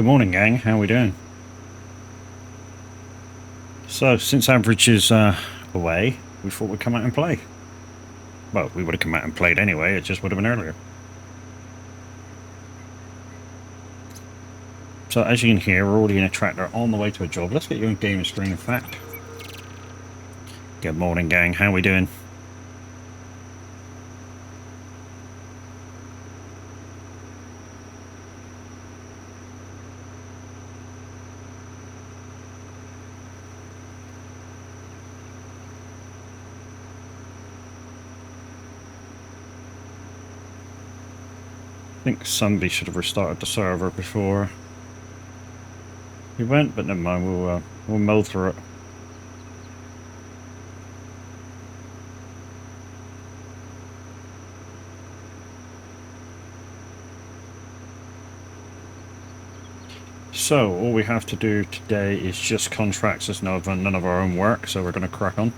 Good morning, gang. How we doing? So, since Average is away, we thought we'd come out and play. Well, we would have come out and played anyway, it just would have been earlier. So, as you can hear, we're already in a tractor on the way to a job. Let's get you on game screen, in fact. Good morning, gang. How we doing? I think somebody should have restarted the server before we went, but never mind. We'll mull through it. So all we have to do today is just contracts. There's none of our own work, so we're going to crack on.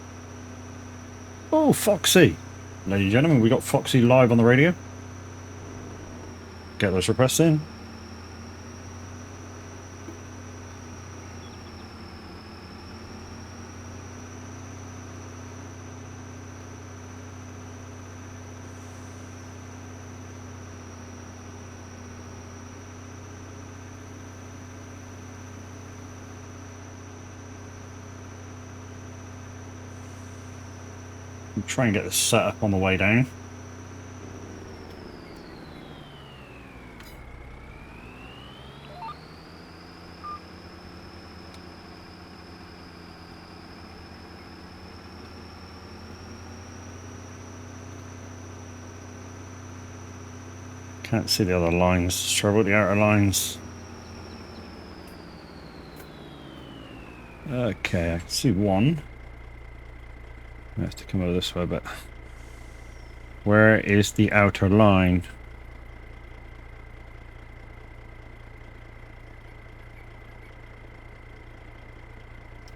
Oh, Foxy! Ladies and gentlemen, we got Foxy live on the radio. Get those requests in. We'll try and get this set up on the way down. Can't see the other lines. Trouble with the outer lines. Okay, I can see one. I have to come over this way a bit. Where is the outer line?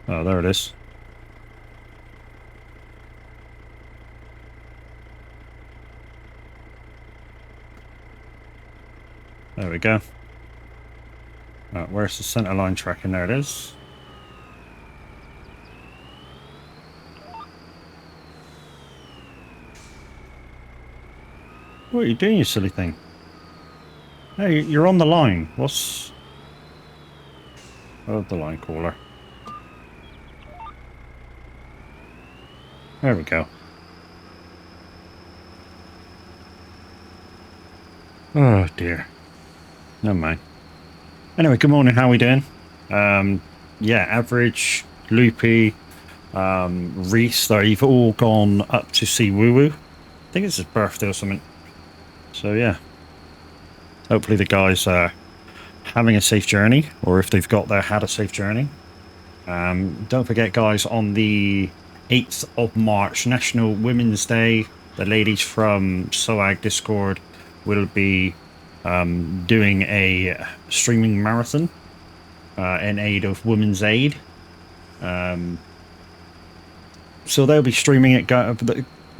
Oh, there it is. There we go. Right, where's the center line tracking? There it is. What are you doing, you silly thing? Hey, you're on the line. What's... Oh, the line caller. There we go. Oh, dear. Never mind. Anyway, good morning. How we doing? Yeah, Average, Loopy, Reese, they've all gone up to see Woo Woo. I think it's his birthday or something. So yeah, hopefully the guys are having a safe journey, or if they've got there, had a safe journey. Don't forget, guys, on the 8th of March, National Women's Day, the ladies from SOAG Discord will be doing a streaming marathon in aid of Women's Aid. So they'll be streaming it,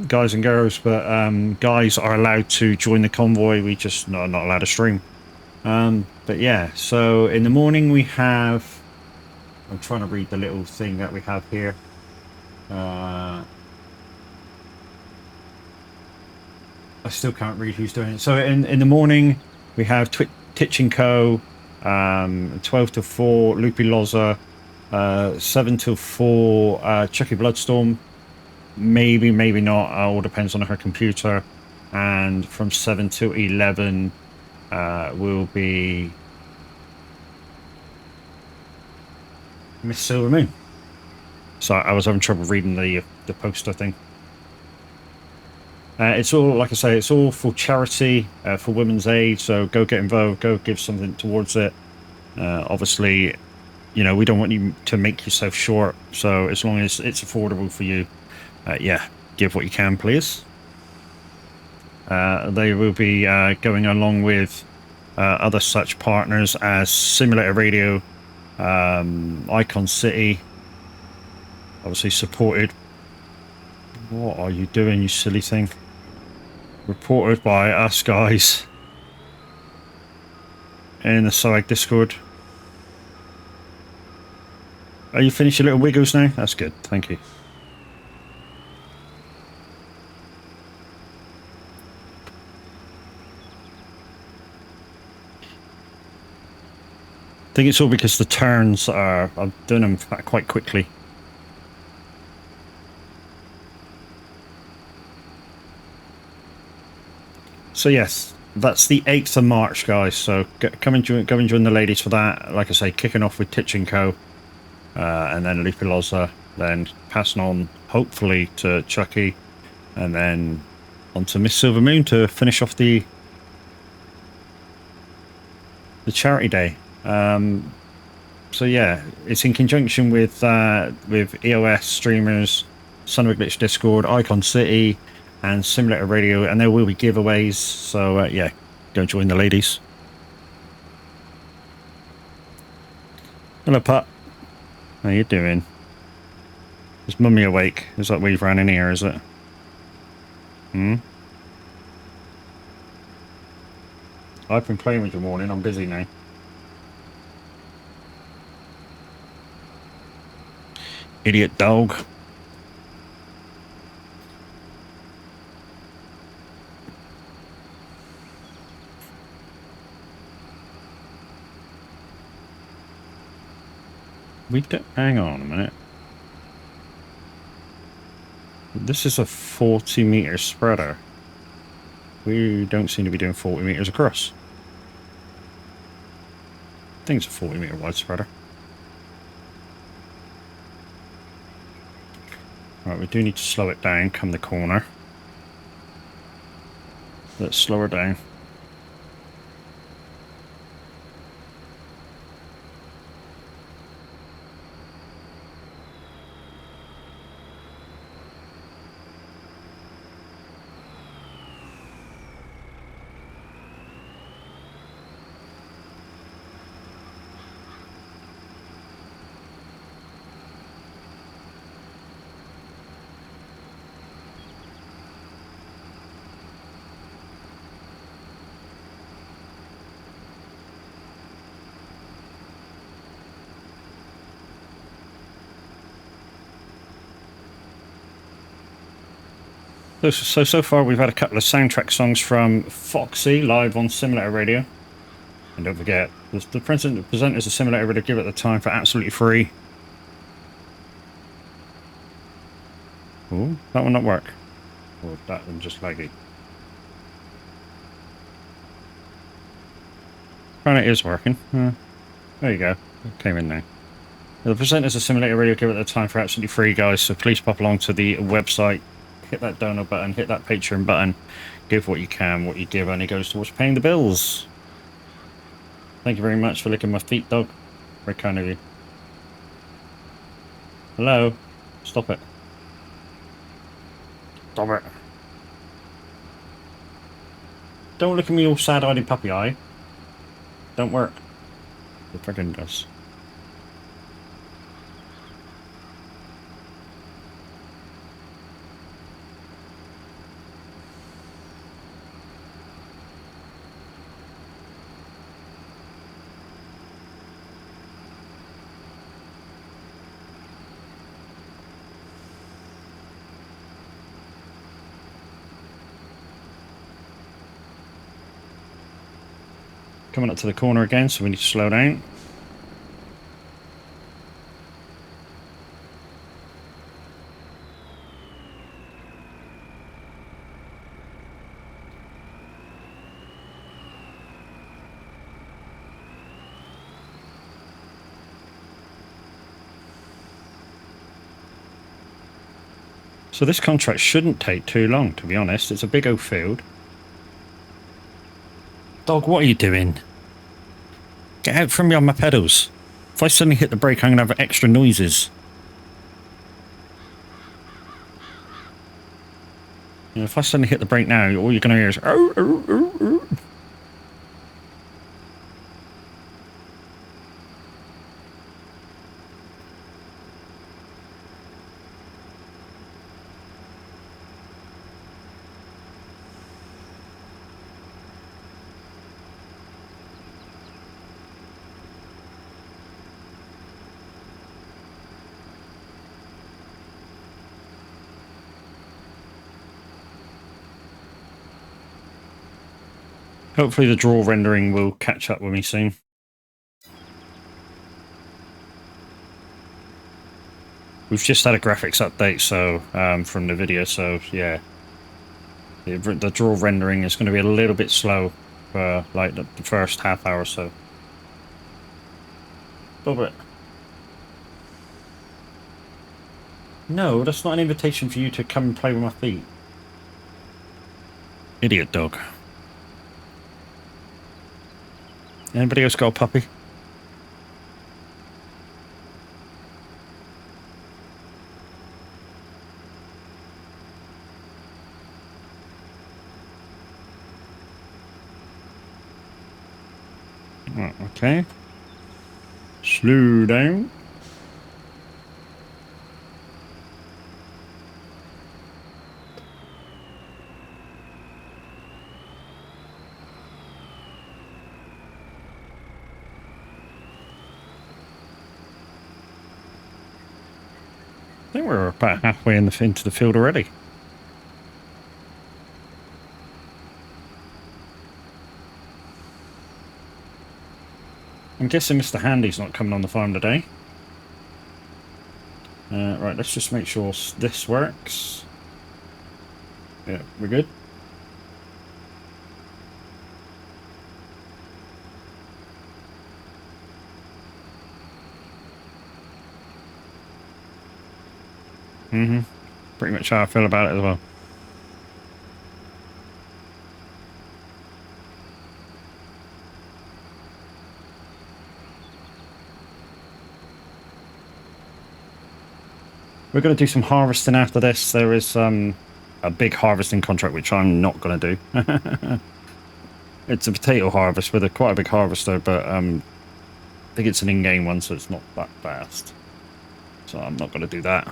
guys and girls, but guys are allowed to join the convoy. We just not allowed to stream. But yeah, so in the morning we have... I'm trying to read the little thing that we have here. I still can't read who's doing it. So in the morning we have Titch & Co, 12 to 4 Loopy Loza, 7 till 4 Chucky Bloodstorm, maybe not, all depends on her computer, and from 7 till 11 will be Miss Silver Moon. So I was having trouble reading the poster thing. It's all, like I say, it's all for charity, for Women's Aid, so go get involved, go give something towards it. Obviously, you know, we don't want you to make yourself short, so as long as it's affordable for you, yeah, give what you can, please. They will be going along with other such partners as Simulator Radio, Icon City, obviously supported. What are you doing, you silly thing? Reported by us guys in the SOAG Discord. Are you finished your little wiggles now? That's good. Thank you. I think it's all because the turns are... I'm doing them quite quickly. So yes, that's the 8th of March, guys. So come and join the ladies for that. Like I say, kicking off with Titch & Co. And then Lupiloza, then passing on, hopefully, to Chucky, and then on to Miss Silver Moon to finish off the charity day. So yeah, it's in conjunction with EOS streamers, Son of a Glitch Discord, Icon City, and Simulator Radio, and there will be giveaways. So yeah, go join the ladies. Hello, Pat. How you doing? Is Mummy awake? Is that we've ran in here, is it? I've been playing with you morning. I'm busy now. Idiot dog. Hang on a minute. This is a 40-meter spreader. We don't seem to be doing 40 meters across. I think it's a 40-meter wide spreader. Right, we do need to slow it down, come the corner. Let's slow her down. So far we've had a couple of soundtrack songs from Foxy live on Simulator Radio. And don't forget, the presenters of Simulator Radio give it the time for absolutely free. Oh, that one not work. Or that one just laggy. And it is working. There you go. It came in now. The presenters of Simulator Radio give it the time for absolutely free, guys. So please pop along to the website. Hit that donor button, hit that Patreon button, give what you can, what you give only goes towards paying the bills. Thank you very much for licking my feet, dog. Very kind of you. Hello? Stop it. Stop it. Don't look at me all sad-eyed and puppy-eye. Don't work. It friggin' does. Coming up to the corner again, so we need to slow down. So this contract shouldn't take too long, to be honest. It's a big old field. Dog, what are you doing? Get out from me on my pedals. If I suddenly hit the brake, I'm going to have extra noises. You know, if I suddenly hit the brake now, all you're going to hear is... "Oh, oh, oh, oh." Hopefully the draw rendering will catch up with me soon. We've just had a graphics update, so from the video, so yeah, the draw rendering is going to be a little bit slow for like the first half hour or so. Stop it. No, that's not an invitation for you to come and play with my feet. Idiot dog. Anybody else got a puppy? Oh, okay. Slow down. I think we're about halfway into the field already. I'm guessing Mr. Handy's not coming on the farm today. Right, let's just make sure this works. Yeah, we're good. Mm-hmm. Pretty much how I feel about it as well. We're going to do some harvesting after this. There is a big harvesting contract, which I'm not going to do. It's a potato harvest with quite a big harvester, but I think it's an in-game one, so it's not that fast. So I'm not going to do that.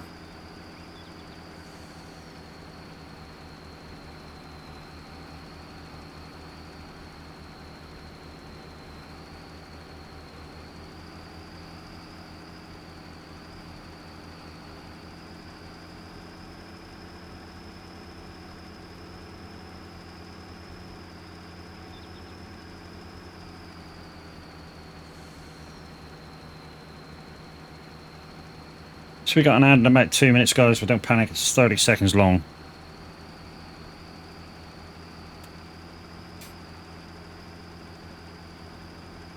So we got an ad in about 2 minutes, guys, but don't panic, it's 30 seconds long.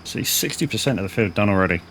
See, 60% of the field done already.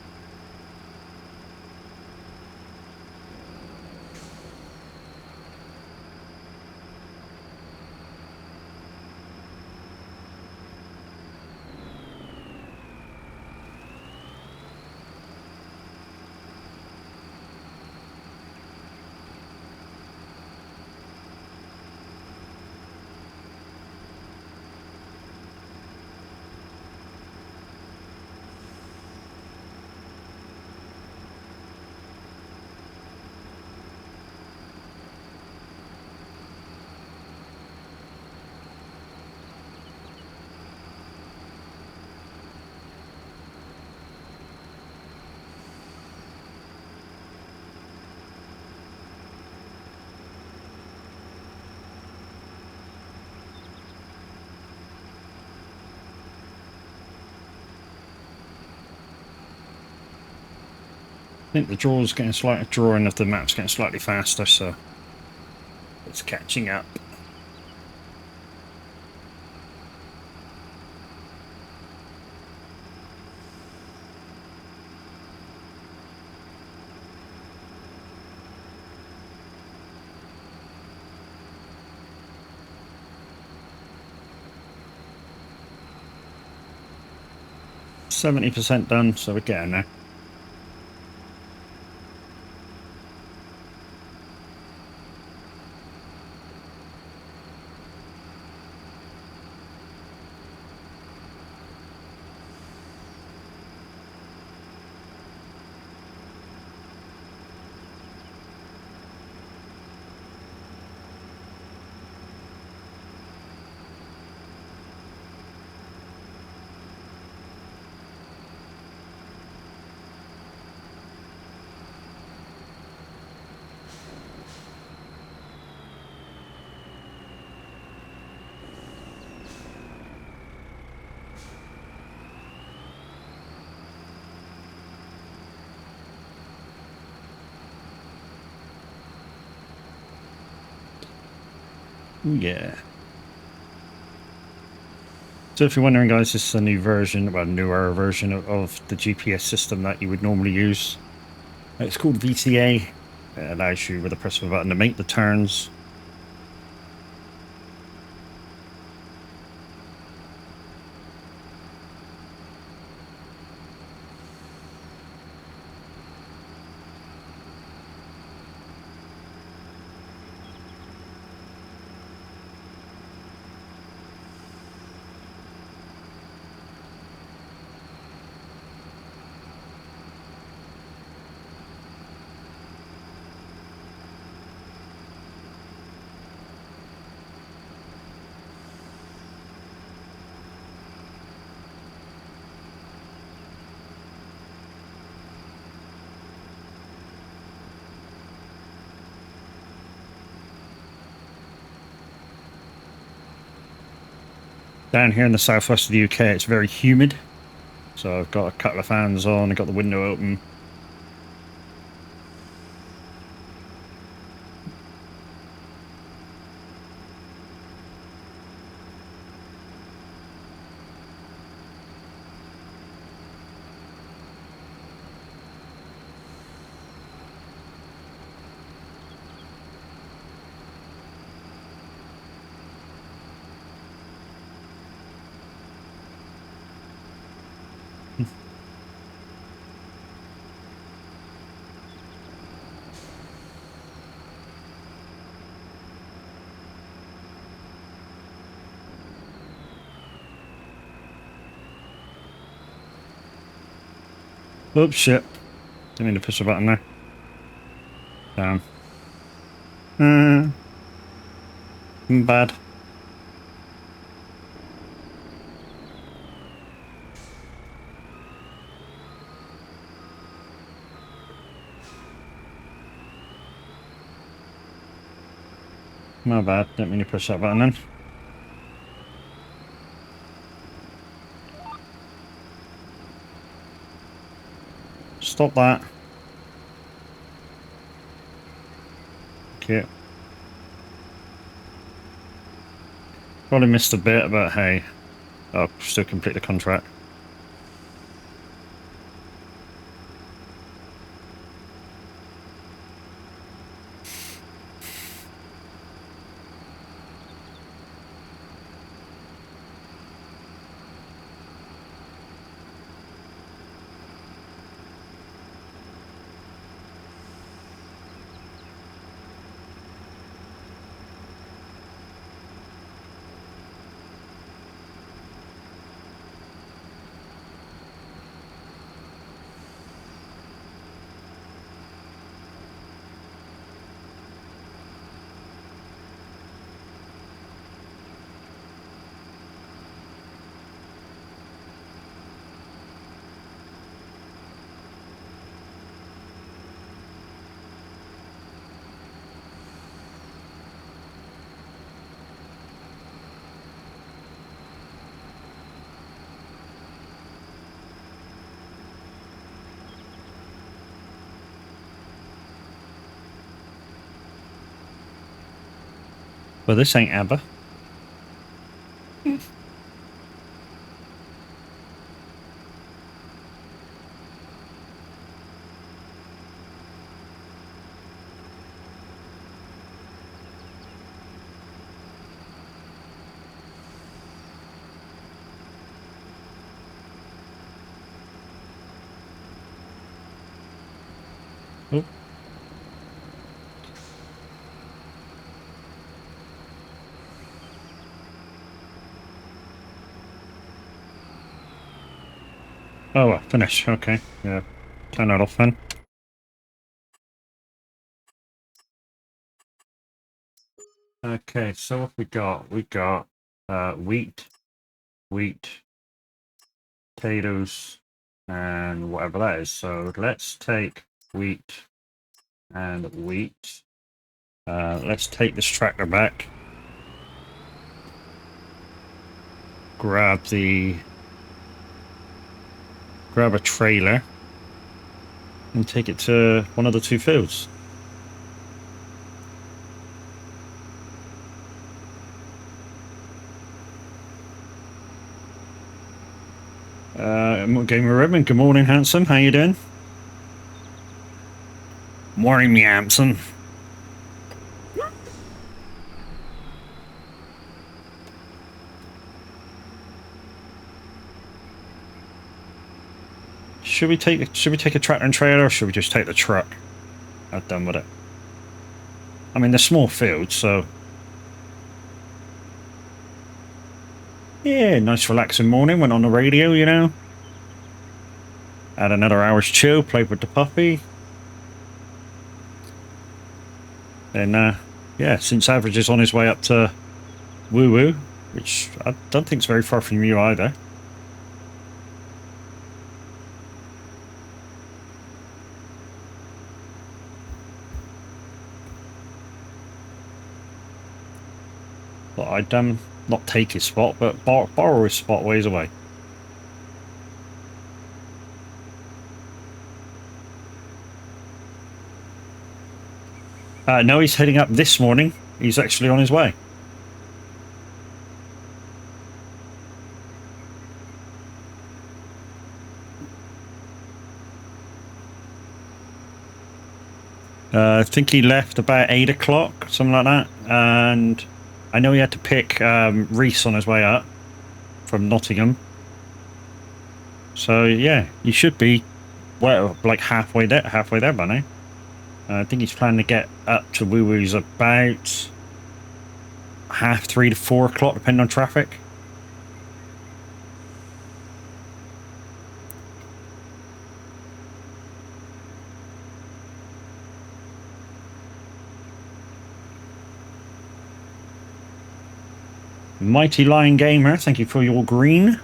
I think the drawing of the map's getting slightly faster, so it's catching up. %70 done, so we're getting there. Ooh, yeah. So if you're wondering, guys, this is a new version, well, newer version of the GPS system that you would normally use. It's called VCA. It allows you, with a press of a button, to make the turns. Down here in the southwest of the UK, it's very humid. So I've got a couple of fans on, I've got the window open. Oops, shit. Didn't mean to push a button there. Down. Bad. My bad. Didn't mean to push that button then. Stop that. Okay. Probably missed a bit, but hey. I'll still complete the contract. Well, this ain't ABBA. Oh. Oh, well, finish. Okay. Yeah. Turn that off then. Okay, so what we got? We got wheat, potatoes, and whatever that is. So let's take wheat and wheat. Let's take this tractor back. Grab a trailer and take it to one of the two fields. Gamer Ribbon, good morning, handsome. How you doing? Morning, me handsome. Should we take a tractor and trailer, or should we just take the truck? I'm done with it. I mean, they're small fields, so yeah, nice relaxing morning. Went on the radio, you know. Had another hour's chill, played with the puppy. Then, yeah, since Average is on his way up to Woo Woo, which I don't think is very far from you either. But I'd not take his spot, but borrow his spot ways away. No, he's heading up this morning. He's actually on his way. I think he left about 8 o'clock, something like that. And I know he had to pick Reese on his way up from Nottingham. So yeah, he should be like halfway there by now. I think he's planning to get up to Woo Woo's about 3:30 to 4 o'clock, depending on traffic. Mighty Lion Gamer, thank you for your green.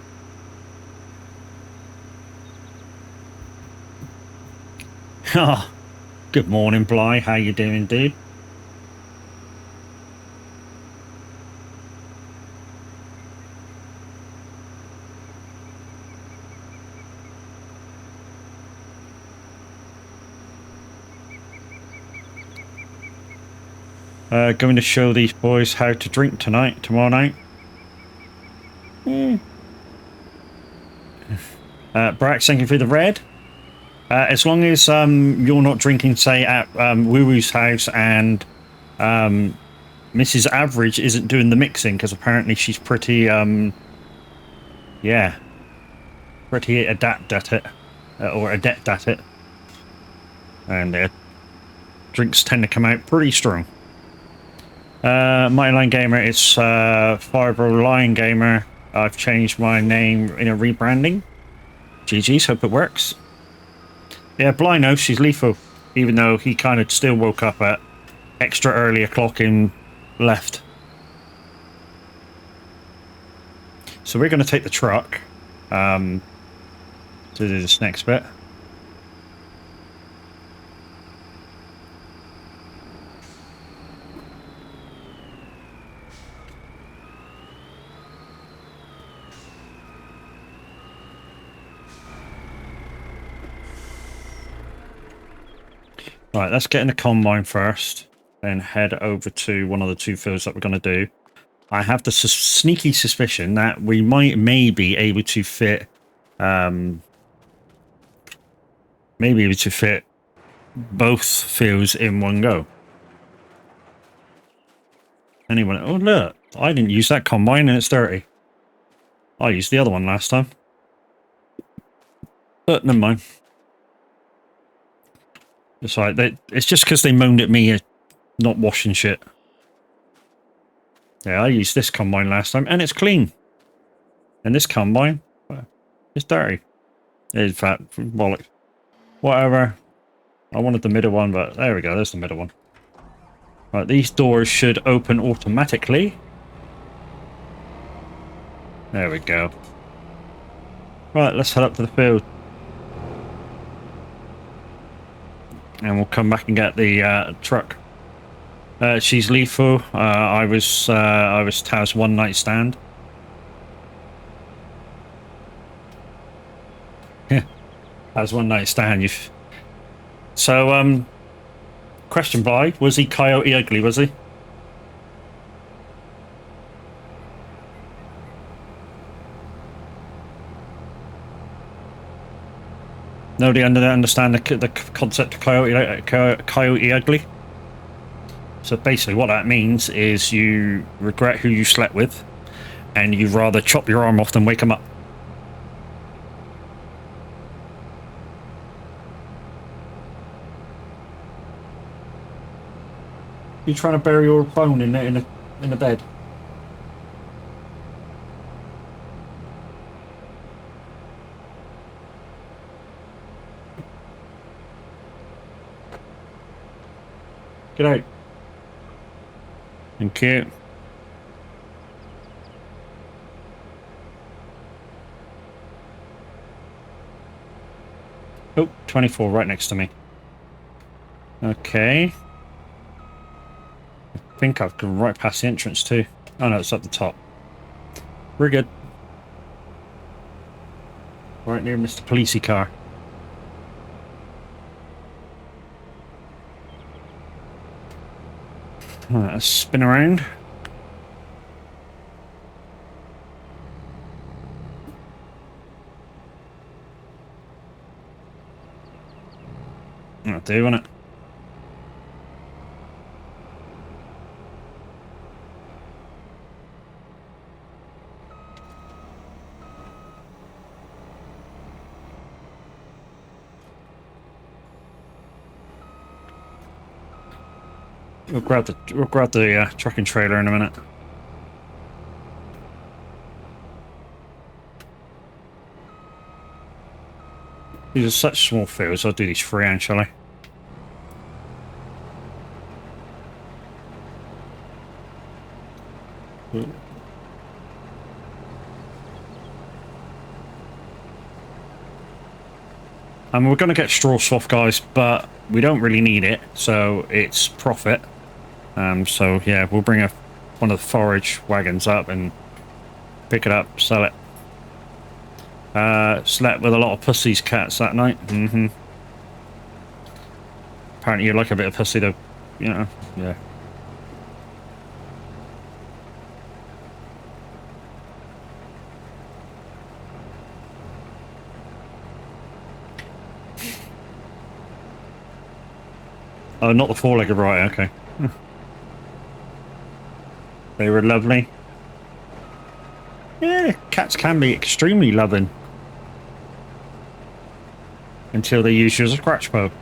Ah, good morning, Bly. How you doing, dude? Going to show these boys how to drink tomorrow night. Brax, thank you for the red. As long as you're not drinking, say, at Woo Woo's house, and Mrs. Average isn't doing the mixing, because apparently she's pretty, yeah, pretty adept at it, and drinks tend to come out pretty strong. Mighty Lion Gamer, it's Firebro Lion Gamer. I've changed my name in a rebranding. GG's, hope it works. Yeah, Bly knows she's lethal, even though he kind of still woke up at extra early o'clock and left. So we're going to take the truck to do this next bit. Right, let's get in the combine first, then head over to one of the two fields that we're going to do. I have the sneaky suspicion that we may be able to fit, both fields in one go. Anyone? Oh look, I didn't use that combine and it's dirty. I used the other one last time. But never mind. It's like it's just because they moaned at me not washing shit. Yeah, I used this combine last time and it's clean. And this combine, it's dirty. In fact, bollocks. Whatever. I wanted the middle one, but there we go. There's the middle one. Right, these doors should open automatically. There we go. Right, let's head up to the field. And we'll come back and get the truck. She's lethal. I was Taz one night stand. Yeah, Taz one night stand. So question, Bly, was he Coyote Ugly? Was he? Nobody understand the concept of coyote ugly? So basically what that means is you regret who you slept with, and you'd rather chop your arm off than wake them up. You're trying to bury your bone in the bed. Get out. Thank you. Oh, 24 right next to me. Okay. I think I've gone right past the entrance too. Oh no, it's at the top. We're good. Right near Mr. Policey car. Right, let's spin around. That'll do, won't it? We'll grab the trucking trailer in a minute. These are such small fields. I'll do these freehand, shall I? We're going to get straw swath, guys, but we don't really need it, so it's profit. So yeah, we'll bring one of the forage wagons up and pick it up, sell it. Slept with a lot of pussy's cats that night. Apparently you like a bit of pussy though, you know, yeah. Oh, not the four-legged, right, okay. They were lovely. Yeah, cats can be extremely loving. Until they use you as a scratch poke.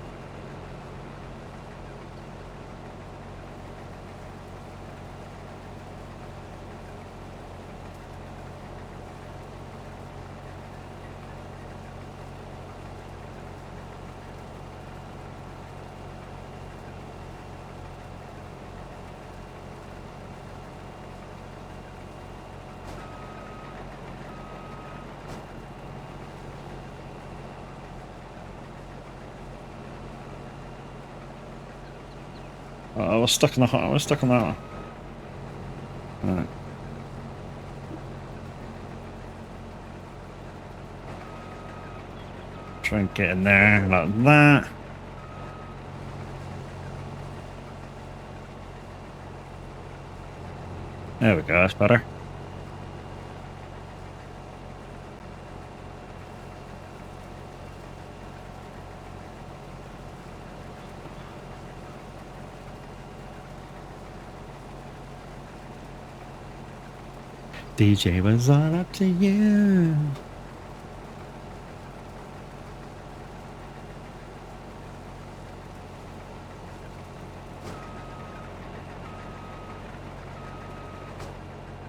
I was stuck in I was stuck on that one. Right. Try and get in there like that. There we go, that's better. DJ was all up to you.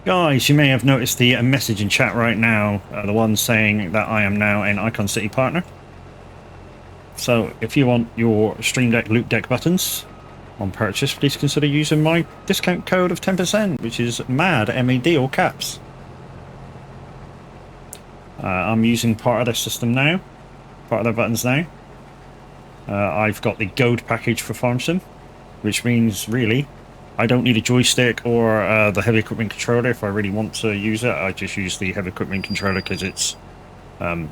Guys, you may have noticed the message in chat right now, the one saying that I am now an Icon City partner. So if you want your Stream Deck Loop Deck buttons on purchase, please consider using my discount code of 10%, which is MAD, M-A-D, all caps. I'm using part of their system now, part of their buttons now. I've got the Gold package for Farm Sim, which means really I don't need a joystick or the heavy equipment controller if I really want to use it. I just use the heavy equipment controller because it's a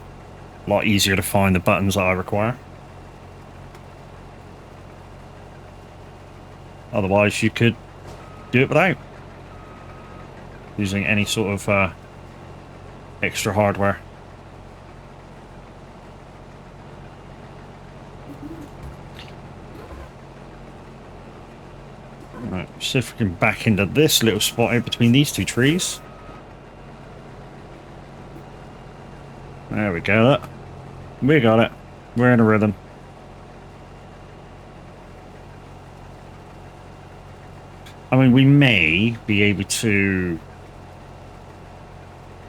lot easier to find the buttons that I require. Otherwise, you could do it without using any sort of extra hardware. See if we can back into this little spot in between these two trees. There we go. We got it. We're in a rhythm. I mean, we may be able to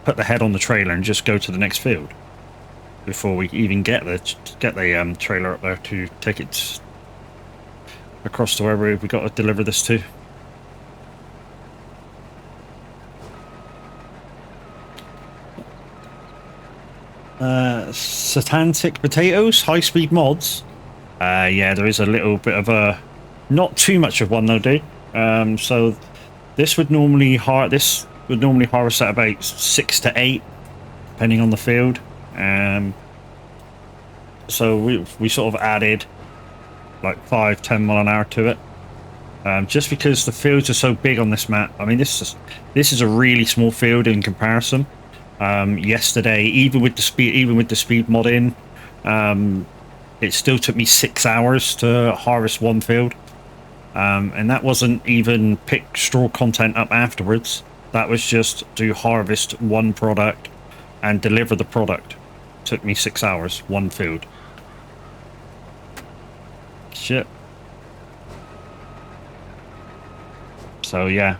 put the head on the trailer and just go to the next field before we even get the trailer up there to take it across to wherever we got to deliver this to. Satantic potatoes, high-speed mods. Yeah, there is a little bit of a, not too much of one though, dude. So this would normally harvest at about 6 to 8, depending on the field. So we sort of added like 5-10 mile an hour to it, just because the fields are so big on this map. I mean, this is a really small field in comparison. Yesterday, even with the speed mod in, it still took me 6 hours to harvest one field. And that wasn't even pick straw content up afterwards. That was just to harvest one product and deliver the product. Took me 6 hours, one field. Shit. So yeah,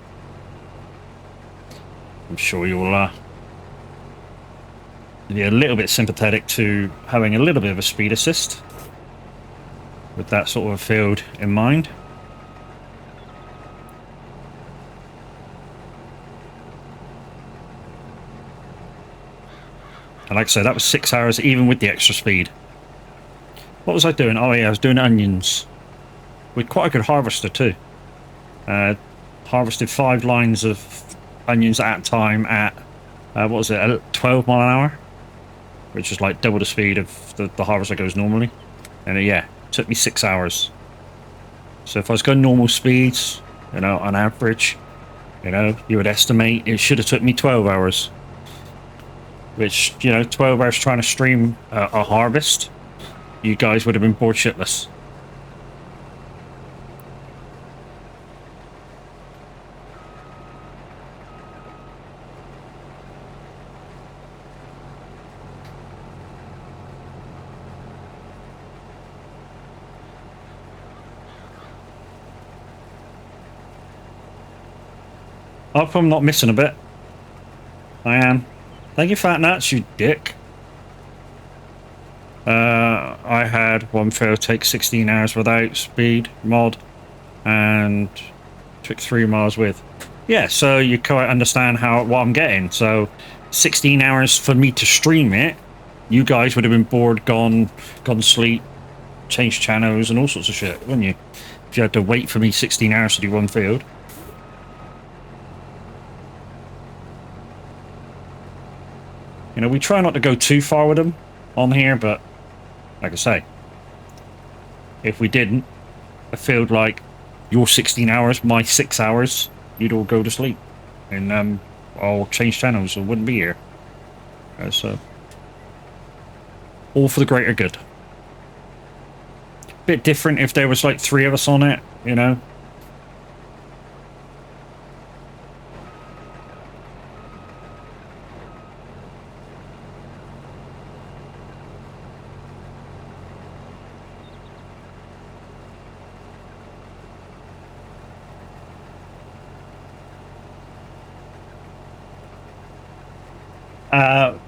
I'm sure you'll be a little bit sympathetic to having a little bit of a speed assist with that sort of field in mind. And like I said, that was 6 hours even with the extra speed. What was I doing? Oh yeah, I was doing onions. With quite a good harvester too. Harvested 5 lines of onions at a time at, what was it, 12 mile an hour? Which is like double the speed of the harvester goes normally. And yeah, it took me 6 hours. So if I was going normal speeds, you know, on average, you know, you would estimate it should have took me 12 hours. Which, you know, 12 hours trying to stream a harvest, you guys would have been bored shitless. I hope I'm not missing a bit. I am. Thank you, Fat Nuts, you dick. I had one field take 16 hours without speed mod and took 3 miles with. Yeah, so you quite understand what I'm getting. So 16 hours for me to stream it, you guys would have been bored, gone to sleep, changed channels and all sorts of shit, wouldn't you? If you had to wait for me 16 hours to do one field. You know, we try not to go too far with them on here, but like I say, if we didn't, I feel like your 16 hours, my 6 hours, you'd all go to sleep. And I'll change channels, so I wouldn't be here. So, all for the greater good. Bit different if there was like 3 of us on it, you know.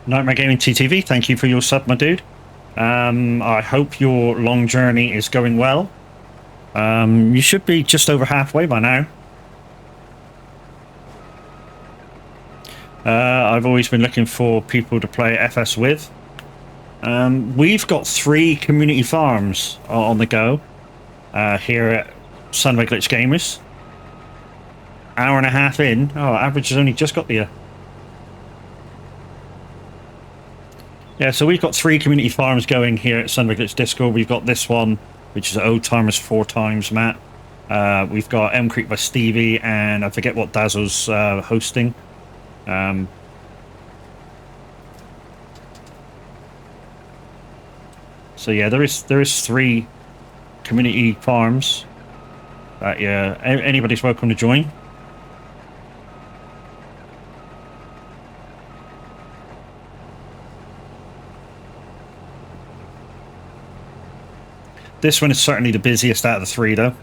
Nightmare Gaming TTV, thank you for your sub, my dude. I hope your long journey is going well. You should be just over halfway by now. I've always been looking for people to play FS with. We've got 3 community farms on the go here at Son of a Glitch Gamers. Hour and a half in. Oh, average has only just got the... Yeah, so we've got 3 community farms going here at Son of a Glitch Discord. We've got this one, which is OldTimers 4 times Matt. We've got M Creek by Stevie, and I forget what Dazzle's hosting. So yeah, there is 3 community farms Yeah, anybody's welcome to join. This one is certainly the busiest out of the three, though.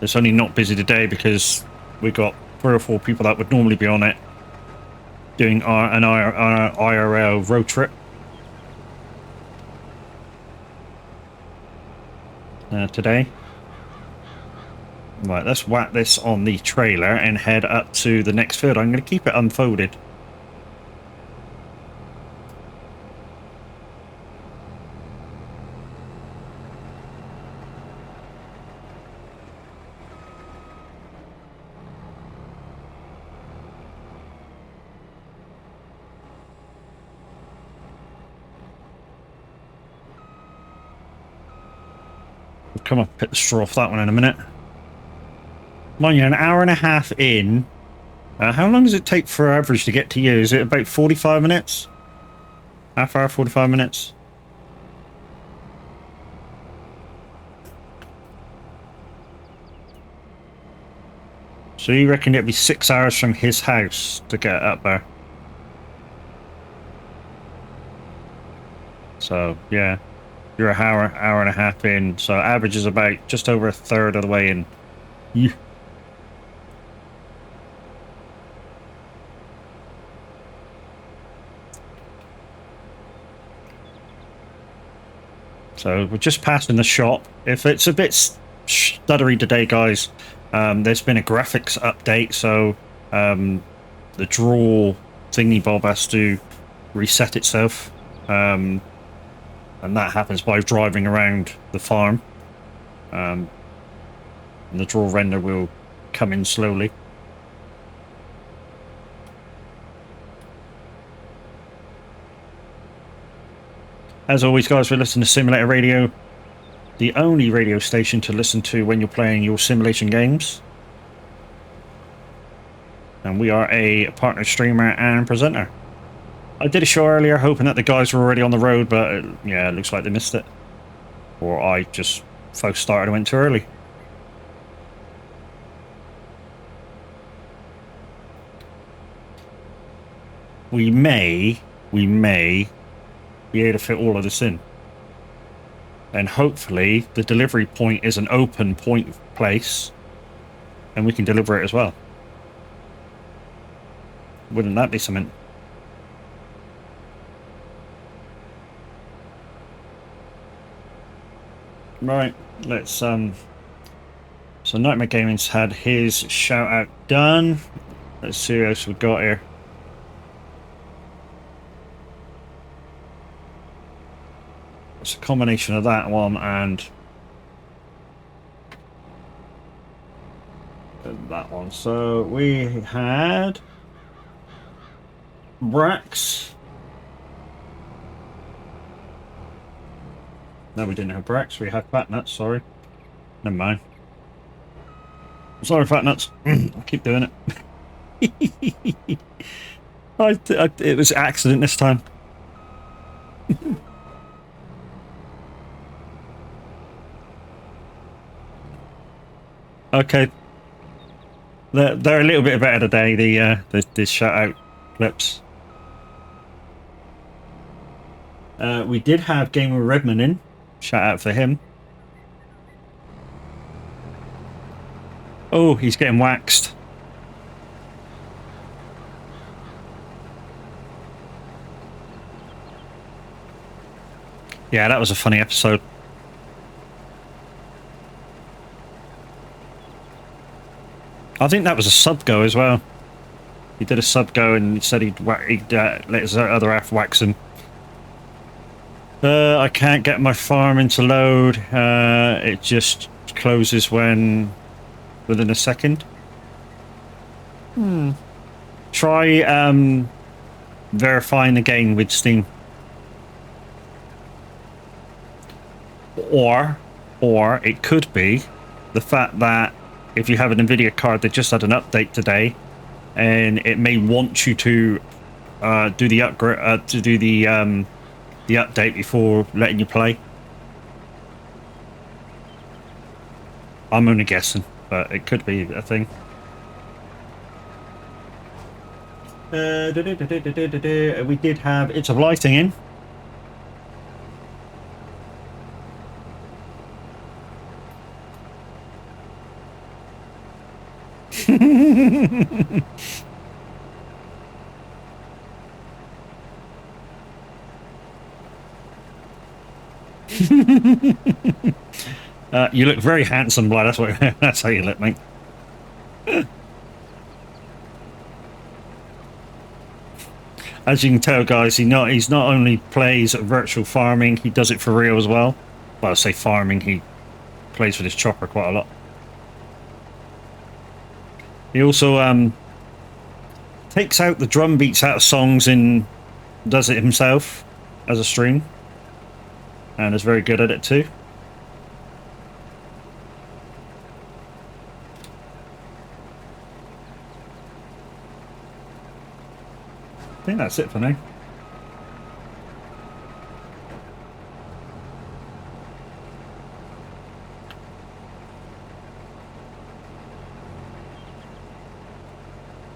It's only not busy today because we got 3 or 4 people that would normally be on it doing an IRL road trip. Today. Right, let's whack this on the trailer and head up to the next field. I'm going to keep it unfolded. We'll come up and pick the straw off that one in a minute. Mind you, an hour and a half in. How long does it take for average to get to you? Is it about 45 minutes? Half hour, 45 minutes? So you reckon it'd be 6 hours from his house to get up there? So, yeah. You're an hour and a half in. So average is about just over a third of the way in. Yeah. So we're just passing the shop. If it's a bit stuttery today, guys, there's been a graphics update, so the draw thingy bob has to reset itself, and that happens by driving around the farm, and the draw render will come in slowly. As always, guys, we listen to Simulator Radio, the only radio station to listen to when you're playing your simulation games. And we are a partner streamer and presenter. I did a show earlier hoping that the guys were already on the road, but yeah, it looks like they missed it. Or I just folks started and went too early. We may be able to fit all of this in, and hopefully the delivery point is an open point place and we can deliver it as well. Wouldn't that be something? Right, let's so Nightmare Gaming's had his shout out done. Let's see what else we've got here. It's a combination of that one and that one. So we had Brax. No, we didn't have Brax. We had Fat Nuts. Sorry. Never mind. Sorry, Fat Nuts. I keep doing it. It was an accident this time. Okay, they're a little bit better today. The shout out clips. We did have Gamer Redman in. Shout out for him. Oh, he's getting waxed. Yeah, that was a funny episode. I think that was a sub go as well. He did a sub go and he said he'd let his other half wax him. I can't get my farm into load. It just closes within a second. Try verifying again with Steam. Or it could be the fact that if you have an NVIDIA card that just had an update today, and it may want you to do the upgrade, to do the update before letting you play. I'm only guessing, but it could be a thing. We did have It's of Lighting in. You look very handsome, Blood. That's what. That's how you look, mate. As you can tell, guys, he's not only plays virtual farming, he does it for real as well. Well, I say farming, he plays with his chopper quite a lot. He also takes out the drum beats out of songs and does it himself as a stream, and is very good at it too. I think that's it for now.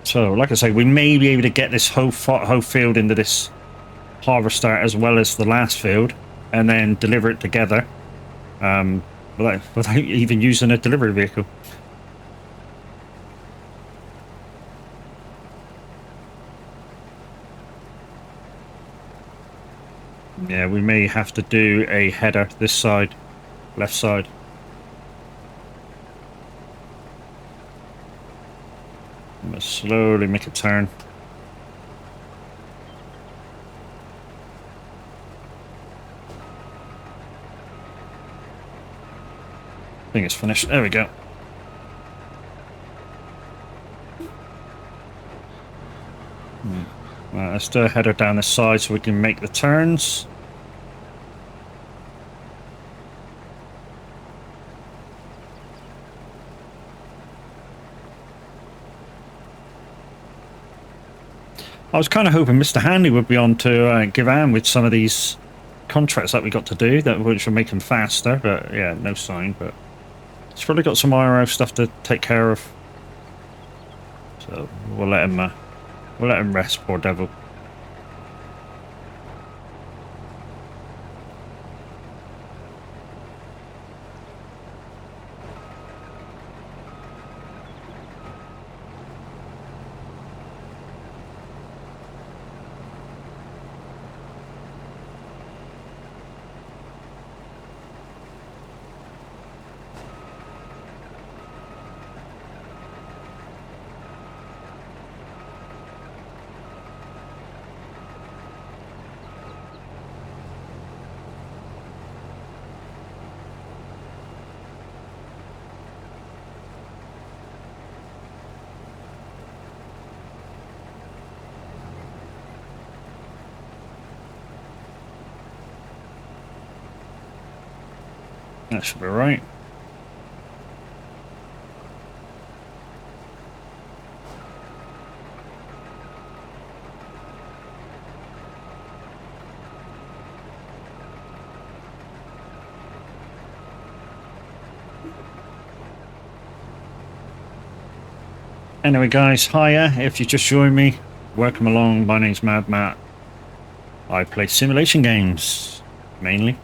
So, like I say, we may be able to get this whole field into this harvester as well as the last field, and then deliver it together, without even using a delivery vehicle. Yeah, we may have to do a header this side, left side. I'm gonna slowly make a turn. I think it's finished. There we go. Right, let's do a header down this side so we can make the turns. I was kind of hoping Mr. Hanley would be on to give hand with some of these contracts that we got to do, which will make them faster, but yeah, no sign. But he's probably got some IRO stuff to take care of, so we'll let him rest, poor devil. That should be right. Anyway, guys, hiya. If you just joined me, welcome along. My name's Mad Matt. I play simulation games, mainly.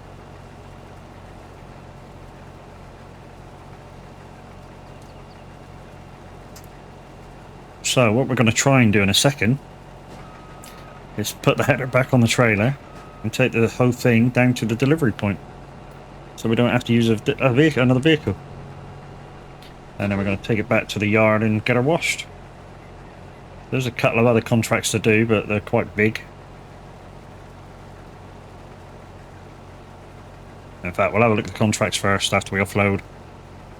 So what we're going to try and do in a second is put the header back on the trailer and take the whole thing down to the delivery point, so we don't have to use another vehicle. And then we're going to take it back to the yard and get her washed. There's a couple of other contracts to do, but they're quite big. In fact, we'll have a look at the contracts first after we offload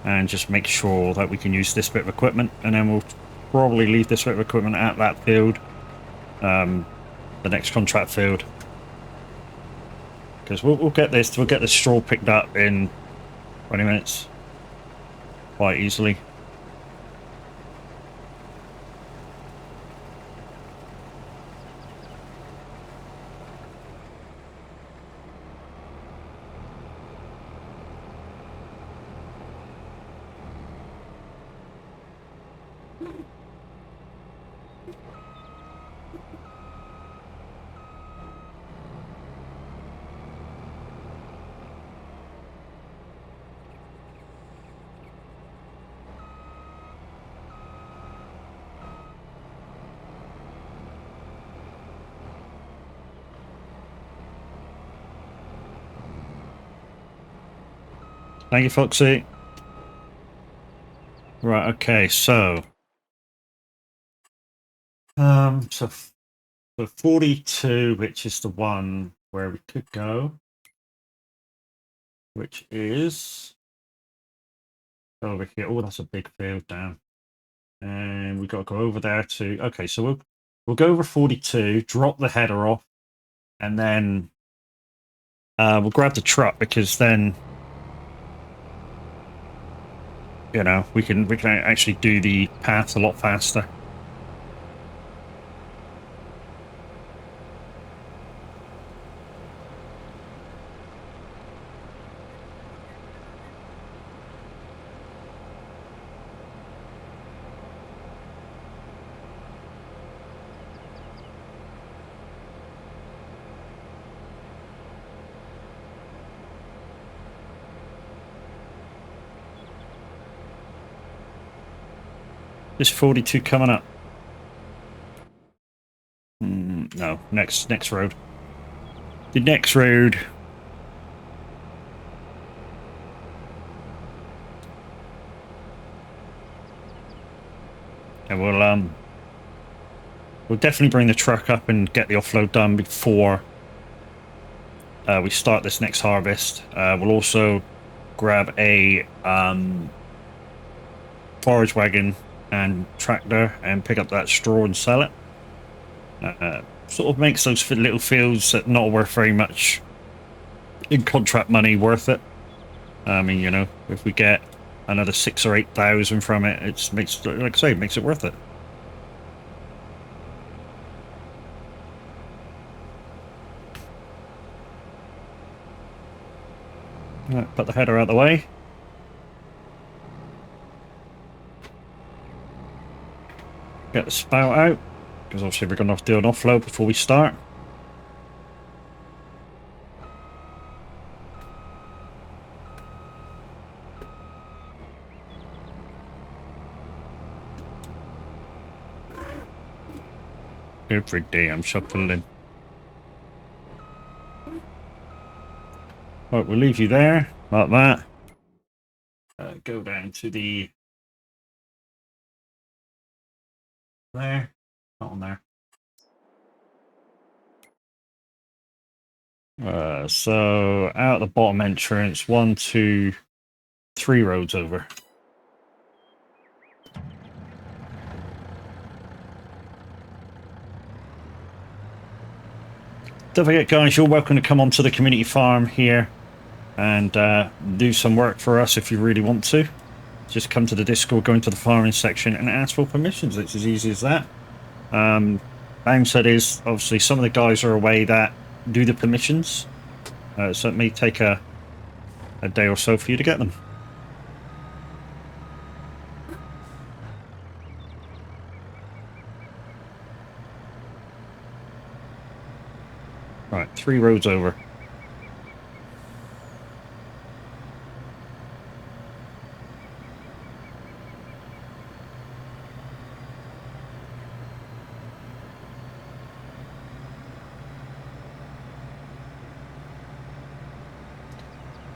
and just make sure that we can use this bit of equipment, and then we'll probably leave this bit of equipment at that field, the next contract field, because we'll get this straw picked up in 20 minutes quite easily. Thank you, Foxy. Right, okay, so... So 42, which is the one where we could go, which is over here. Oh, that's a big field down. And we've got to go over there to... Okay, so we'll go over 42, drop the header off, and then we'll grab the truck, because then, you know, we can actually do the path a lot faster. This 42 coming up. No, next road. The next road. And we'll definitely bring the truck up and get the offload done before we start this next harvest. We'll also grab a forage wagon and tractor and pick up that straw and sell it. Sort of makes those little fields that not worth very much in contract money worth it. I mean, you know, if we get another 6,000 or 8,000 from it, it makes, like I say, it makes it worth it. Right, put the header out of the way. Get the spout out, because obviously we're going to have to do an offload before we start. Every day I'm shuffling. Right, we'll leave you there, like that. Go down to the... There. Not on there. So, out the bottom entrance, 1, 2, 3 roads over. Don't forget, guys, you're welcome to come onto the community farm here and do some work for us if you really want to. Just come to the Discord, go into the farming section and ask for permissions. It's as easy as that. Downside is, obviously, some of the guys are away that do the permissions. So it may take a day or so for you to get them. Right, 3 roads over.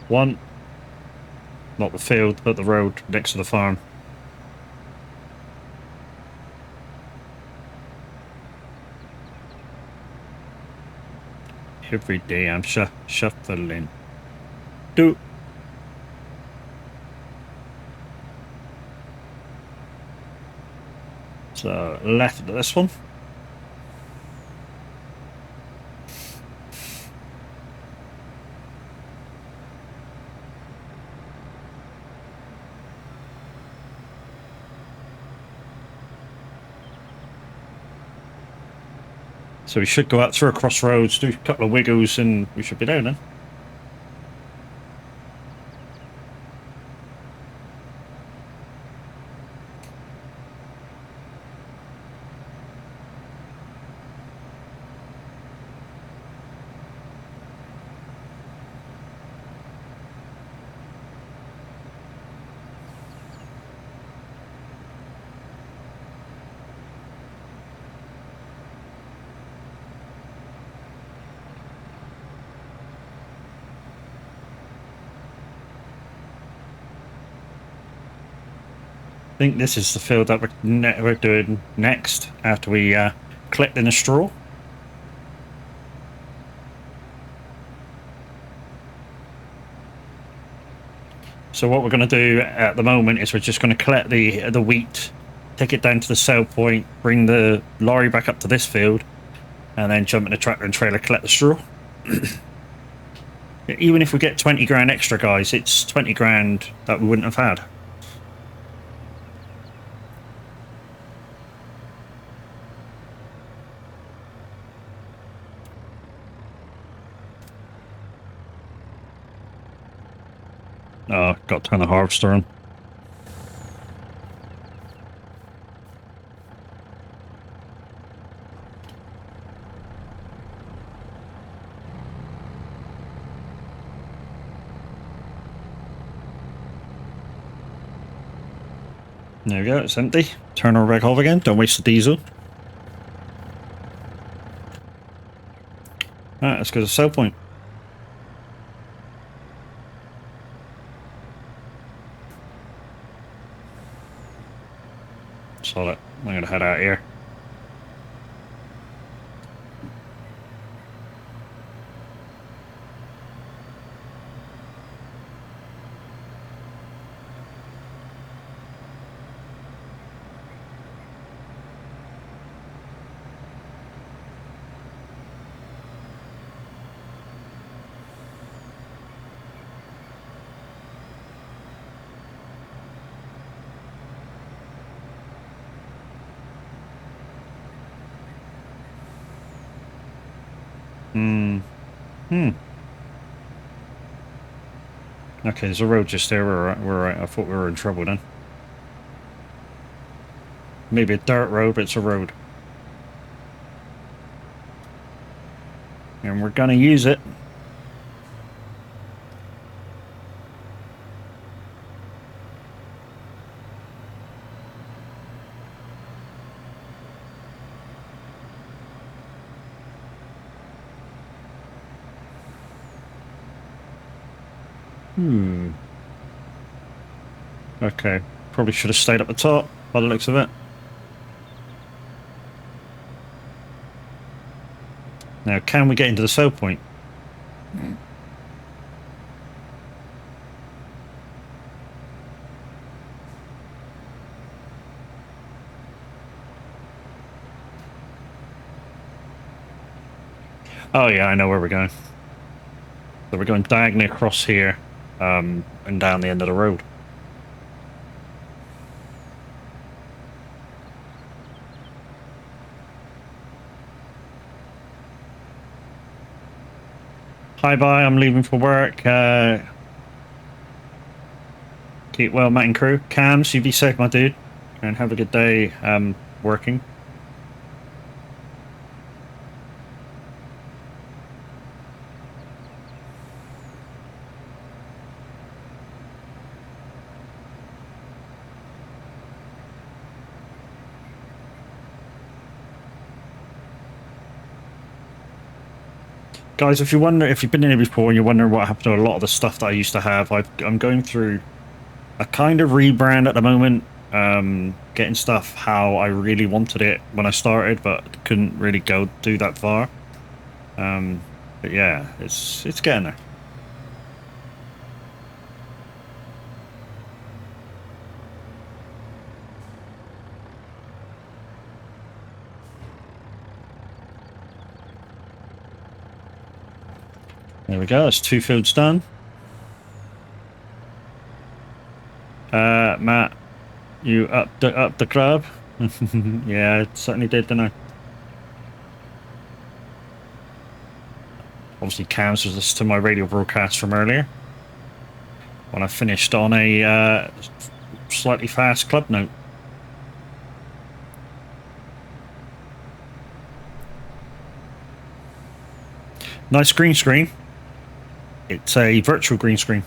One, not the field, but the road next to the farm. Every day I'm shuffling. Do. So left of this one. So we should go out through a crossroads, do a couple of wiggles, and we should be down then. I think this is the field that we're doing next after we collect in the straw. So what we're going to do at the moment is we're just going to collect the wheat, take it down to the sale point, bring the lorry back up to this field, and then jump in the tractor and trailer, collect the straw. Even if we get 20 grand extra, guys, it's 20 grand that we wouldn't have had. Oh, got a ton of harvester on. There we go, it's empty. Turn her back off again, don't waste the diesel. Alright, let's go to the sell point. Solid. I'm gonna head out here. Okay, there's a road just there. We're right. I thought we were in trouble then. Maybe a dirt road, but it's a road. And we're gonna use it. Okay, probably should have stayed up the top by the looks of it. Now, can we get into the sell point? Oh yeah, I know where we're going. So we're going diagonally across here, and down the end of the road. Hi, bye. I'm leaving for work. Keep well, Matt and crew. Cams, you be safe, my dude, and have a good day working. Guys, if you've been in here before and you're wondering what happened to a lot of the stuff that I used to have, I'm going through a kind of rebrand at the moment, getting stuff how I really wanted it when I started, but couldn't really go do that far. But yeah, it's getting there. There we go. That's 2 fields done. Matt, you upped the club. Yeah, it certainly did, didn't I? Obviously, Cams was listening to my radio broadcast from earlier when I finished on a slightly fast club note. Nice green screen. It's a virtual green screen.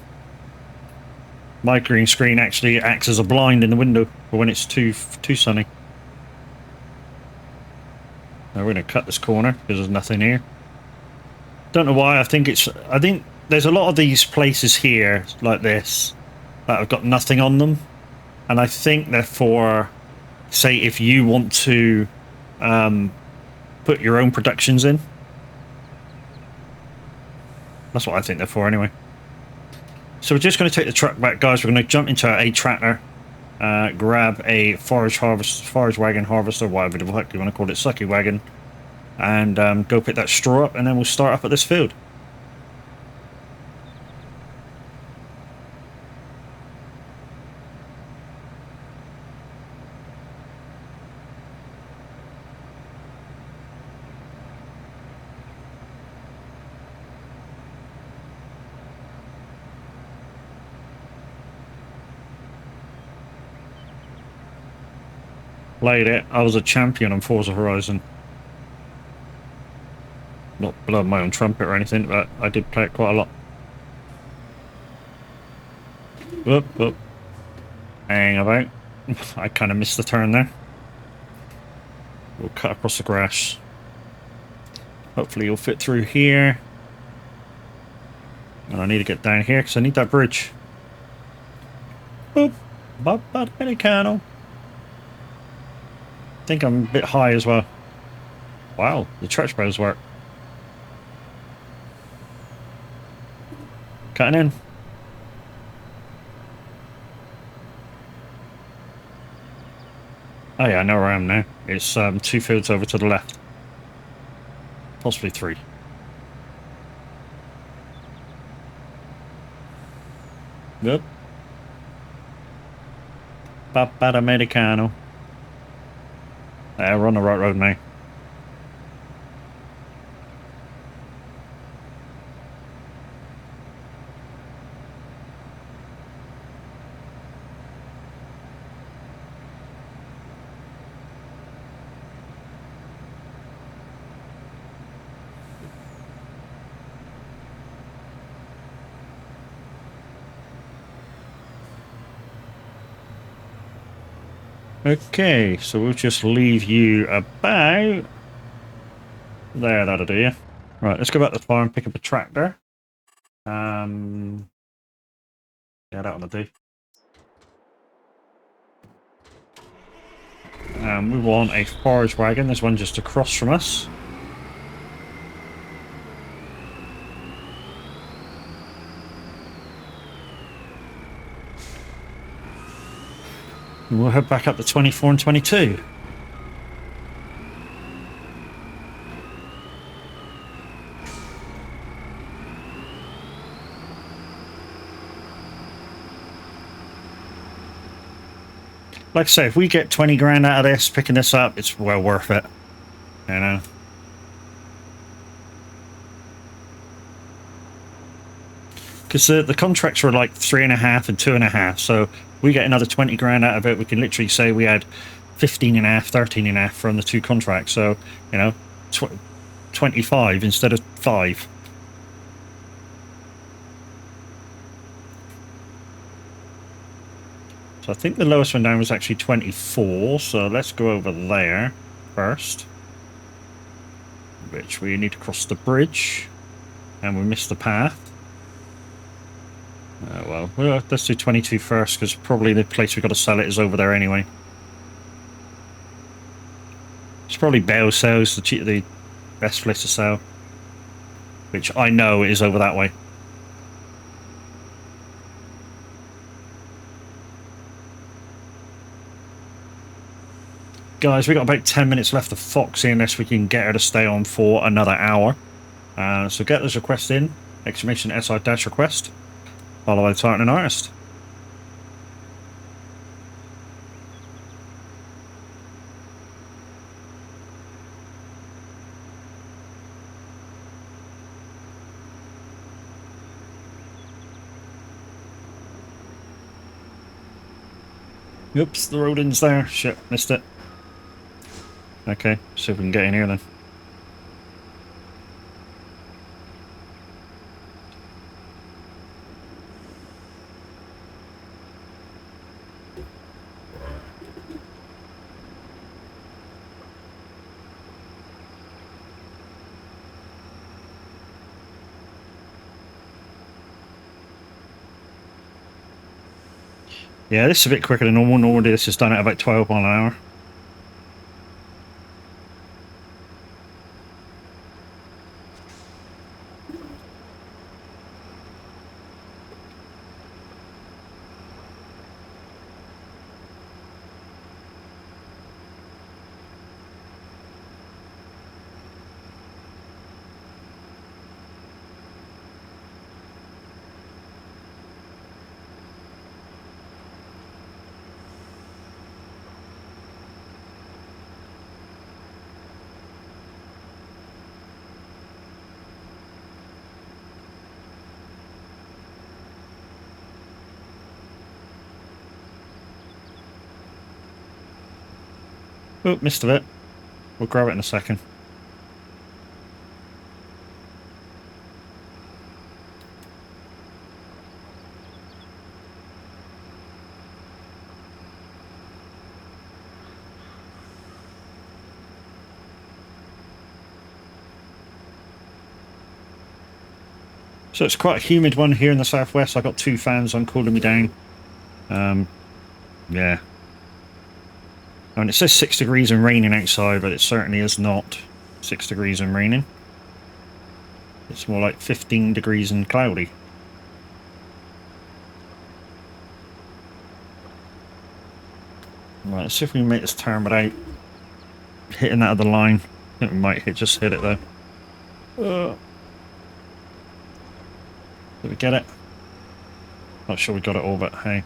My green screen actually acts as a blind in the window for when it's too sunny. Now we're going to cut this corner because there's nothing here. Don't know why. I think there's a lot of these places here like this that have got nothing on them. And I think therefore, say if you want to put your own productions in, that's what I think they're for anyway. So we're just going to take the truck back, guys. We're going to jump into a tractor, grab a forage wagon harvester, whatever the heck you want to call it, sucky wagon, and go pick that straw up, and then we'll start up at this field. Played it. I was a champion on Forza Horizon. Not blow my own trumpet or anything, but I did play it quite a lot. Whoop, whoop. Hang about. I kind of missed the turn there. We'll cut across the grass. Hopefully you'll fit through here. And I need to get down here because I need that bridge. Boop. Bop, bop, americano. I think I'm a bit high as well. Wow, the stretch bows work. Cutting in. Oh yeah, I know where I am now. It's 2 fields over to the left. Possibly 3. Yep. Bad americano. We're on the right road now. Okay, so we'll just leave you about there. That'll do you. Right, let's go back to the farm, pick up a tractor. Yeah, that'll do. We want a forage wagon. There's one just across from us. And we'll head back up to 24 and 22. Like I say, if we get 20 grand out of this, picking this up, it's well worth it. You know? Because the contracts were like 3.5 and 2.5, so we get another 20 grand out of it. We can literally say we had 15.5, 13.5 from the 2 contracts. So, you know, 25 instead of 5. So I think the lowest one down was actually 24. So let's go over there first, which we need to cross the bridge, and we missed the path. Well, let's do 22 first, because probably the place we've got to sell it is over there anyway. It's probably bale sales, the best place to sell, which I know is over that way. Guys, we got about 10 minutes left of Foxy unless we can get her to stay on for another hour. So get this request in, exclamation SI-request. Follow by the Titan and Artist. Oops, the road ends there. Shit, missed it. Okay, see if we can get in here then. Yeah, this is a bit quicker than normal. Normally this is done at about 12 mile an hour. Oh, missed a bit. We'll grab it in a second. So it's quite a humid one here in the southwest. I got 2 fans on cooling me down. Yeah. I mean, it says 6 degrees and raining outside, but it certainly is not 6 degrees and raining. It's more like 15 degrees and cloudy. Right, let's see if we can make this turn without hitting that other line. I think we might just hit it though. Did we get it? Not sure we got it all, but hey.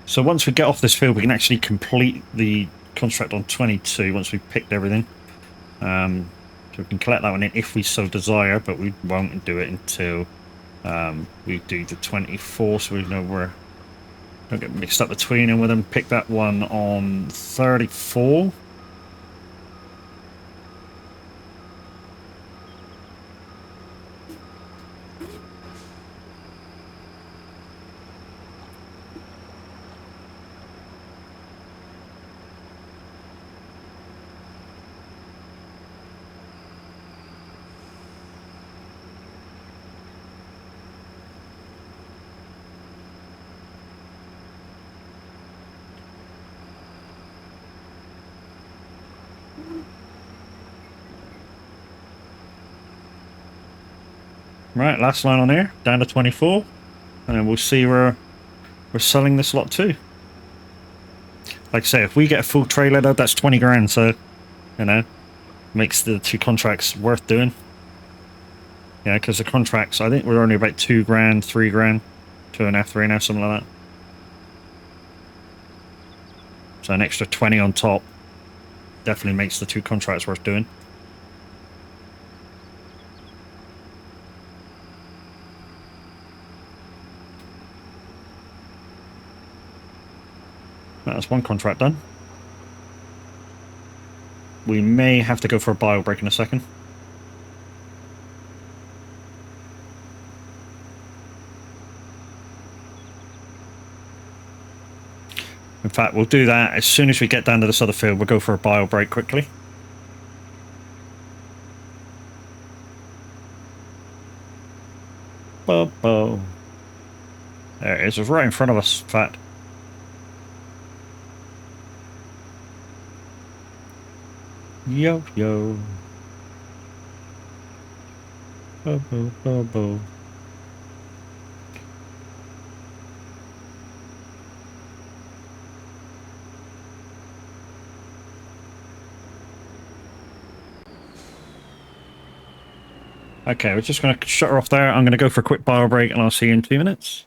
So once we get off this field, we can actually complete the contract on 22 once we've picked everything. So we can collect that one in if we so desire, but we won't do it until we do the 24, so we know we're don't get mixed up between them with them. Pick that one on 34. Right, last line on here, down to 24, and then we'll see where we're selling this lot to. Like I say, if we get a full trailer, that's 20 grand, so, you know, makes the 2 contracts worth doing. Yeah, because the contracts, I think we're only about 2 grand, 3 grand, 2.5, 3 now, something like that. So an extra 20 on top definitely makes the 2 contracts worth doing. That's 1 contract done. We may have to go for a bio break in a second. In fact, we'll do that as soon as we get down to this other field. We'll go for a bio break quickly. Bo. There it is. It's right in front of us, in fact. Yo. Bo. Okay, we're just going to shut her off there. I'm going to go for a quick bio break and I'll see you in 2 minutes.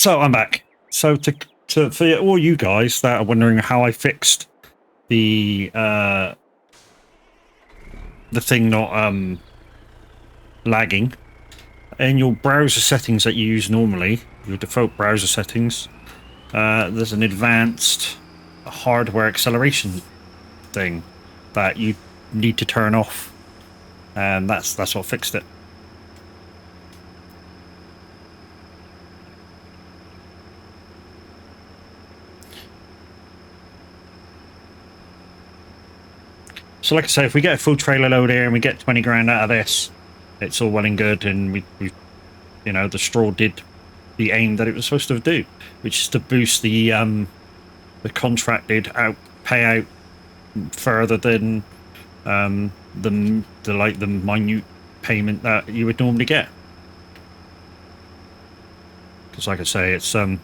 So I'm back. So for all you guys that are wondering how I fixed the thing not lagging, in your browser settings that you use normally, your default browser settings, there's an advanced hardware acceleration thing that you need to turn off, and that's what fixed it. So like I say, if we get a full trailer load here and we get 20 grand out of this, it's all well and good, and we you know, the straw did the aim that it was supposed to do, which is to boost the contracted payout further than the minute payment that you would normally get. Because like I say, it's the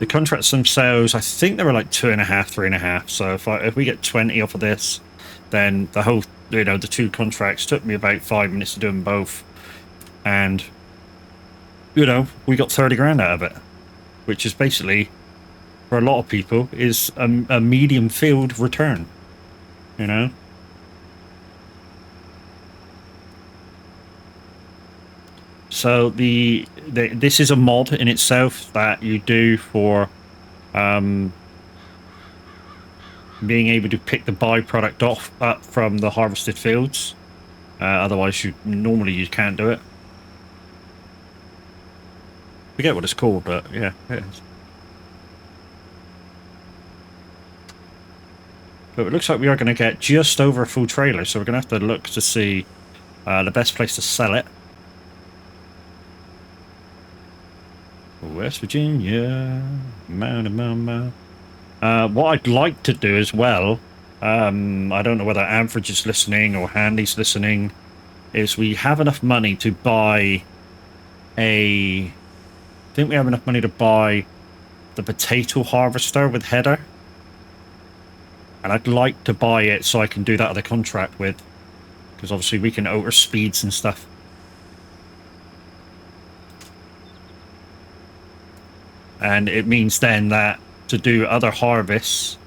contracts themselves, I think they were like 2.5, 3.5. So if we get 20 off of this, then the whole, you know, the two contracts took me about 5 minutes to do them both, and you know, we got 30 grand out of it, which is basically, for a lot of people, is a medium field return, you know. So this is a mod in itself that you do for being able to pick the byproduct up from the harvested fields. Otherwise, you can't do it. Forget what it's called, but yeah, it is. But it looks like we are going to get just over a full trailer, so we're going to have to look to see the best place to sell it. West Virginia, Mount. What I'd like to do as well, I don't know whether Average is listening or Handy's listening, is we have enough money to buy I think we have enough money to buy the potato harvester with header. And I'd like to buy it so I can do that other contract with, because obviously we can alter speeds and stuff. And it means then that to do other harvests,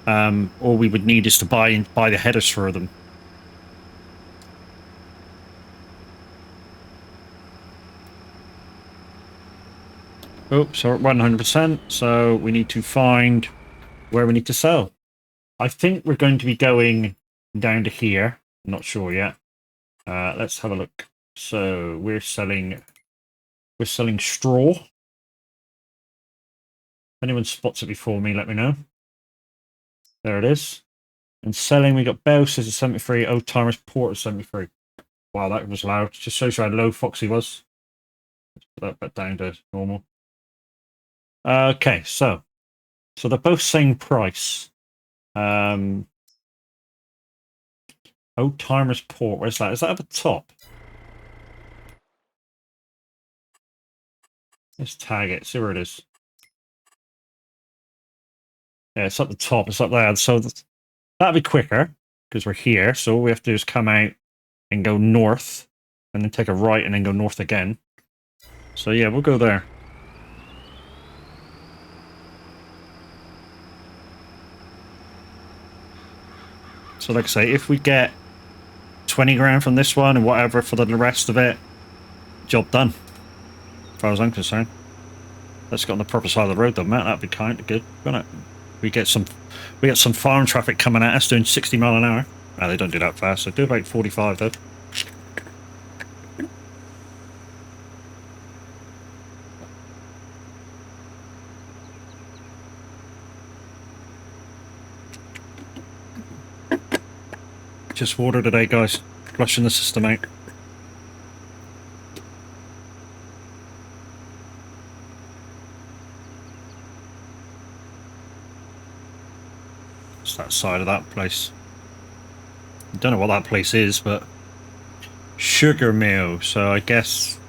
all we would need is to buy the headers for them. Oh, so we're at 100%, so we need to find where we need to sell. I think we're going to be going down to here. I'm not sure yet. Let's have a look. So we're selling straw. If anyone spots it before me, let me know. There it is. And selling, we got Bell says it's 73, OldTimers Port is 73. Wow, that was loud. Just shows you how low Foxy was. Let's put that back down to normal. Okay, so they're both same price. OldTimers Port, where's that? Is that at the top? Let's tag it, see where it is. Yeah, it's at the top, it's up there. So that'd be quicker, because we're here. So all we have to do is come out and go north, and then take a right and then go north again. So yeah, we'll go there. So like I say, if we get 20 grand from this one and whatever for the rest of it, job done. As far as I'm concerned. Let's get on the proper side of the road though, Matt. That'd be kind of good, wouldn't it? We get some farm traffic coming at us doing 60 mile an hour. Oh, they don't do that fast. They do about 45 though. Just water today, guys. Flushing the system out. It's that side of that place. I don't know what that place is, but sugar mill. So I guess.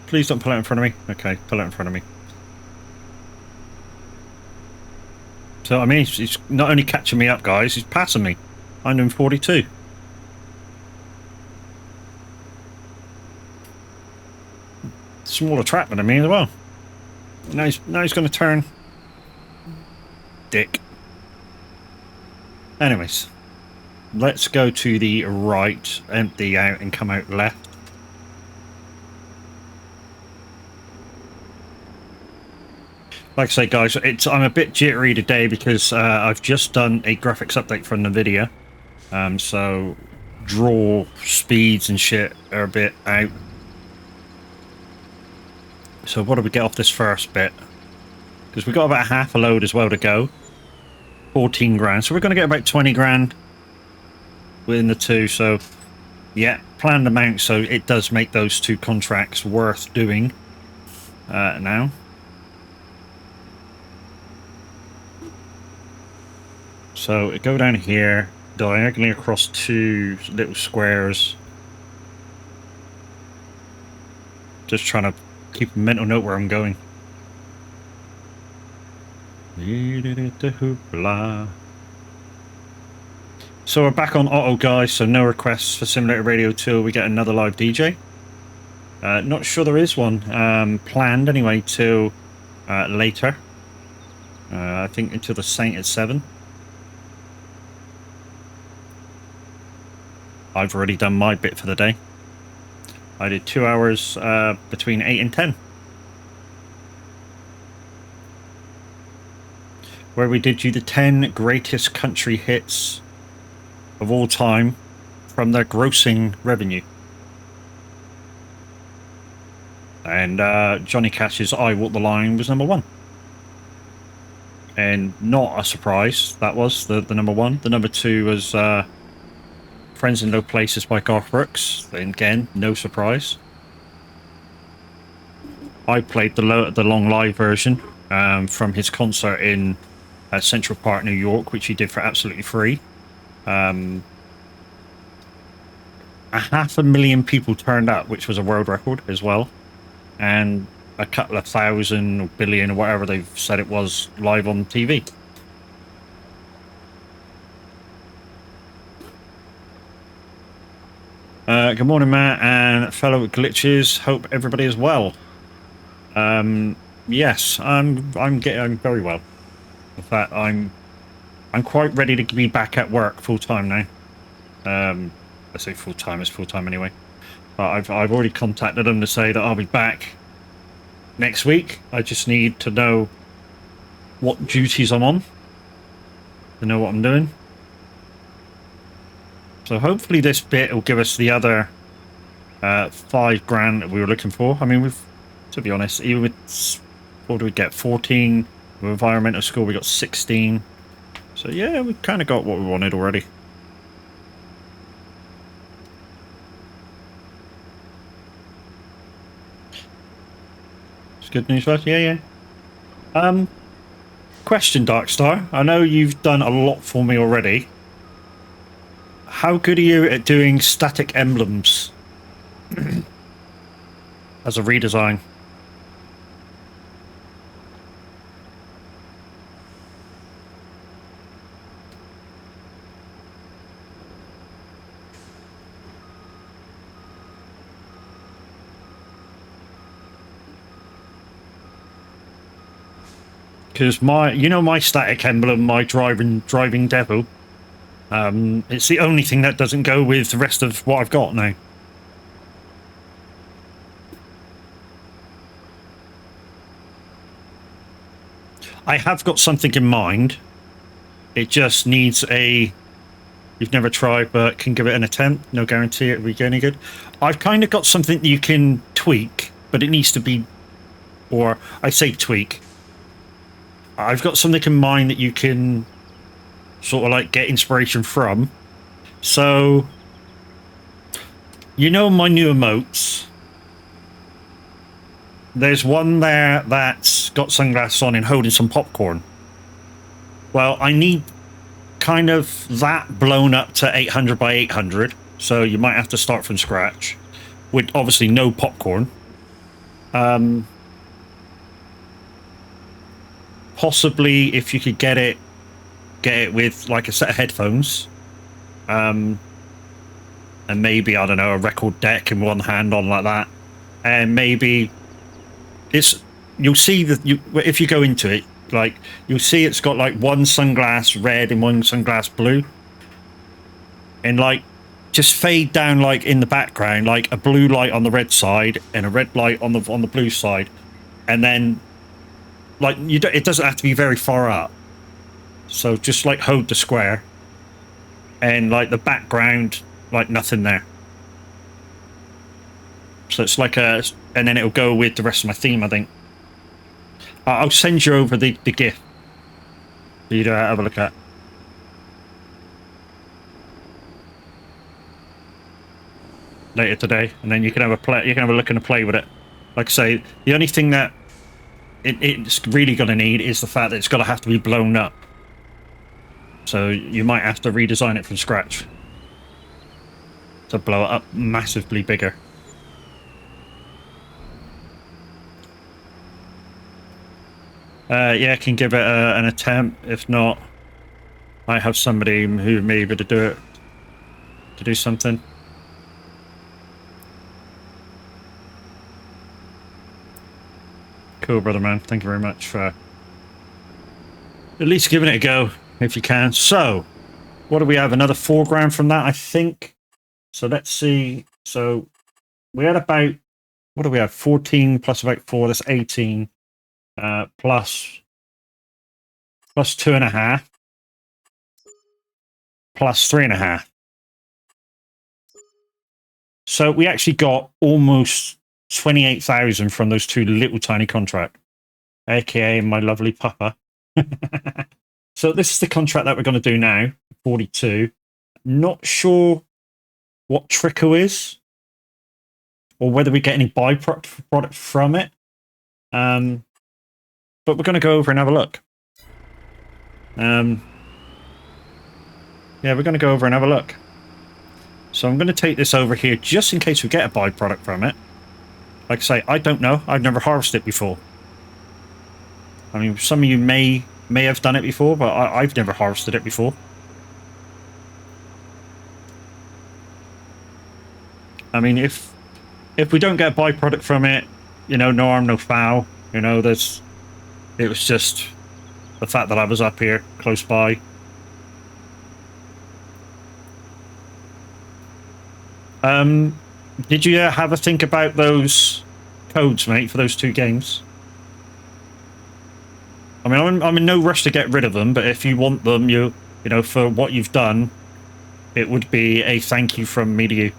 Please don't pull it in front of me. Okay, pull it in front of me. So I mean, he's not only catching me up, guys. He's passing me. I'm doing 42. Smaller track than me as well. Now he's going to turn. Dick. Anyways, let's go to the right, empty out, and come out left. Like I say, guys, I'm a bit jittery today because I've just done a graphics update from NVIDIA. So draw speeds and shit are a bit out. So what do we get off this first bit? Because we've got about half a load as well to go. 14 grand. So we're going to get about 20 grand within the two. So yeah, planned amount. So it does make those two contracts worth doing now. So go down here, diagonally across two little squares. Just trying to keep a mental note where I'm going. So we're back on auto, guys, so no requests for Simulator Radio till we get another live DJ. Not sure there is one planned anyway till later. I think until the Saint at 7. I've already done my bit for the day. I did 2 hours between 8 and 10. Where we did you the 10 greatest country hits of all time from their grossing revenue. And Johnny Cash's I Walk the Line was number 1. And not a surprise, that was the number 1. The number 2 was Friends in Low Places by Garth Brooks. And again, no surprise. I played the long live version from his concert in Central Park, New York, which he did for absolutely free. 500,000 people turned up, which was a world record as well. And a couple of thousand or billion or whatever they've said it was live on TV. Good morning, Matt and fellow glitches. Hope everybody is well. Yes, I'm very well. In fact, I'm quite ready to be back at work full time now. I say full time, it's full time anyway. But I've already contacted them to say that I'll be back next week. I just need to know what duties I'm on, to know what I'm doing. So hopefully this bit will give us the other 5 grand that we were looking for. I mean, to be honest, even with, what do we get, 14 with environmental score, we got 16. So yeah, we kind of got what we wanted already. It's good news, right? Yeah. Question, Darkstar. I know you've done a lot for me already. How good are you at doing static emblems as a redesign? Because my static emblem, my driving devil, it's the only thing that doesn't go with the rest of what I've got now. I have got something in mind. It just needs you've never tried, but can give it an attempt. No guarantee it'll be any good. I've kind of got something that you can tweak, but it needs to be, or I say tweak. I've got something in mind that you can sort of like get inspiration from. So, my new emotes. There's one there that's got sunglasses on and holding some popcorn. Well, I need kind of that blown up to 800 by 800. So you might have to start from scratch with obviously no popcorn. Possibly if you could get it with like a set of headphones, and maybe, I don't know, a record deck in one hand on like that, and maybe you'll see that if you go into it, like you'll see it's got like one sunglass red and one sunglass blue, and like just fade down like in the background, like a blue light on the red side and a red light on the blue side, and then like it doesn't have to be very far up. So just like hold the square, and like the background, like nothing there. So it's like and then it'll go with the rest of my theme, I think. I'll send you over the GIF for you to have a look at. Later today, and then you can have a play. You can have a look and a play with it. Like I say, the only thing that it's really going to need is the fact that it's going to have to be blown up. So you might have to redesign it from scratch to blow it up massively bigger. Yeah, I can give it an attempt. If not, I have somebody who may be able to do it, to do something. Cool, brother man. Thank you very much for at least giving it a go, if you can. So, what do we have? Another $4 from that, I think. So let's see. So we had about, what do we have? 14 plus about 4, that's 18. Plus 2.5. Plus 3.5. So we actually got almost 28,000 from those two little tiny contracts, aka my lovely papa. So this is the contract that we're going to do now, 42. Not sure what Trico is, or whether we get any byproduct from it. But we're going to go over and have a look. Yeah, we're going to go over and have a look. So I'm going to take this over here just in case we get a byproduct from it. Like I say, I don't know. I've never harvested it before. I mean, some of you may have done it before, but I've never harvested it before. I mean, if we don't get a byproduct from it, you know, no harm, no foul. You know, it was just the fact that I was up here close by. Did you have a think about those codes, mate, for those two games? I mean, I'm in no rush to get rid of them, but if you want them, you know, for what you've done, it would be a thank you from me to you.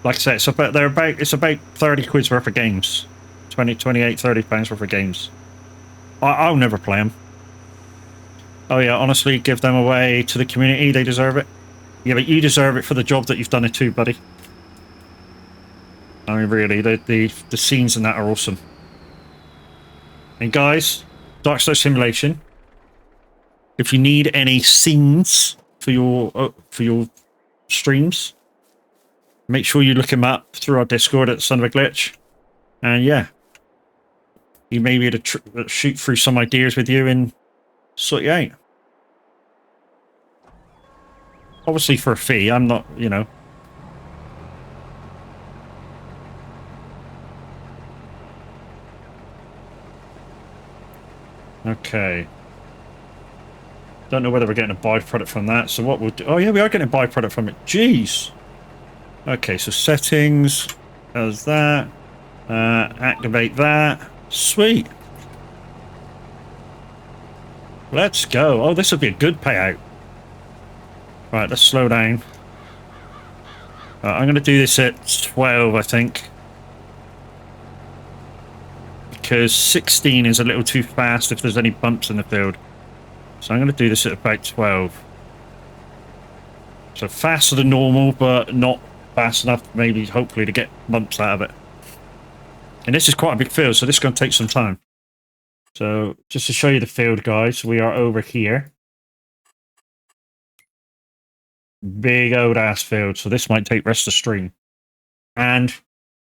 Like I said, it's about 30 quid's worth of games. 20, 28, 30 pounds worth of games. I'll never play them. Oh yeah, honestly, give them away to the community. They deserve it. Yeah, but you deserve it for the job that you've done it too, buddy. I mean, really, the scenes in that are awesome. And guys, Dark Star Simulation. If you need any scenes for your streams, make sure you look him up through our Discord at Son of a Glitch. And yeah, he may be able to shoot through some ideas with you and sort you out. Obviously for a fee, I'm not, you know. Okay. Don't know whether we're getting a byproduct from that. So what we'll do... Oh yeah, we are getting a byproduct from it. Jeez. Okay, so settings. Does that. Activate that. Sweet. Let's go. Oh, this will be a good payout. Right, let's slow down. I'm going to do this at 12, I think. Because 16 is a little too fast if there's any bumps in the field. So I'm going to do this at about 12. So faster than normal, but not fast enough, maybe, hopefully, to get bumps out of it. And this is quite a big field, so this is going to take some time. So just to show you the field, guys, we are over here. Big old ass field, so this might take rest of the stream. And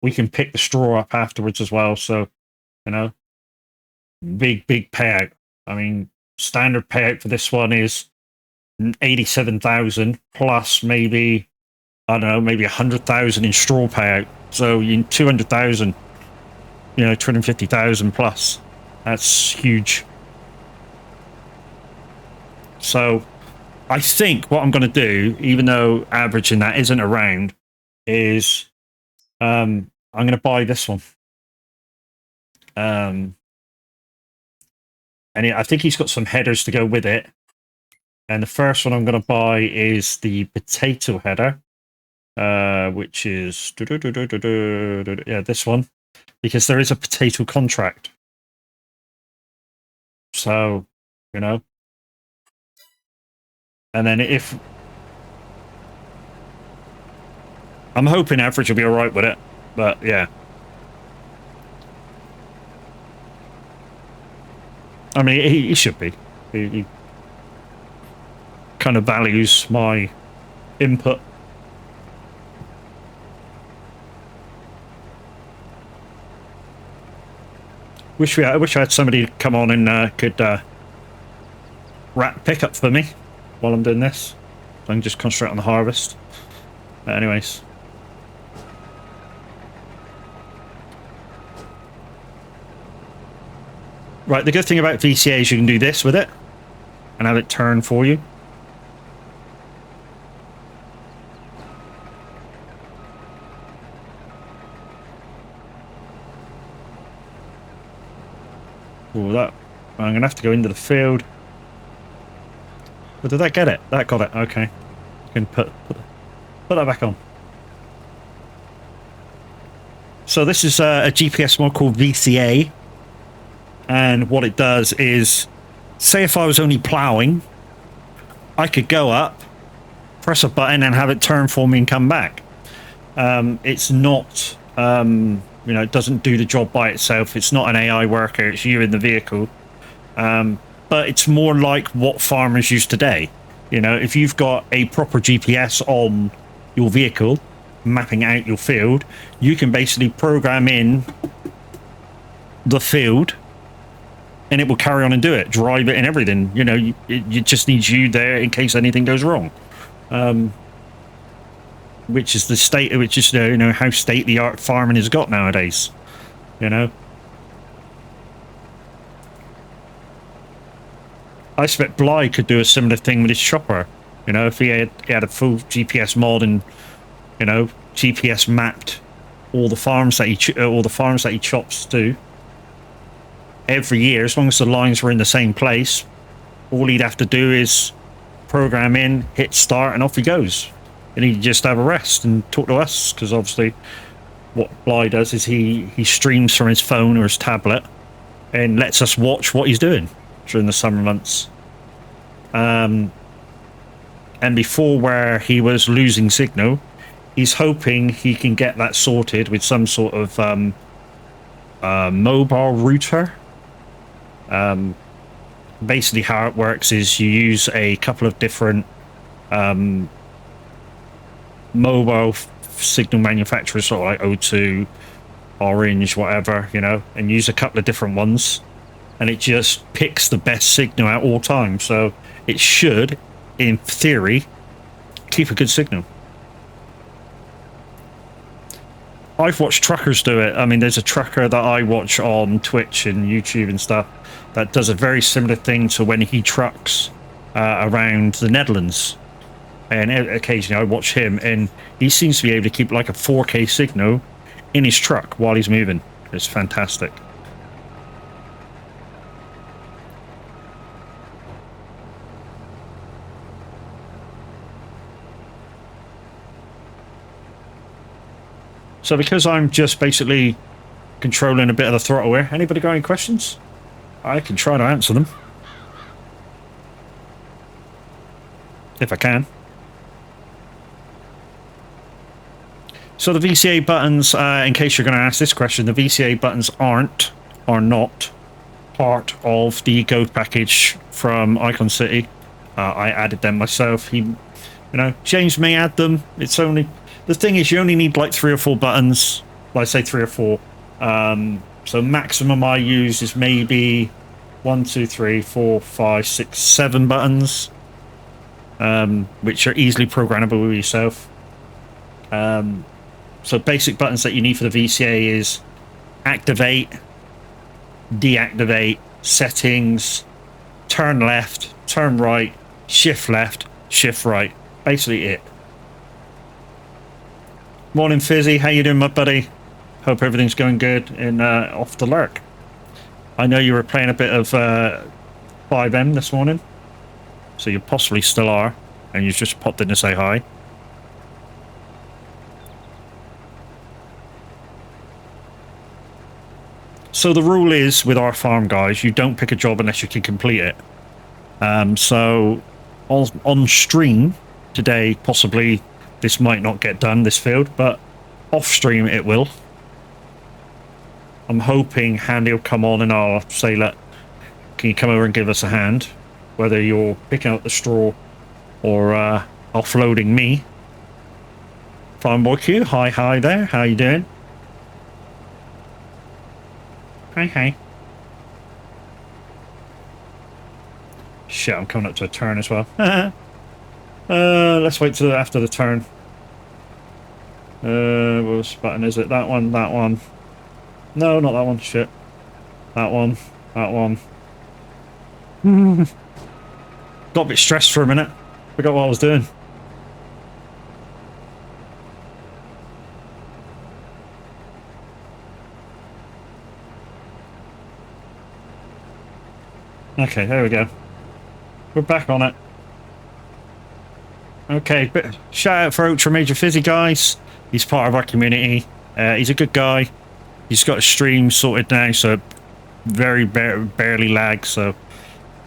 we can pick the straw up afterwards as well, so, you know, big payout. I mean, standard payout for this one is 87,000 plus maybe, I don't know, maybe 100,000 in straw payout. So in 200,000, 250,000 plus. That's huge. So I think what I'm going to do, even though averaging that isn't around, is I'm going to buy this one. And I think he's got some headers to go with it. And the first one I'm going to buy is the potato header, which is this one, because there is a potato contract. So, and then if I'm hoping average will be all right with it, but yeah. I mean, he should be. He kind of values my input. I wish I had somebody come on and could wrap pickup for me while I'm doing this. So I can just concentrate on the harvest. But anyways. Right, the good thing about VCA is you can do this with it and have it turn for you. Oh, that I'm gonna have to go into the field. But did that get it? That got it. Okay, you can put that back on. So this is a GPS mod called VCA, and what it does is, say if I was only ploughing, I could go up, press a button, and have it turn for me and come back. It's not. It doesn't do the job by itself. It's not an AI worker. It's you in the vehicle. But it's more like what farmers use today. If you've got a proper GPS on your vehicle, mapping out your field, you can basically program in the field and it will carry on and do it, drive it and everything. It just needs you there in case anything goes wrong. Which is how state-of-the-art farming has got nowadays. I expect Bly could do a similar thing with his chopper. If he had a full GPS mod and GPS mapped all the farms that he chops to every year, as long as the lines were in the same place, all he'd have to do is program in, hit start, and off he goes. And he'd just have a rest and talk to us, because obviously what Bly does is he streams from his phone or his tablet and lets us watch what he's doing during the summer months. And before, where he was losing signal, he's hoping he can get that sorted with some sort of mobile router. Basically how it works is you use a couple of different mobile signal manufacturers, sort of like O2, Orange, whatever, and use a couple of different ones, and it just picks the best signal at all times. So it should, in theory, keep a good signal. I've watched truckers do it. I mean, there's a trucker that I watch on Twitch and YouTube and stuff that does a very similar thing to when he trucks around the Netherlands. And occasionally I watch him, and he seems to be able to keep like a 4K signal in his truck while he's moving. It's fantastic. So because I'm just basically controlling a bit of the throttle here, anybody got any questions? I can try to answer them. If I can. So the VCA buttons, in case you're going to ask this question, the VCA buttons are not part of the Go package from Icon City. I added them myself. James may add them. It's only, the thing is, you only need like 3 or 4 buttons. Well, I say 3 or 4. So maximum I use is maybe 1, 2, 3, 4, 5, 6, 7 buttons. which are easily programmable with yourself. So basic buttons that you need for the VCA is activate, deactivate, settings, turn left, turn right, shift left, shift right. Basically it. Morning Fizzy, how you doing, my buddy? Hope everything's going good in off the lurk. I know you were playing a bit of 5M this morning, so you possibly still are, and you just popped in to say hi. So the rule is, with our farm, guys, you don't pick a job unless you can complete it. So on stream today, possibly this might not get done, this field, but off stream it will. I'm hoping Handy will come on and I'll say, look, can you come over and give us a hand? Whether you're picking up the straw or offloading me. Farm Boy Q, hi there, how you doing? Hi. Shit, I'm coming up to a turn as well. Let's wait till after the turn. Which button is it? That one, that one. No, not that one. Shit. That one. That one. Got a bit stressed for a minute. Forgot what I was doing. Okay, there we go. We're back on it. Okay, shout out for Ultra Major Fizzy, guys. He's part of our community. He's a good guy. He's got a stream sorted now, so very barely lag. So,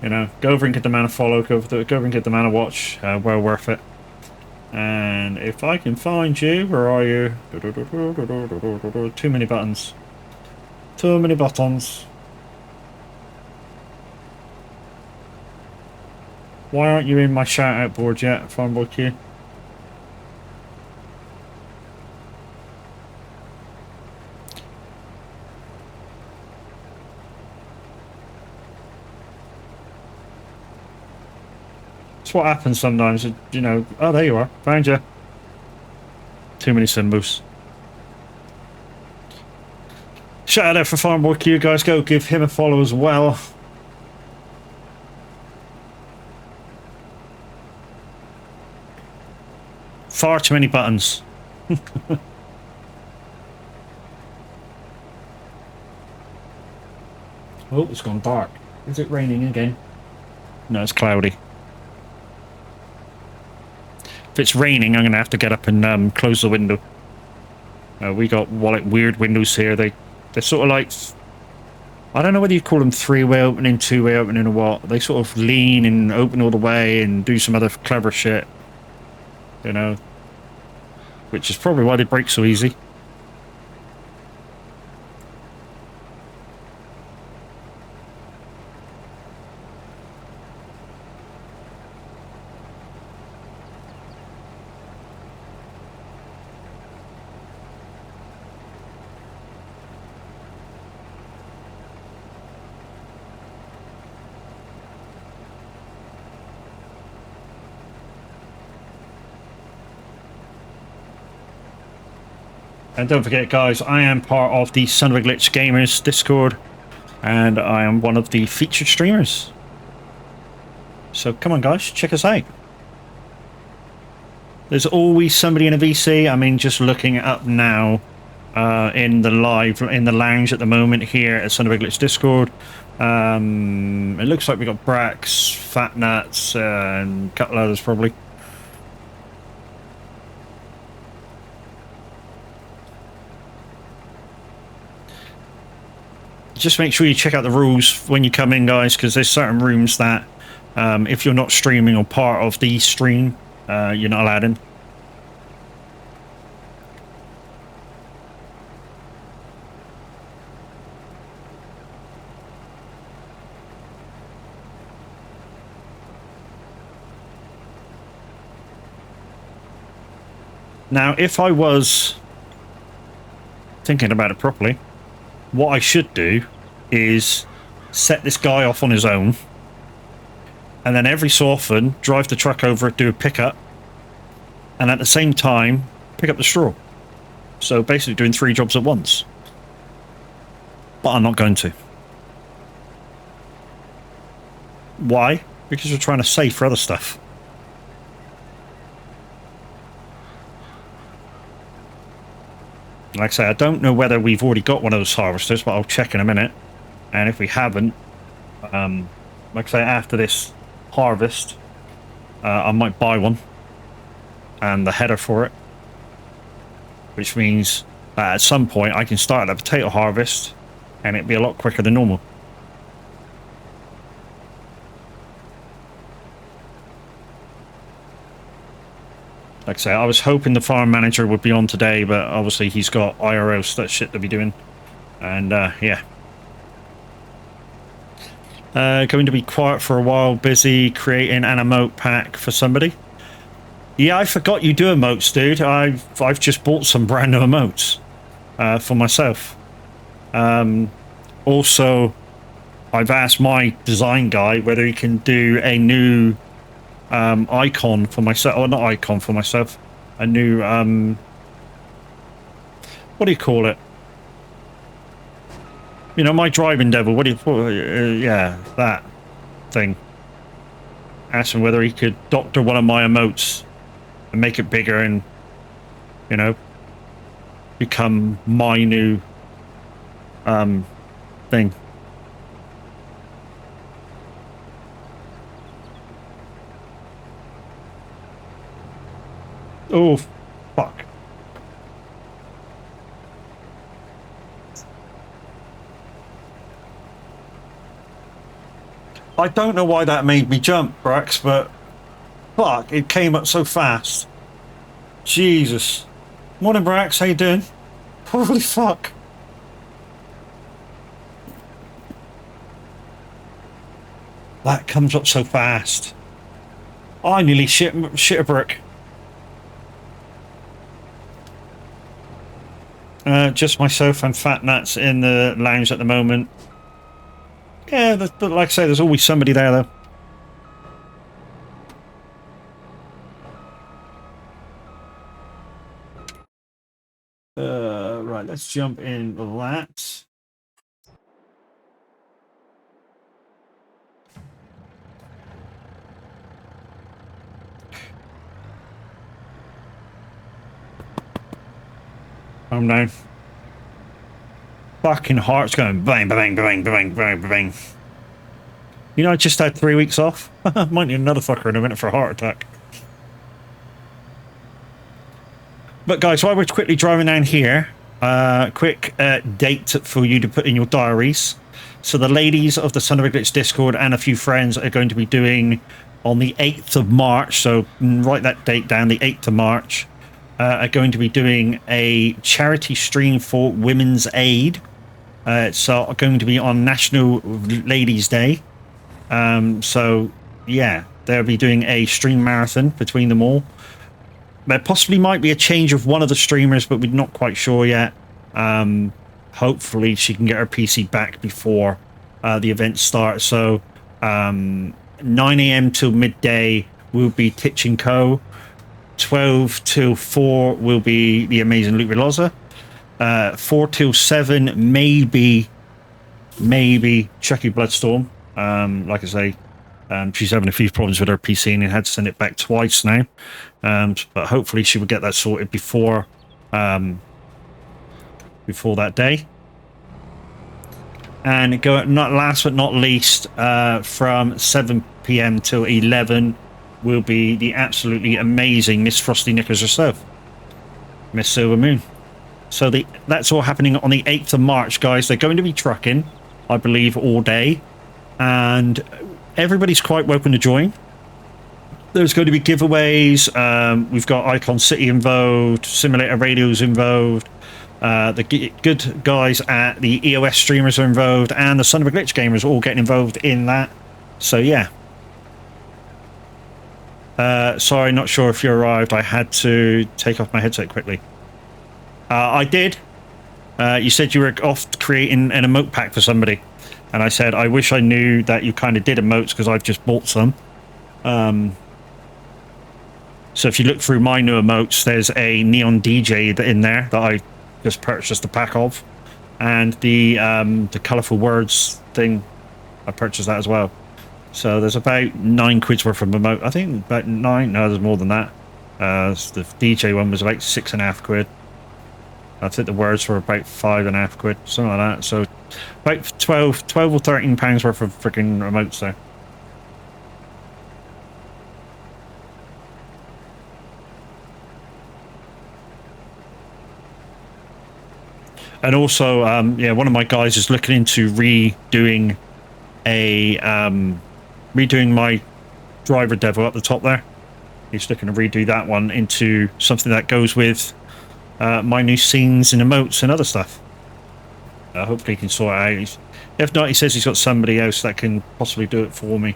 you know, go over and get the man a follow. Go over and get the man a watch. Well worth it. And if I can find you, where are you? Too many buttons. Too many buttons. Why aren't you in my shout out board yet, Farmboy Q? It's what happens sometimes, you know. Oh, there you are. Found you. Too many symbols. Shout out for Farmboy Q, guys. Go give him a follow as well. Far too many buttons. Oh, it's gone dark. Is it raining again? No, it's cloudy. If it's raining, I'm going to have to get up and close the window. We got weird windows here. They're sort of like... I don't know whether you call them three-way opening, two-way opening, or what. They sort of lean and open all the way and do some other clever shit. You know? Which is probably why they break so easy. And don't forget, guys, I am part of the Son of a Glitch Gamers Discord, and I am one of the featured streamers. So come on, guys, check us out. There's always somebody in a VC. I mean, just looking it up now in the lounge at the moment here at Son of a Glitch Discord. It looks like we got Brax, Fat Nuts, and a couple others probably. Just make sure you check out the rules when you come in, guys, because there's certain rooms that if you're not streaming or part of the stream, you're not allowed in. Now, if I was thinking about it properly, what I should do is set this guy off on his own, and then every so often drive the truck over, do a pickup, and at the same time pick up the straw. So basically doing 3 jobs at once. But I'm not going to. Why? Because we're trying to save for other stuff. Like I say, I don't know whether we've already got one of those harvesters, but I'll check in a minute. And if we haven't, like I say, after this harvest, I might buy one. And the header for it. Which means at some point I can start a potato harvest and it'd be a lot quicker than normal. Like I say, I was hoping the farm manager would be on today, but obviously he's got IRL shit to be doing. And yeah. Going to be quiet for a while, busy creating an emote pack for somebody. Yeah, I forgot you do emotes, dude. I've just bought some brand new emotes for myself. Also, I've asked my design guy whether he can do a new icon for myself, or not icon for myself, a new what do you call it? You know, my driving devil. What do you? Yeah, that thing. Asked him whether he could doctor one of my emotes and make it bigger, and you know, become my new thing. Oh, fuck. I don't know why that made me jump, Brax, but fuck, it came up so fast. Jesus. Morning, Brax, how you doing? Holy fuck. That comes up so fast. I nearly shit a brick. Just myself and Fat Nuts in the lounge at the moment. Yeah, but like I say, there's always somebody there, though. Right, let's jump in that. Oh no. Fucking heart's going bang, bang, bang, bang, bang, bang. You know, I just had 3 weeks off. Might need another fucker in a minute for a heart attack. But guys, while we're quickly driving down here, quick date for you to put in your diaries. So the ladies of the Son of a Glitch Discord and a few friends are going to be doing on the 8th of March. So write that date down, the 8th of March. Are going to be doing a charity stream for Women's Aid. It's going to be on National Ladies' Day. So, yeah, they'll be doing a stream marathon between them all. There possibly might be a change of one of the streamers, but we're not quite sure yet. Hopefully she can get her PC back before the event starts. So 9 AM till midday will be Titch & Co. 12 till 4 will be the amazing Luke Veloza. 4 till 7 maybe Chucky Bloodstorm. Like I say, she's having a few problems with her PC and had to send it back twice now. But hopefully she will get that sorted before that day. And last but not least, from 7 PM till 11 will be the absolutely amazing Miss Frosty Knickers herself, Miss Silver Moon. So that's all happening on the 8th of March, guys. They're going to be trucking, I believe, all day. And everybody's quite welcome to join. There's going to be giveaways. We've got Icon City involved, Simulator Radios involved. The good guys at the EOS streamers are involved, and the Son of a Glitch gamers are all getting involved in that. So yeah. Sorry, not sure if you arrived. I had to take off my headset quickly. I did. You said you were off creating an emote pack for somebody. And I said, I wish I knew that you kind of did emotes because I've just bought some. So if you look through my new emotes, there's a neon DJ in there that I just purchased a pack of, and the colourful words thing, I purchased that as well. So there's about £9 worth of emote. I think about 9. No, there's more than that. The DJ one was about £6.50. I think the words were about £5.50, something like that. So about 12 or £13 worth of freaking emotes there. And also, yeah, one of my guys is looking into redoing my driver devil up the top there. He's looking to redo that one into something that goes with my new scenes and emotes and other stuff. Hopefully he can sort it out. If not, he says he's got somebody else that can possibly do it for me.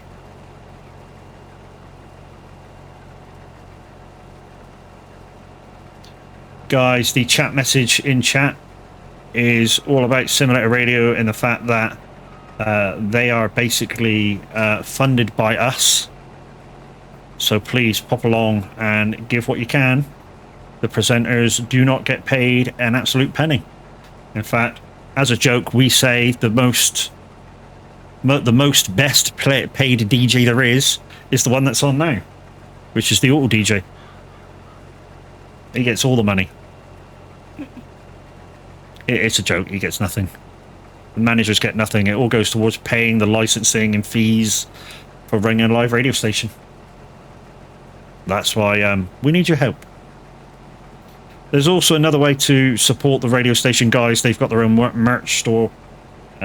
Guys, the chat message in chat is all about Simulator Radio and the fact that they are basically funded by us. So please pop along and give what you can. The presenters do not get paid an absolute penny. In fact, as a joke, we say the most best paid DJ there is the one that's on now, which is the auto DJ. He gets all the money. It's a joke. He gets nothing. The managers get nothing. It all goes towards paying the licensing and fees for running a live radio station. That's why we need your help. There's also another way to support the radio station, guys. They've got their own merch store.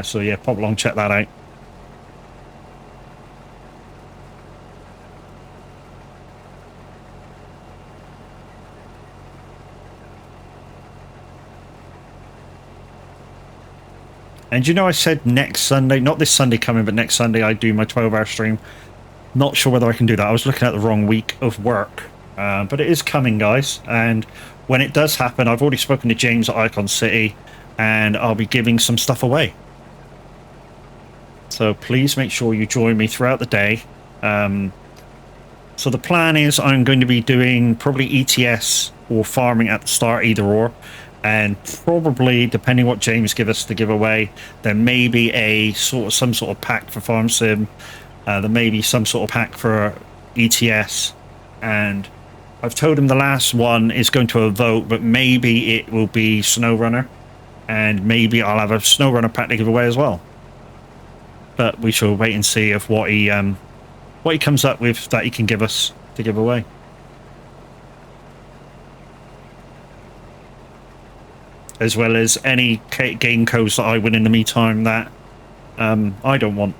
So yeah, pop along, check that out. And you know, I said next Sunday, not this Sunday coming, but next Sunday I do my 12-hour stream. Not sure whether I can do that. I was looking at the wrong week of work. But it is coming, guys. And when it does happen, I've already spoken to James at Icon City, and I'll be giving some stuff away. So please make sure you join me throughout the day. So the plan is I'm going to be doing probably ETS or farming at the start, either or. And probably, depending what James gives us to give away, there may be some sort of pack for Farm Sim. There may be some sort of pack for ETS. And I've told him the last one is going to a vote, but maybe it will be SnowRunner. And maybe I'll have a SnowRunner pack to give away as well. But we shall wait and see of what he comes up with that he can give us to give away. As well as any game codes that I win in the meantime that I don't want.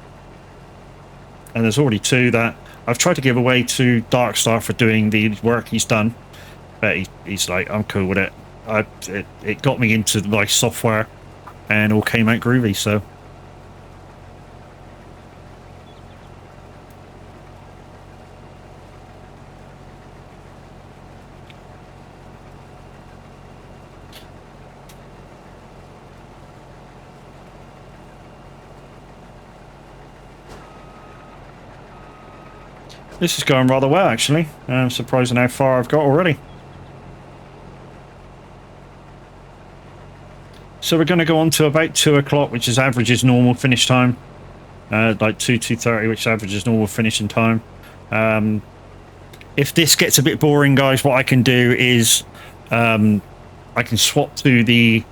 And there's already 2 that I've tried to give away to Darkstar for doing the work he's done. But he's like, I'm cool with it. It got me into my software and all came out groovy, so. This is going rather well, actually. I'm surprised at how far I've got already. So we're going to go on to about 2 o'clock, which is average is normal finish time. Like 2:30, which average is normal finishing time. If this gets a bit boring, guys, what I can do is I can swap to the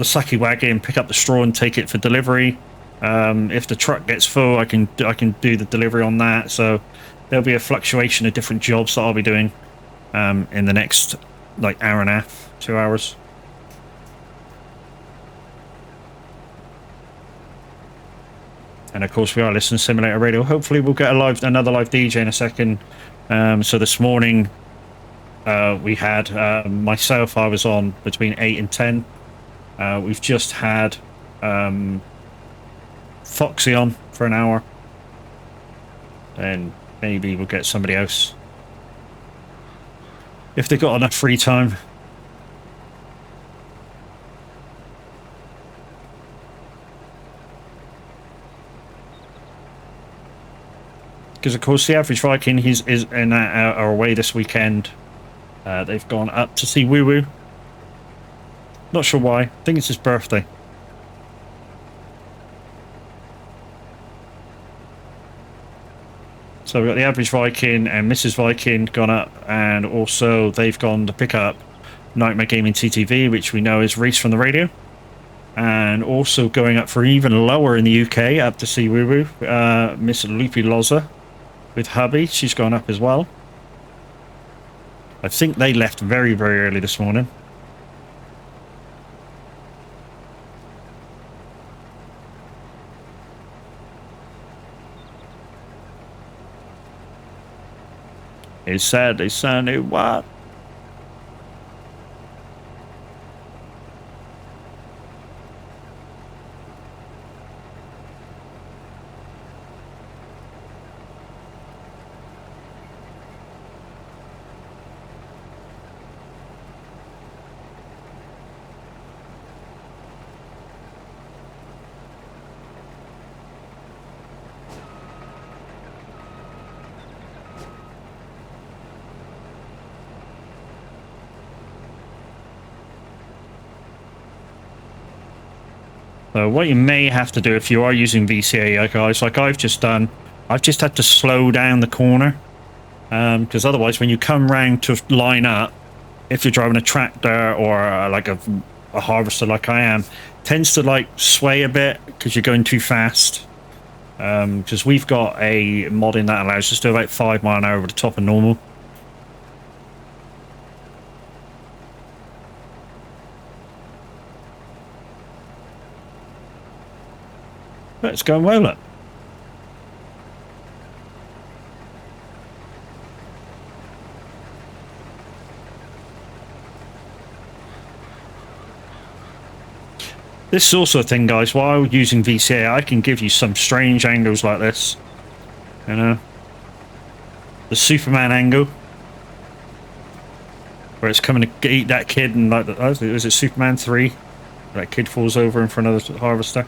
sucky wagon, pick up the straw and take it for delivery. If the truck gets full, I can do the delivery on that. So there'll be a fluctuation of different jobs that I'll be doing in the next like hour and a half, 2 hours. And of course we are listening to Simulator Radio. Hopefully we'll get another live DJ in a second. So this morning we had myself. I was on between 8 and 10. We've just had Foxy on for an hour, and maybe we'll get somebody else if they've got enough free time. Because of course the average Viking is in are away this weekend. They've gone up to see Woo Woo. Not sure why. I think it's his birthday. So we've got the average Viking and Mrs. Viking gone up, and also they've gone to pick up Nightmare Gaming TTV, which we know is Reese from the radio. And also going up for even lower in the UK, up to see Woo Woo, Miss Loopy Loza with hubby. She's gone up as well. I think they left very, very early this morning. It's Saturday, Sunday, what? So what you may have to do if you are using VCA, guys, like I've just done, I've just had to slow down the corner. Because otherwise when you come round to line up, if you're driving a tractor or like a harvester like I am, tends to like sway a bit because you're going too fast. Because we've got a mod in that allows us to do about 5 miles an hour over the top of normal. But it's going well, look. This is also a thing, guys. While using VCA, I can give you some strange angles like this. You know? The Superman angle. Where it's coming to eat that kid and like, is it Superman 3? That kid falls over in front of the harvester.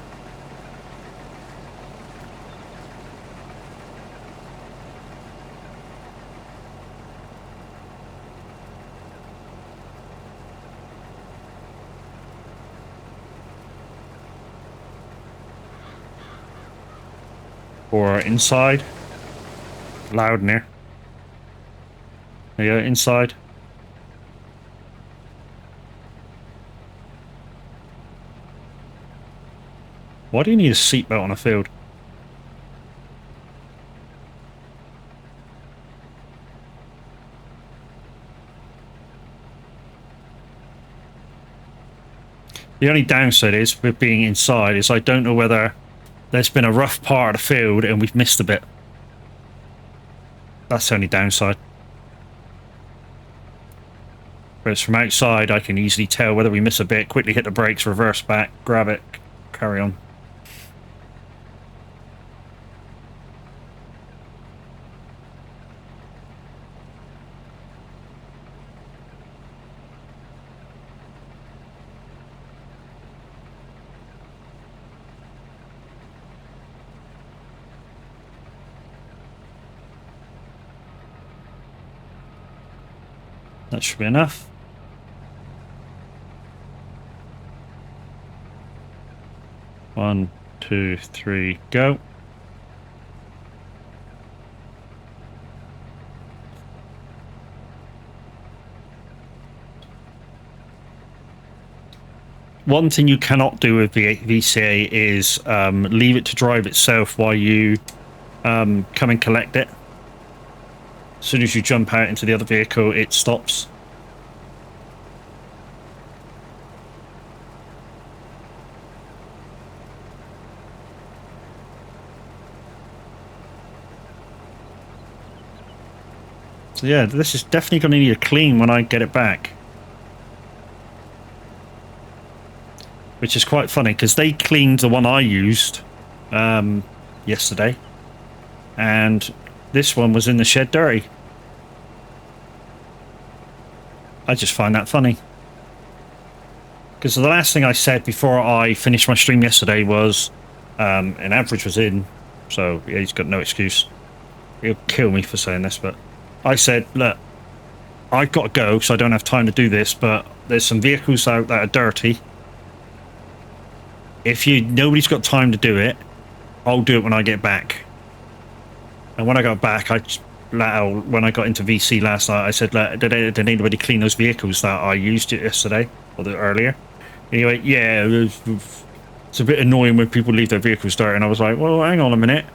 Or inside. Loud in here. There you go, inside. Why do you need a seatbelt on a field? The only downside is with being inside is I don't know whether there's been a rough part of the field and we've missed a bit. That's the only downside. Whereas from outside I can easily tell whether we miss a bit, quickly hit the brakes, reverse back, grab it, carry on. That should be enough. One, 2, 3, go. One thing you cannot do with VCA is leave it to drive itself while you come and collect it. As soon as you jump out into the other vehicle, it stops. So yeah, this is definitely going to need a clean when I get it back. Which is quite funny, because they cleaned the one I used yesterday. And this one was in the shed dirty. I just find that funny. Because the last thing I said before I finished my stream yesterday was an average was in. So yeah, he's got no excuse. he'll kill me for saying this, but I said, look, I've got to go, so I don't have time to do this, but there's some vehicles out that are dirty. If nobody's got time to do it, I'll do it when I get back. And when I got back, when I got into VC last night, I said, did anybody clean those vehicles that I used yesterday or earlier? Anyway, yeah, it's a bit annoying when people leave their vehicles dirty. And I was like, well, hang on a minute.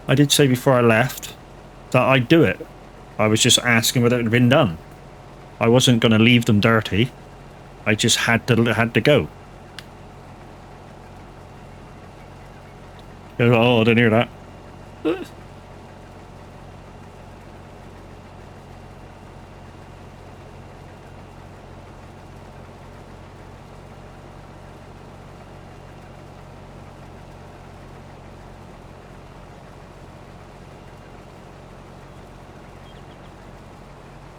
I did say before I left that I'd do it. I was just asking whether it had been done. I wasn't going to leave them dirty. I just had to go. Oh, I didn't hear that.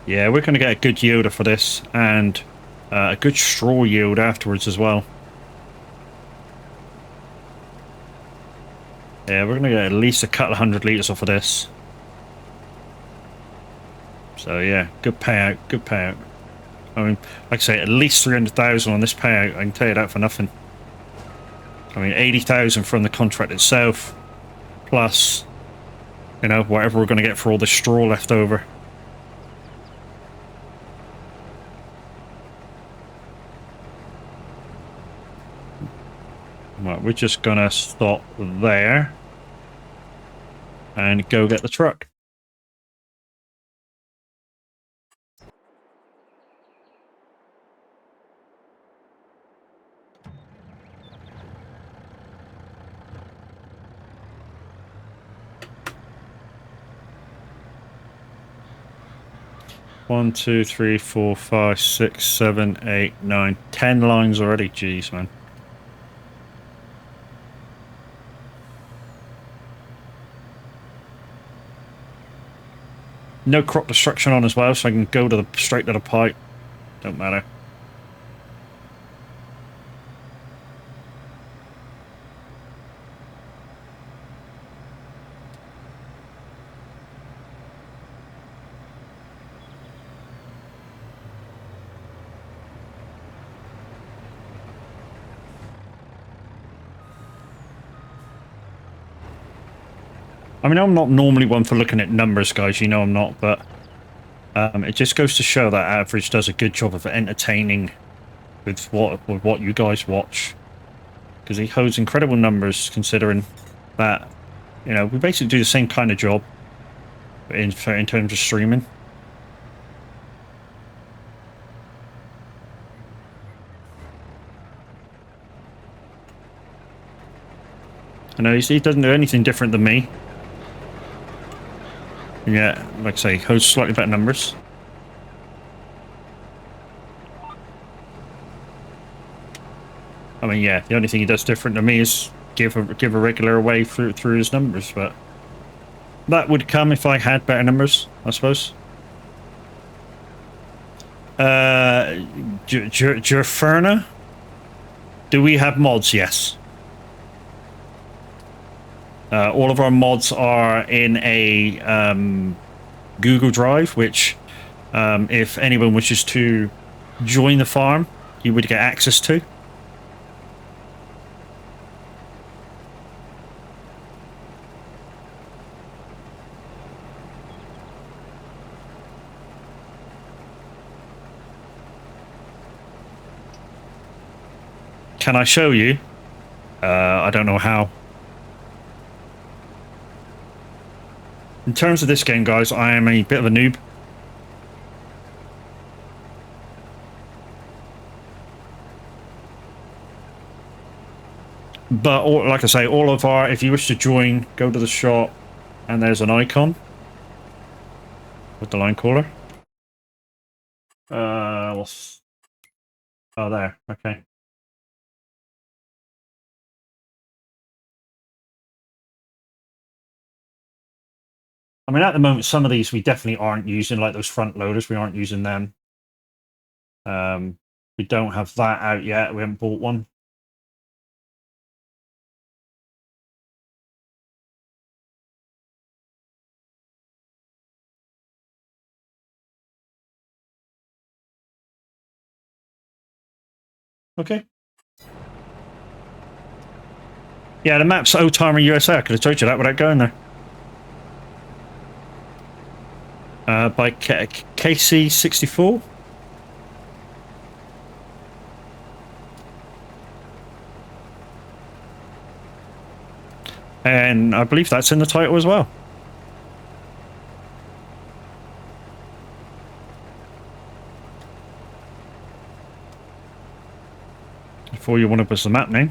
Yeah, we're going to get a good yield for this, and a good straw yield afterwards as well. Yeah, we're going to get at least a couple of 100 litres off of this. So yeah, good payout, good payout. I mean, like I say, at least 300,000 on this payout, I can tell you that for nothing. I mean, 80,000 from the contract itself, plus, you know, whatever we're going to get for all the straw left over. Right, we're just going to stop there and go get the truck. One, two, three, 4, 5, 6, 7, 8, 9, 10 lines already. Jeez, man. No crop destruction on as well, so I can go to straight to the pipe. Don't matter. I mean, I'm not normally one for looking at numbers, guys. You know I'm not, but it just goes to show that Average does a good job of entertaining with what you guys watch, because he holds incredible numbers considering that, you know, we basically do the same kind of job in terms of streaming. I know he doesn't do anything different than me. And yeah, like I say, holds slightly better numbers. I mean, yeah, the only thing he does different to me is give a regular away through his numbers, but that would come if I had better numbers, I suppose. Jerferna? Do we have mods? Yes. All of our mods are in a Google Drive, which if anyone wishes to join the farm, you would get access to. Can I show you? I don't know how. In terms of this game, guys, I am a bit of a noob. But like I say, all of our, if you wish to join, go to the shop, and there's an icon with the line caller. Oh, there. Okay. I mean, at the moment, some of these we definitely aren't using, like those front loaders. We aren't using them. We don't have that out yet. We haven't bought one. Okay. Yeah, the map's OldTimer USA. I could have told you that without going there. By KC64. And I believe that's in the title as well. If all you wanted was the map name.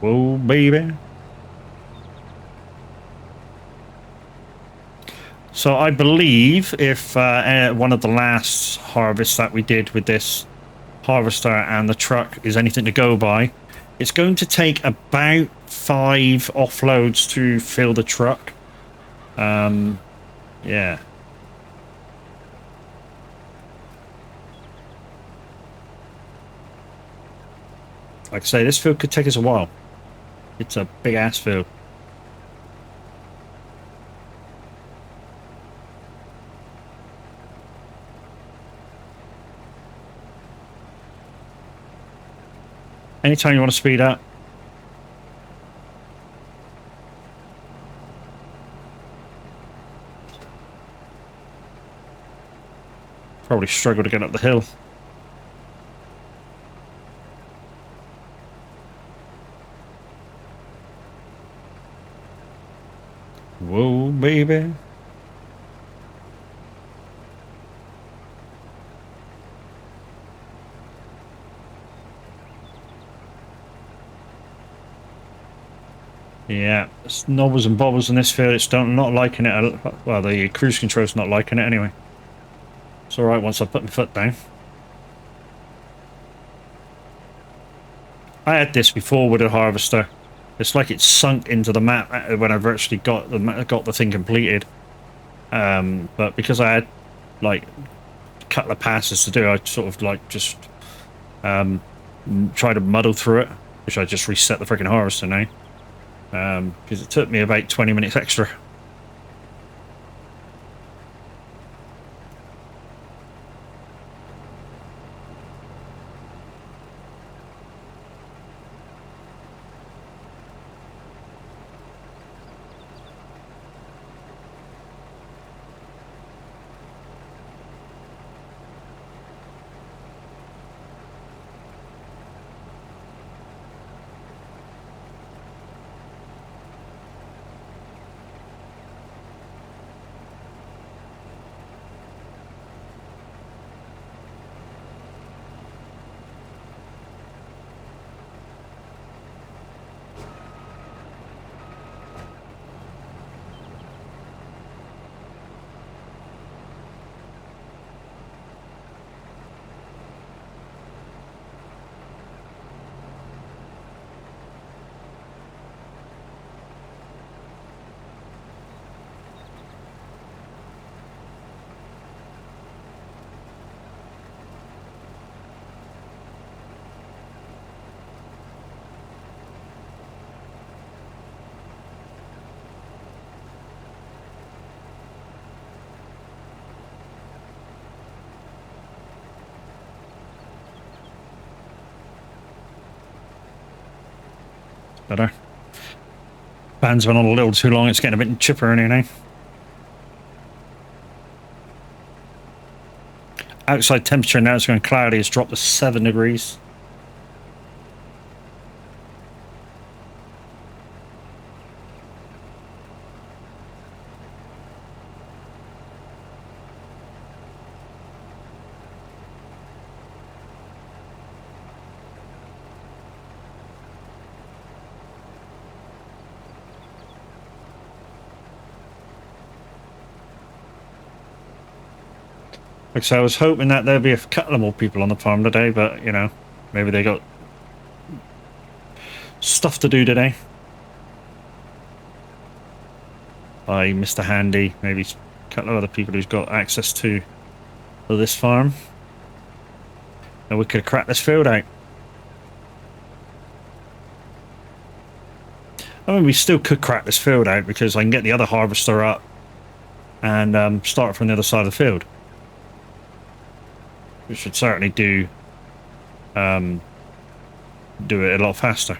Whoa, baby. So I believe if one of the last harvests that we did with this harvester and the truck is anything to go by, it's going to take about 5 offloads to fill the truck. Yeah. Like I say, this field could take us a while. It's a big ass field. Anytime you want to speed up. Probably struggle to get up the hill. Whoa, baby. Yeah, it's nobbles and bobbles in this field. It's not liking it. Well, the cruise control's not liking it anyway. It's alright once I put my foot down. I had this before with a harvester. It's like it's sunk into the map when I virtually got the thing completed. But because I had like a couple of passes to do, I sort of like just try to muddle through it, which I just reset the freaking harvester now. Because it took me about 20 minutes extra. Better. Fan's been on a little too long. It's getting a bit chipper in here now. Outside temperature now it's going cloudy. It's dropped to 7 degrees. Like I said, I was hoping that there'd be a couple of more people on the farm today, but, you know, maybe they got stuff to do today. By Mr. Handy, maybe a couple of other people who's got access to this farm. And we could crack this field out. I mean, we still could crack this field out because I can get the other harvester up and start from the other side of the field. Which should certainly do it a lot faster.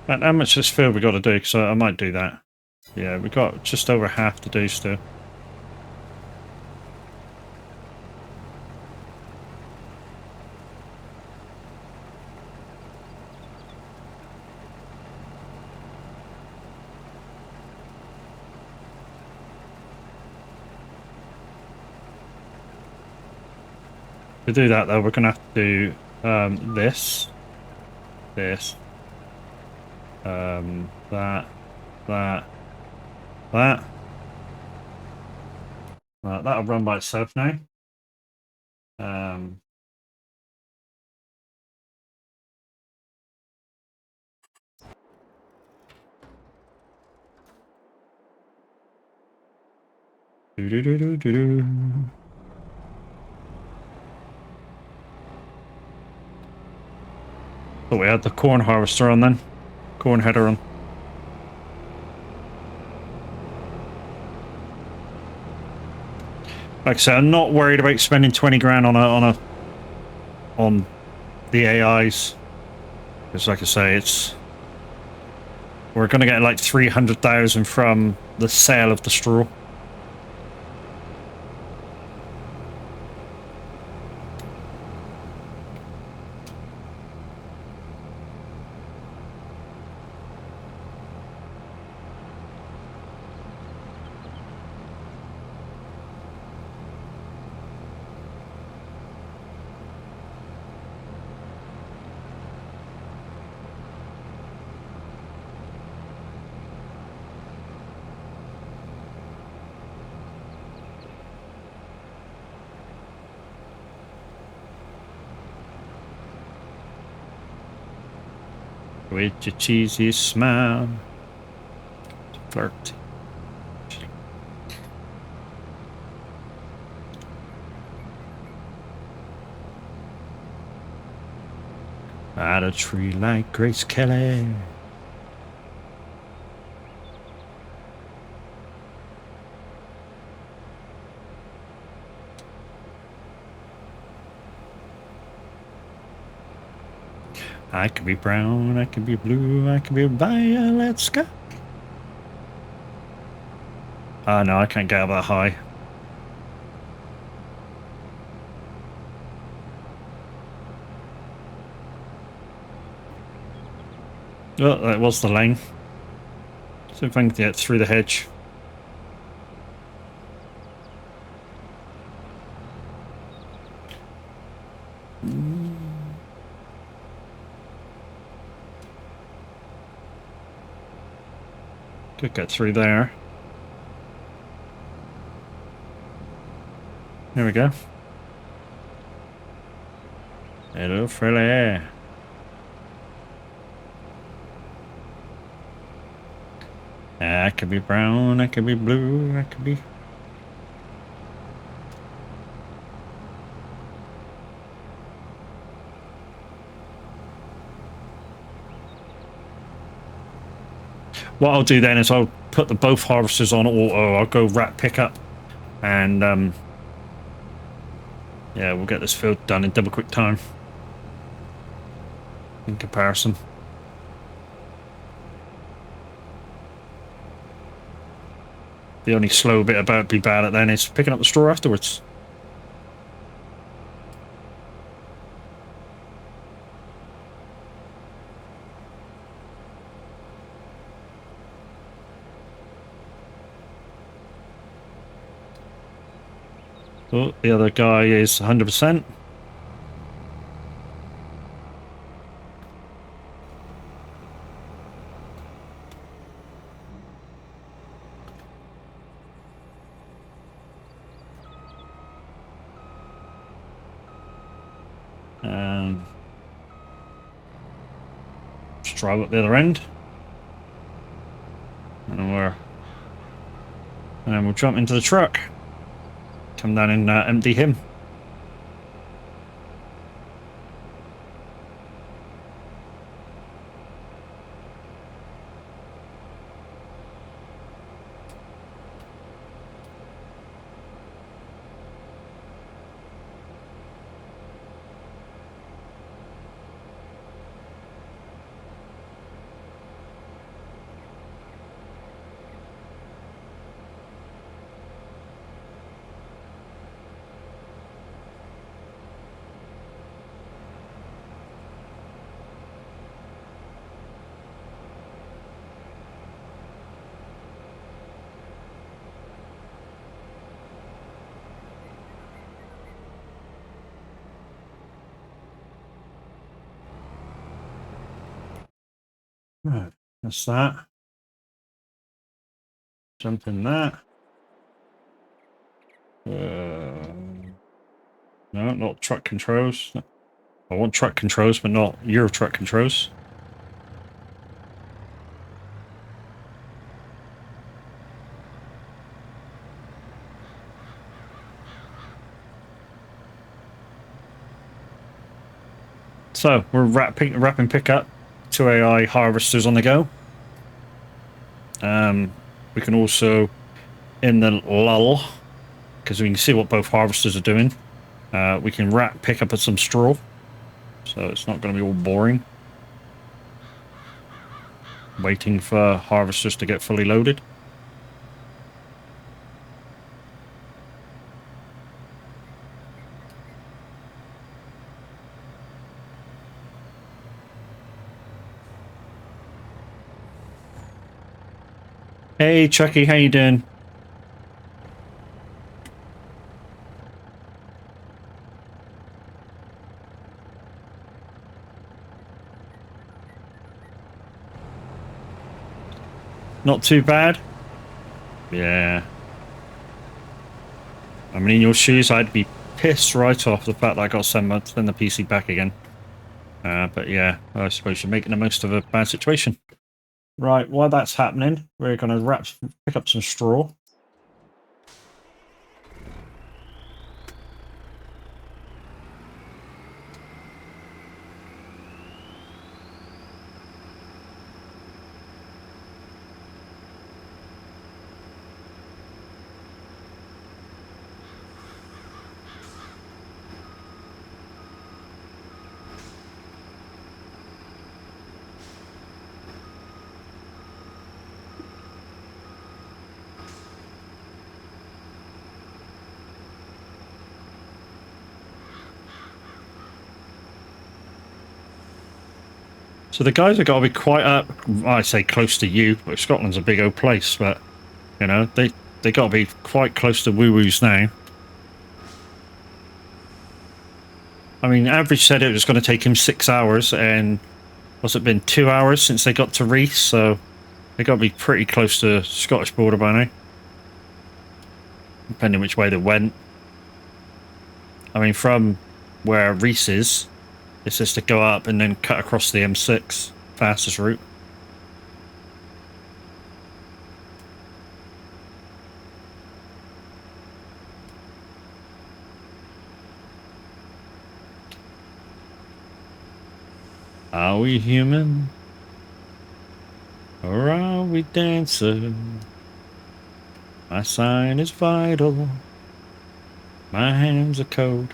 And how much of this field we got to do? Because I might do that. Yeah, we got just over half to do still. To do that though, we're gonna have to do this, that. That'll run by itself now. So we had the corn harvester on then, corn header on. Like I said, I'm not worried about spending 20 grand on the AIs. Because like I say, we're gonna get like 300,000 from the sale of the straw. With your cheesy smile. Flirt. At a tree like Grace Kelly. I could be brown, I could be blue, I could be violet sky. No, I can't get up that high. Oh, that was the lane. See if I can get through the hedge. Could get through there. There we go. Hello, Frilly. I could be brown, I could be blue, I could be... What I'll do then is I'll put the both harvesters on auto. I'll go rat pickup, and yeah, we'll get this field done in double quick time. In comparison. The only slow bit about be bad at then is picking up the straw afterwards. Oh, the other guy is 100%. Just drive up the other end. And then we'll jump into the truck. Come down and empty him. Right, that's that. Jump in that. No, not truck controls. I want truck controls, but not Euro truck controls. So we're wrapping pickup. 2 AI harvesters on the go. We can also, in the lull, because we can see what both harvesters are doing, we can pick up some straw, so it's not going to be all boring waiting for harvesters to get fully loaded. Hey Chucky, how you doing? Not too bad. Yeah. I mean, in your shoes, I'd be pissed right off the fact that I got to send the PC back again. But yeah, I suppose you're making the most of a bad situation. Right, while that's happening, we're going to pick up some straw. So the guys have got to be quite up. I say close to you, but Scotland's a big old place. But you know, they got to be quite close to Woo Woos now. I mean, Average said it was going to take him 6 hours, and what's it been 2 hours since they got to Reese? So they got to be pretty close to the Scottish border by now, depending which way they went. I mean, from where Reese is, it's just to go up and then cut across the M6, fastest route. Are we human? Or are we dancer? My sign is vital. My hands are cold.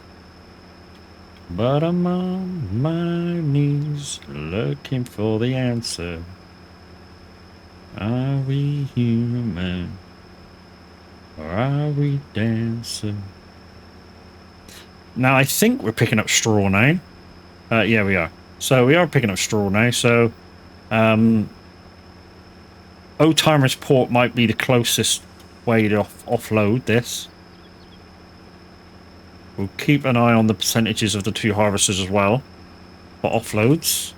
But I'm on my knees looking for the answer. Are we human? Or are we dancer? Now, I think we're picking up straw now. Yeah, we are. So we are picking up straw now. So OldTimers port might be the closest way to offload this. We'll keep an eye on the percentages of the 2 harvesters as well for offloads.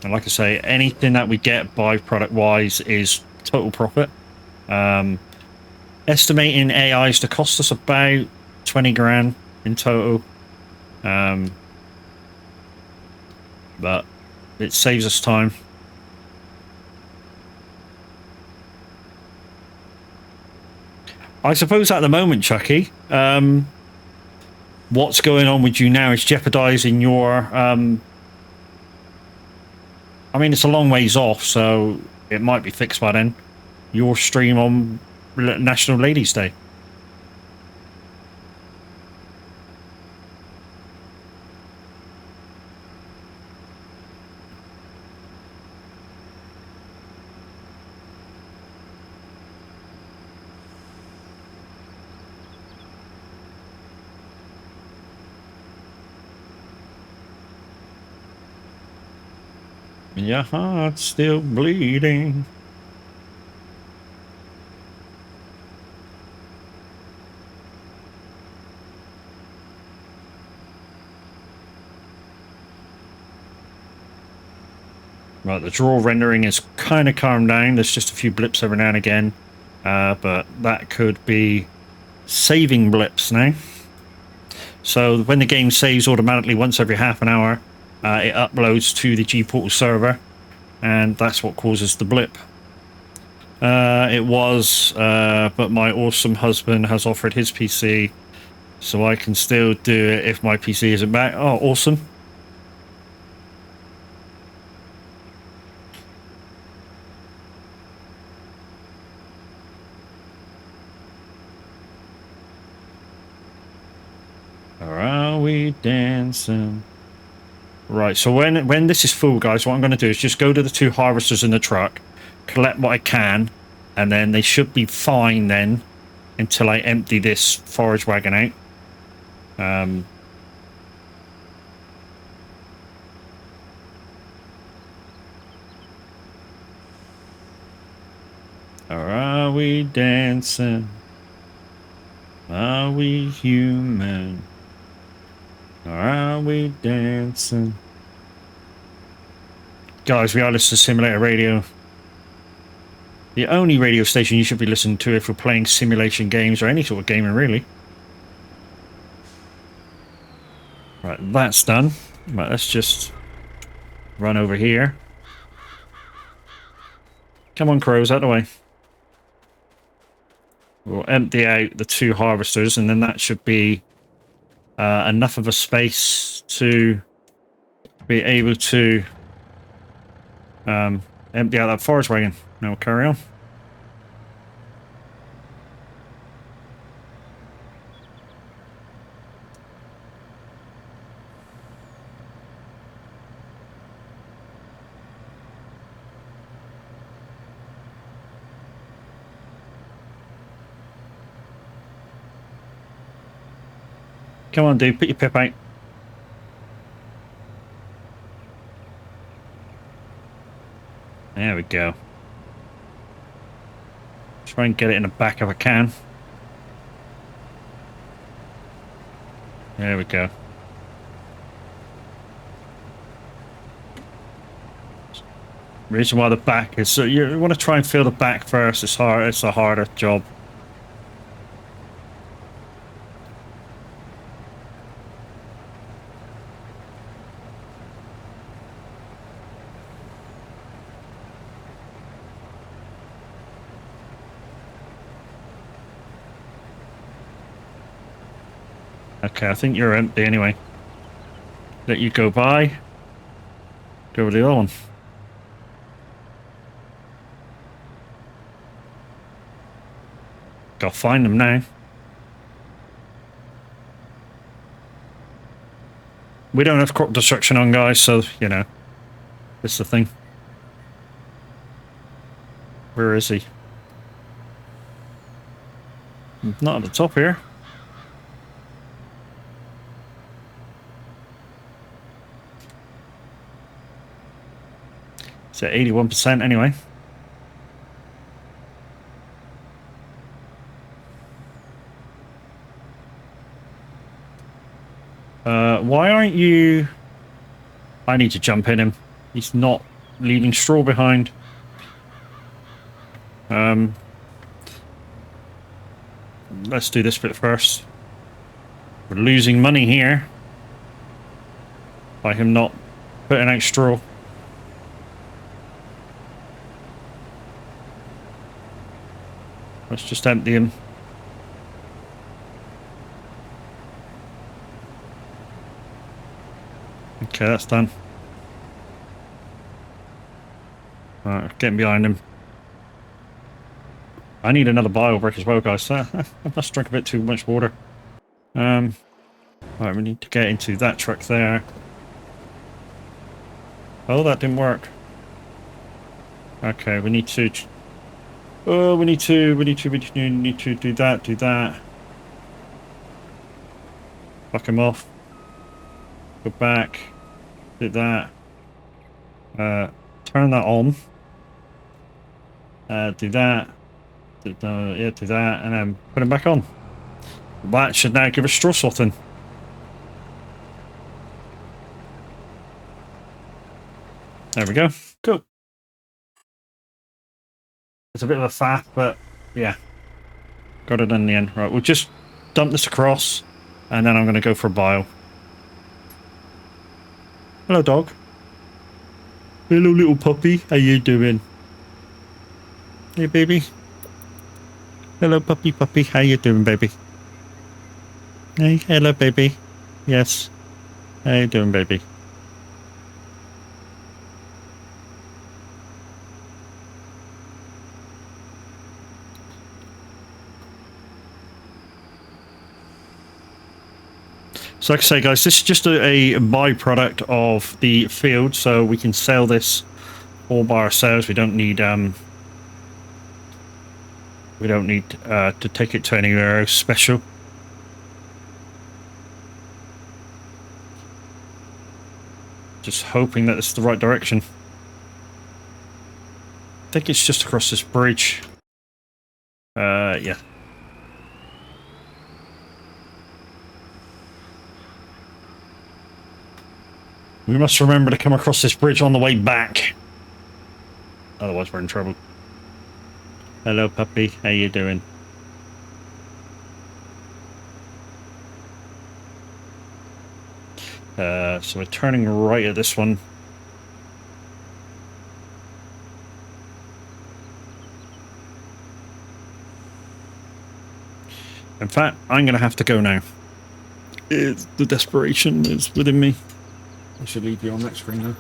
And like I say, anything that we get byproduct-wise is total profit. Estimating AIs to cost us about 20 grand in total. But it saves us time. I suppose at the moment, Chucky, what's going on with you now is jeopardizing your... I mean, it's a long ways off, so it might be fixed by then. Your stream on National Ladies' Day. Your heart's still bleeding. Right, the draw rendering is kind of calmed down. There's just a few blips every now and again. But that could be saving blips now. So when the game saves automatically once every half an hour, it uploads to the G-Portal server, and that's what causes the blip. It was, but my awesome husband has offered his PC, so I can still do it if my PC isn't back. Oh, awesome. Or are we dancing? Right, so when this is full, guys, what I'm going to do is just go to the 2 harvesters in the truck, collect what I can, and then they should be fine then until I empty this forage wagon out. Or are we dancing? Are we human? Or are we dancing? Guys, we are listening to Simulator Radio. The only radio station you should be listening to if we're playing simulation games or any sort of gaming, really. Right, that's done. Right, let's just run over here. Come on, crows, out of the way. We'll empty out the 2 harvesters, and then that should be enough of a space to be able to empty out that forage wagon. Now we'll carry on. Come on, dude, put your pip out. There we go. Try and get it in the back if I can. There we go. Reason why the back is so you want to try and fill the back first. It's hard. It's a harder job. Okay, I think you're empty anyway. Let you go by. Go with the other one. Gotta find them now. We don't have crop destruction on, guys, so, you know, it's the thing. Where is he? Not at the top here. It's at 81% anyway. why aren't you... I need to jump in him. He's not leaving straw behind. Let's do this bit first. We're losing money here by him not putting out straw. Let's just empty him. Okay, that's done. Alright, getting behind him. I need another bio brick as well, guys. I must drink a bit too much water. Right, we need to get into that truck there. Oh, that didn't work. Okay, we need to... Oh, we need to do that. Fuck him off. Go back. Do that. Turn that on. Do that. Do that, and then put him back on. That should now give us straw sorting. There we go. Cool. It's a bit of a faff, but yeah. Got it in the end. Right, we'll just dump this across, and then I'm going to go for a bio. Hello, dog. Hello, little puppy. How you doing? Hey, baby. Hello, puppy. How you doing, baby? Hey, hello, baby. Yes. How you doing, baby? So like I say, guys, this is just a byproduct of the field, so we can sell this all by ourselves. We don't need to take it to anywhere special. Just hoping that it's the right direction. I think it's just across this bridge. Yeah. We must remember to come across this bridge on the way back. Otherwise we're in trouble. Hello, puppy. How you doing? So we're turning right at this one. In fact, I'm going to have to go now. The desperation is within me. I should leave you on that screen now.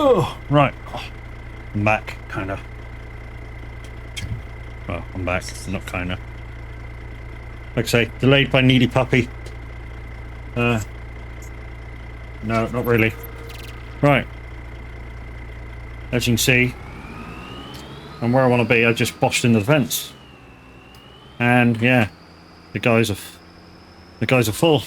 Oh, right. I'm back, kind of. Well, I'm back, not kind of. Like I say, delayed by needy puppy. No, not really. Right. As you can see, and where I want to be, I just boshed in the fence. And yeah, the guys are full.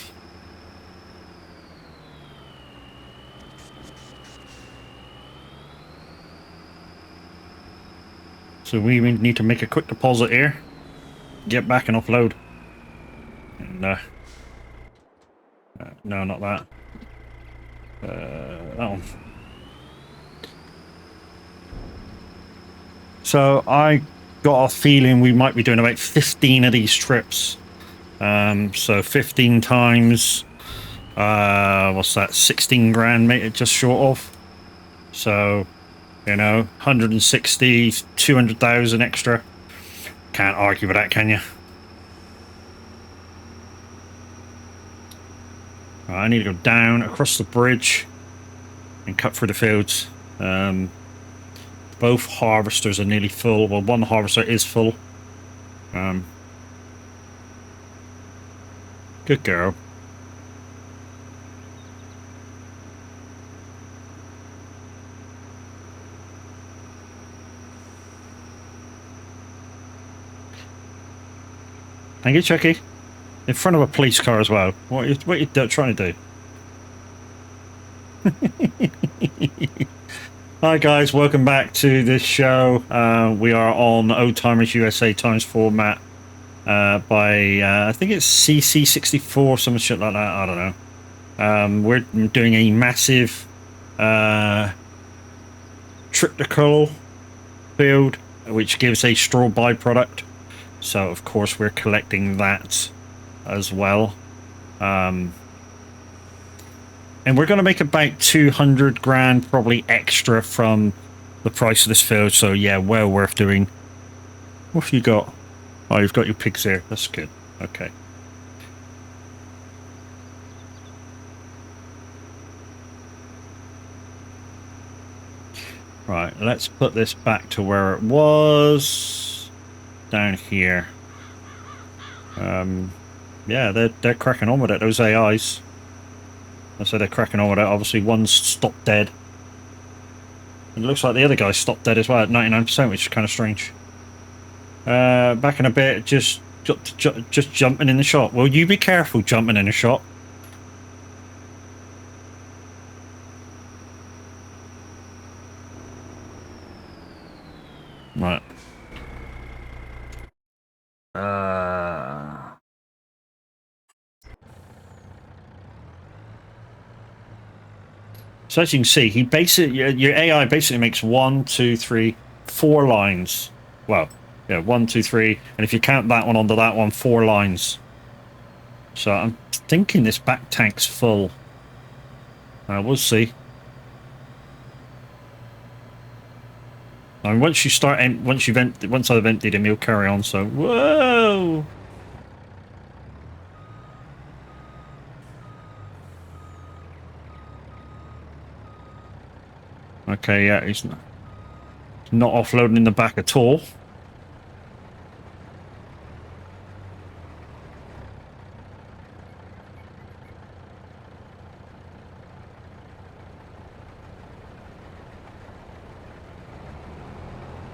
So we need to make a quick deposit here, get back and offload. And no, not that. That one. So I got a feeling we might be doing about 15 of these trips. So 15 times, what's that? 16 grand, mate, just short of. So, you know, 160, 200,000 extra. Can't argue with that, can you? I need to go down across the bridge and cut through the fields. Both harvesters are nearly full. Well, one harvester is full. Good girl. Thank you, Chucky. In front of a police car as well. What are you trying to do? Hi guys, welcome back to this show. We are on OldTimers USA times format by I think it's CC64, some shit like that. I don't know. We're doing a massive triticale field, which gives a straw byproduct. So of course we're collecting that as well. And we're going to make about 200 grand probably extra from the price of this field. So yeah, well worth doing. What have you got? Oh, you've got your pigs there. That's good. Okay. Right, let's put this back to where it was. Down here. Yeah, they're cracking on with it, those AIs. I said they're cracking on with it. Obviously, one's stopped dead. It looks like the other guy stopped dead as well at 99%, which is kind of strange. Back in a bit, just jumping in the shot. Will you be careful jumping in a shot? Right. So as you can see, he basically your AI basically makes 1, 2, 3, 4 lines. Well, yeah, 1, 2, 3, and if you count that one onto that one, 4 lines. So I'm thinking this back tank's full. We'll see. I mean, once I've emptied him, he'll carry on. So whoa. Okay, yeah, he's not offloading in the back at all.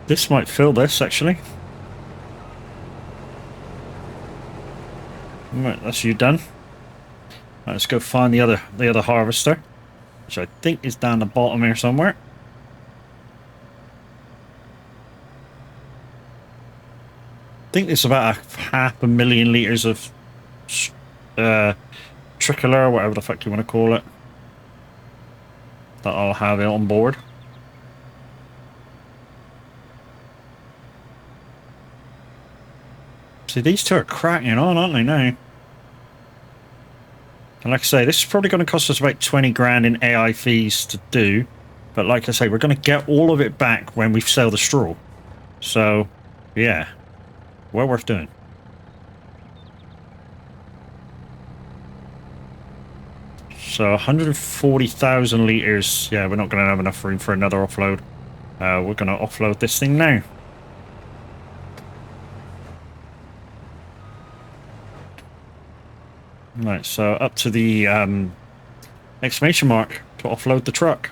This might fill this, actually. Right, that's you done. Right, let's go find the other harvester, which I think is down the bottom here somewhere. I think it's about 500,000 litres of tricolor, whatever the fuck you want to call it, that I'll have it on board. See, these two are cracking on, aren't they now? And like I say, this is probably going to cost us about 20 grand in AI fees to do. But like I say, we're going to get all of it back when we sell the straw. So, yeah. Well worth doing. So 140,000 litres. Yeah, we're not going to have enough room for another offload. We're going to offload this thing now. Right, so up to the exclamation mark to offload the truck.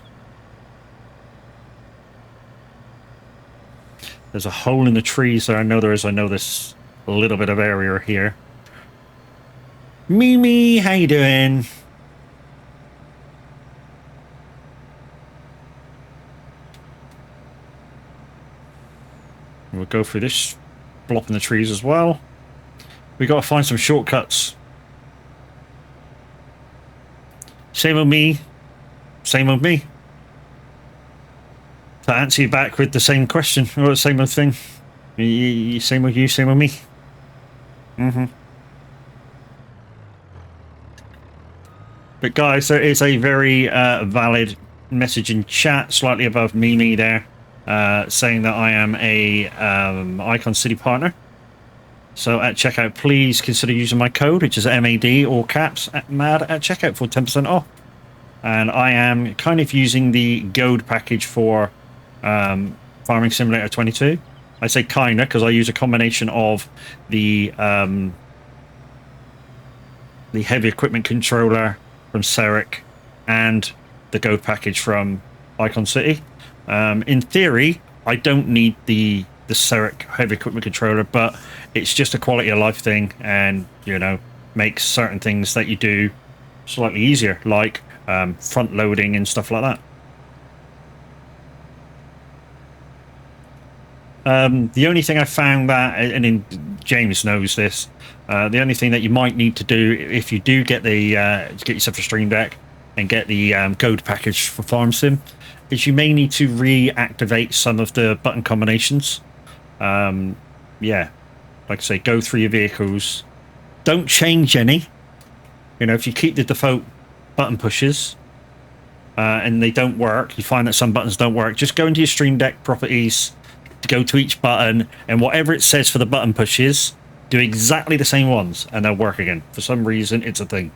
There's a hole in the trees there. I know there is. I know there's a little bit of area here. Mimi, how you doing? We'll go through this block in the trees as well. We got to find some shortcuts. Same old me. Same old me. To answer you back with the same question, or the same old thing. Same with you, same with me. But guys, there is a very valid message in chat, slightly above Mimi there, saying that I am a Icon City partner. So at checkout, please consider using my code, which is MAD, all caps, MAD at checkout for 10% off. And I am kind of using the gold package for Farming Simulator 22. I say kinda because I use a combination of the heavy equipment controller from Seric and the gold package from Icon City. In theory, I don't need the Seric heavy equipment controller, but it's just a quality of life thing, and you know, makes certain things that you do slightly easier, like front loading and stuff like that. The only thing I found that, and James knows this, the only thing that you might need to do if you do get the get yourself a Stream Deck and get the code package for Farm Sim, is you may need to reactivate some of the button combinations. Yeah, like I say, go through your vehicles. Don't change any. You know, if you keep the default button pushes and they don't work, you find that some buttons don't work, just go into your Stream Deck properties, go to each button, and whatever it says for the button pushes, do exactly the same ones, and they'll work again. For some reason, it's a thing.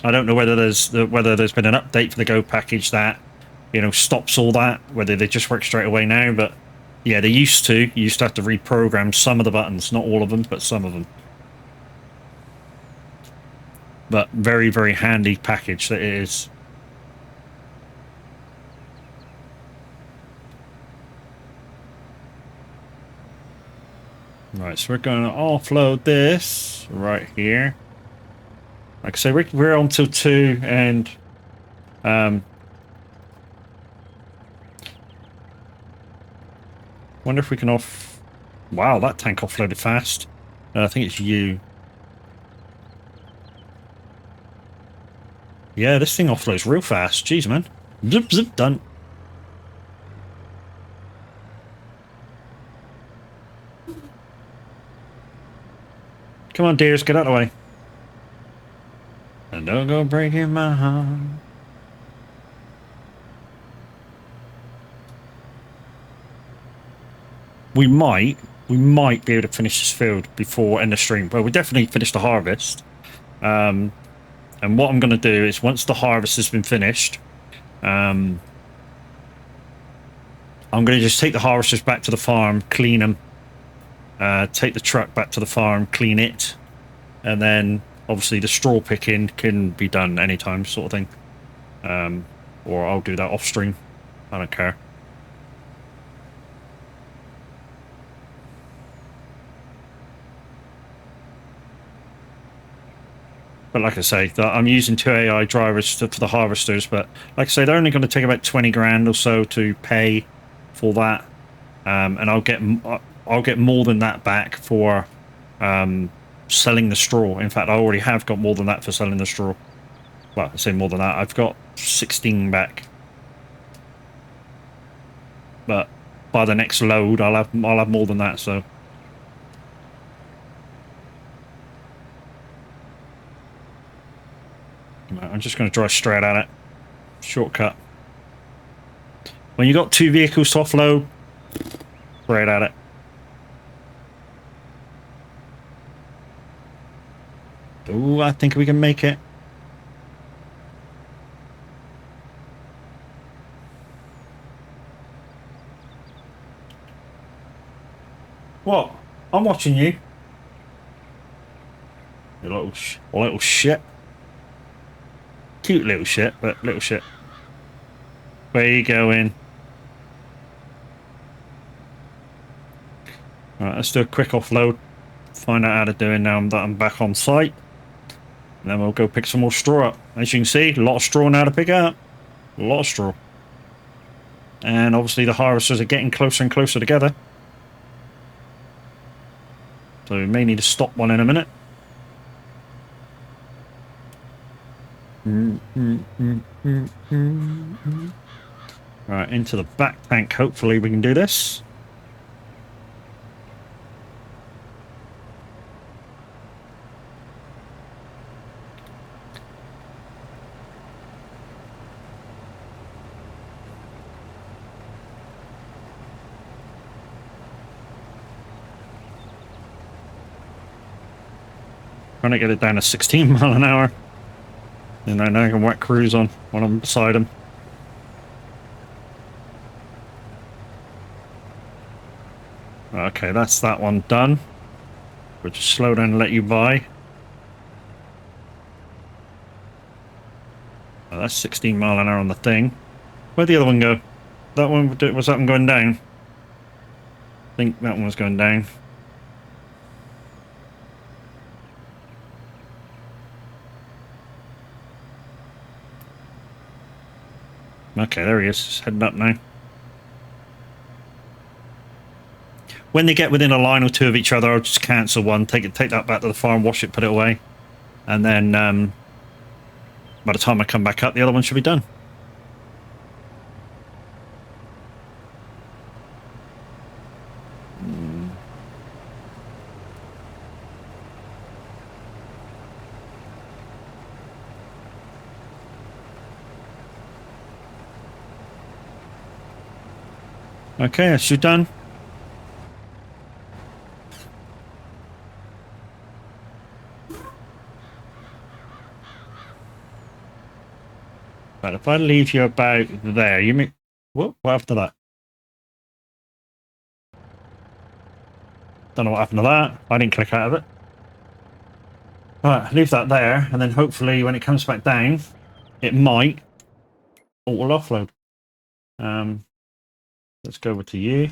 I don't know whether there's been an update for the Go package that, you know, stops all that, whether they just work straight away now, but yeah, they used to. You used to have to reprogram some of the buttons, not all of them, but some of them. But very, very handy package that it is. Right, so we're going to offload this right here. Like I say, we're on till 2, and wonder if we can off. Wow, that tank offloaded fast. I think it's you. Yeah, this thing offloads real fast. Jeez, man. Zip, zip, done. Come on, dears, get out of the way. And don't go breaking my heart. We might be able to finish this field before end of stream. Well, we definitely finish the harvest. And what I'm going to do is, once the harvest has been finished, I'm going to just take the harvesters back to the farm, clean them, take the truck back to the farm, clean it, and then obviously the straw picking can be done anytime, sort of thing. Or I'll do that off stream. I don't care. But like I say, I'm using 2 AI drivers for the harvesters, but like I say, they're only going to take about 20 grand or so to pay for that, and I'll get more than that back for selling the straw. In fact, I already have got more than that for selling the straw. Well, I say more than that. I've got 16 back, but by the next load, I'll have more than that. So. I'm just going to drive straight at it. Shortcut. When you got 2 vehicles to offload, straight at it. Oh, I think we can make it. What? I'm watching you. You little shit. Cute little shit, but little shit. Where are you going? Alright, let's do a quick offload. Find out how to do it now that I'm back on site. And then we'll go pick some more straw up. As you can see, a lot of straw now to pick out. A lot of straw. And obviously the harvesters are getting closer and closer together. So we may need to stop one in a minute. Right, into the back tank. Hopefully we can do this. Trying to get it down to 16 mile an hour. And then I can whack cruise on when I'm beside him. Okay, that's that one done. We'll just slow down and let you by. Oh, that's 16 mile an hour on the thing. Where'd the other one go? That one, was that one going down? I think that one was going down. Okay, there he is. He's heading up now. When they get within a line or two of each other, I'll just cancel one, take that back to the farm, wash it, put it away. And then by the time I come back up, the other one should be done. Okay, that's you done. But if I leave you about there, you mean what after that? Don't know what happened to that. I didn't click out of it. Alright, leave that there, and then hopefully when it comes back down, it might auto offload. Let's go over to you.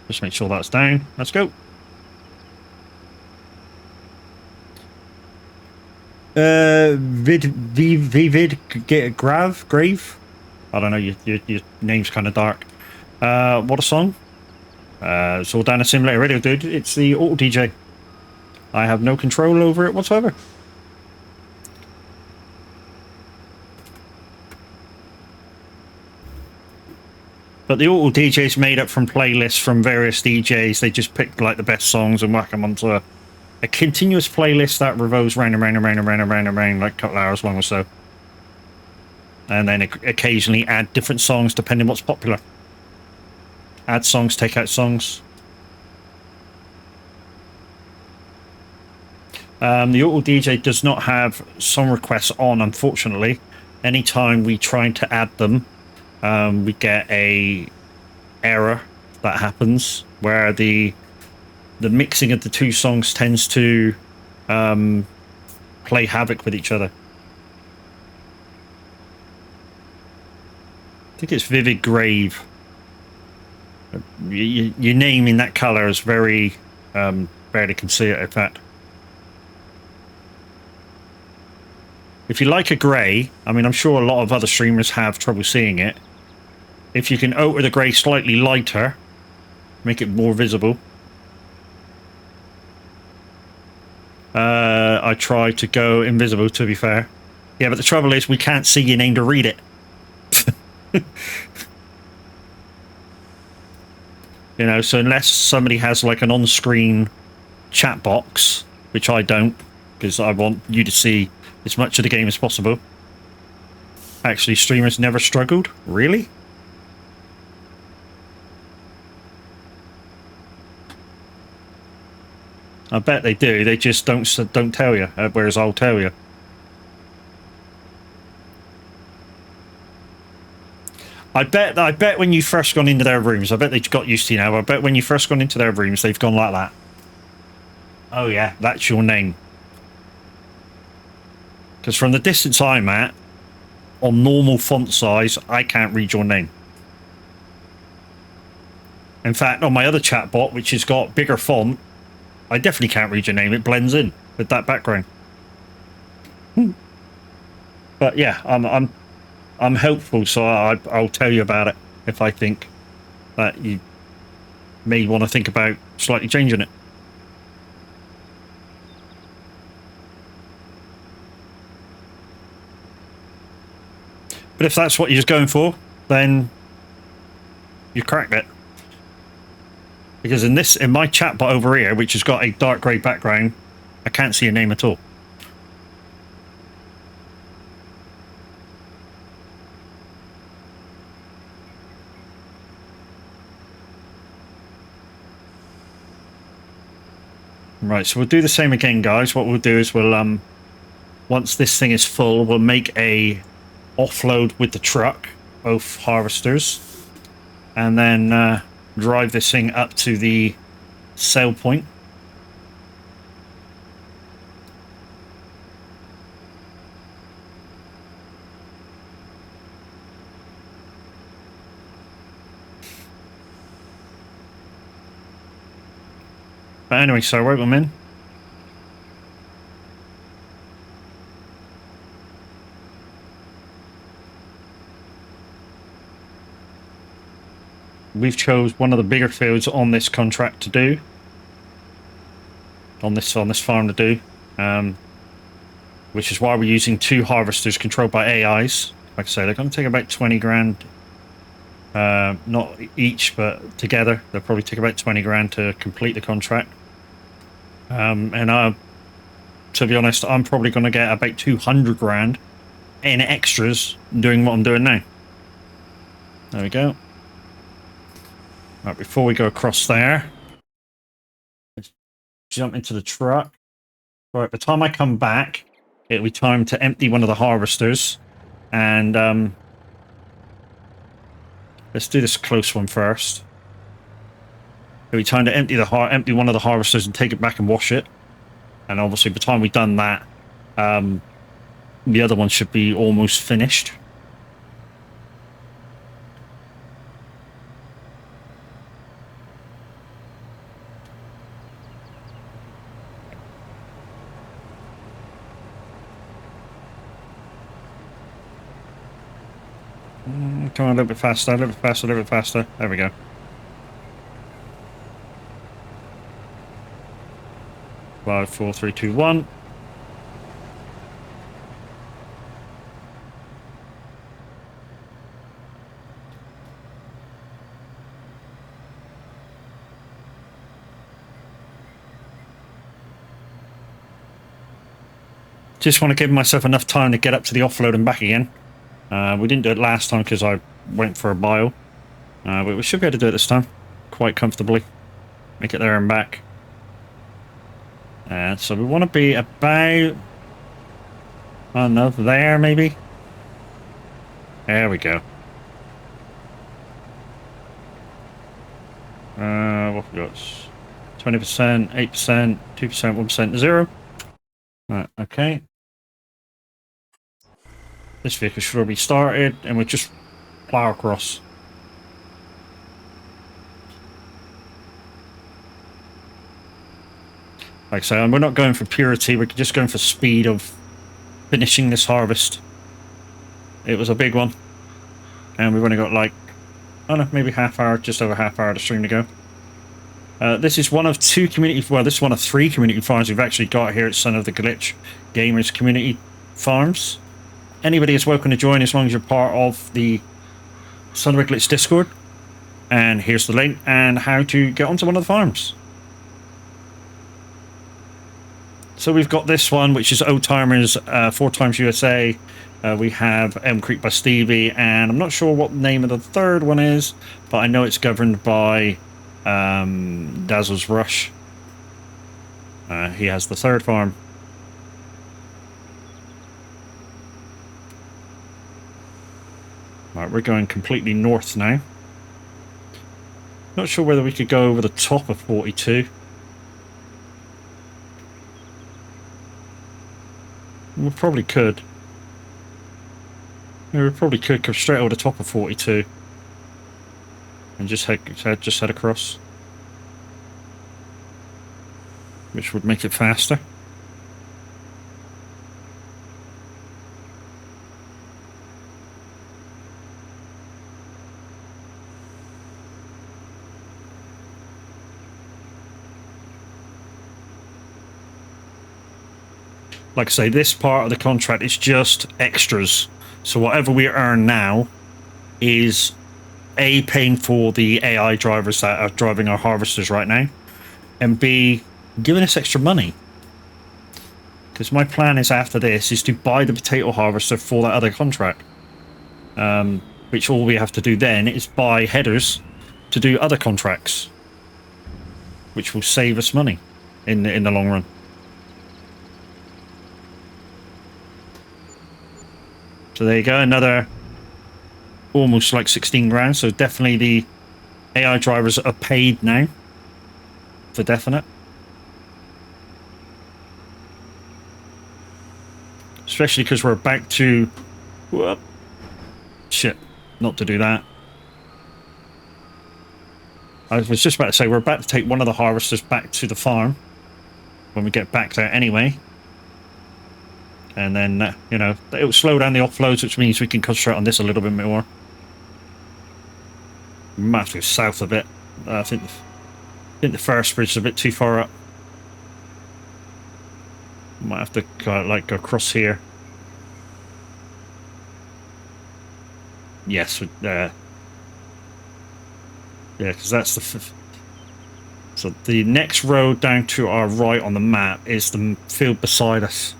Just make sure that's down. Let's go. Vivid Grave. I don't know. Your name's kind of dark. What a song. It's all down a simulator radio, dude. It's the auto DJ. I have no control over it whatsoever. But the auto DJ is made up from playlists from various DJs. They just pick like the best songs and whack them onto a continuous playlist that revolves round and round and round and round and round and round, like a couple hours long or so. And then occasionally add different songs depending what's popular. Add songs, take out songs. The auto DJ does not have song requests on, unfortunately. Anytime we try to add them, we get a error that happens where the mixing of the two songs tends to play havoc with each other. I think it's Vivid Grave. Your name in that colour is very barely can see it, in fact. If you like a grey, I mean, I'm sure a lot of other streamers have trouble seeing it. If you can alter the grey slightly lighter, make it more visible. I try to go invisible, to be fair. Yeah, but the trouble is we can't see your name to read it. You know, so unless somebody has like an on-screen chat box, which I don't, because I want you to see as much of the game as possible. Actually, streamers never struggled? Really? I bet they do. They just don't tell you, whereas I'll tell you. I bet when you first gone into their rooms, I bet they've got used to you now. I bet when you first gone into their rooms, they've gone like that. Oh yeah, that's your name. Because from the distance I'm at, on normal font size, I can't read your name. In fact, on my other chatbot, which has got bigger font, I definitely can't read your name. It blends in with that background. But yeah, I'm helpful, so I'll tell you about it if I think that you may want to think about slightly changing it. But if that's what you're just going for, then you cracked it. Because in my chatbot over here, which has got a dark grey background, I can't see a name at all. Right, so we'll do the same again, guys. What we'll do is we'll once this thing is full, we'll make a offload with the truck, both harvesters, and then drive this thing up to the sale point. But anyway, so right, I'm in. We've chose one of the bigger fields on this contract to do, on this farm to do, which is why we're using 2 harvesters controlled by AIs. Like I say, they're going to take about 20 grand, not each, but together they'll probably take about 20 grand to complete the contract. And to be honest, I'm probably going to get about 200 grand in extras doing what I'm doing now. There we go. Right, before we go across there, let's jump into the truck. Right, by the time I come back, it'll be time to empty one of the harvesters. And let's do this close one first. It'll be time to empty one of the harvesters and take it back and wash it. And obviously, by the time we've done that, the other one should be almost finished. Come on, a little bit faster, a little bit faster, a little bit faster. There we go. 5, 4, 3, 2, 1. Just want to give myself enough time to get up to the offload and back again. We didn't do it last time because I went for a mile. But we should be able to do it this time quite comfortably. Make it there and back. So we want to be about, I don't know, there maybe? There we go. What have we got? 20%, 8%, 2%, 1%, 0. Right, okay. This vehicle should already be started, and we'll just plow across. Like I say, we're not going for purity, we're just going for speed of finishing this harvest. It was a big one. And we've only got like, I don't know, maybe half hour, just over half hour to stream to go. This is one of 2 community, well, this is one of 3 community farms we've actually got here at Son of the Glitch Gamers Community Farms. Anybody is welcome to join as long as you're part of the Son of the Glitch Discord. And here's the link and how to get onto one of the farms. So we've got this one, which is OldTimers 4x USA. We have Elm Creek by Stevie, and I'm not sure what the name of the third one is, but I know it's governed by Dazzle's Rush. He has the third farm. Right, we're going completely north now. Not sure whether we could go over the top of 42. We probably could. Yeah, we probably could come straight over the top of 42 and just head across, which would make it faster. Like I say, this part of the contract is just extras. So whatever we earn now is A, paying for the AI drivers that are driving our harvesters right now, and B, giving us extra money. Because my plan is after this is to buy the potato harvester for that other contract. Which all we have to do then is buy headers to do other contracts, which will save us money in the long run. So there you go, another almost like 16 grand. So definitely the AI drivers are paid now, for definite. Especially because we're back to... Whoop. Shit, not to do that. I was just about to say, we're about to take one of the harvesters back to the farm when we get back there anyway. And then, you know, it will slow down the offloads, which means we can concentrate on this a little bit more. We might have to go south a bit. I think the first bridge is a bit too far up. Might have to like go across here. Yes, yeah, because that's the... So the next road down to our right on the map is the field beside us.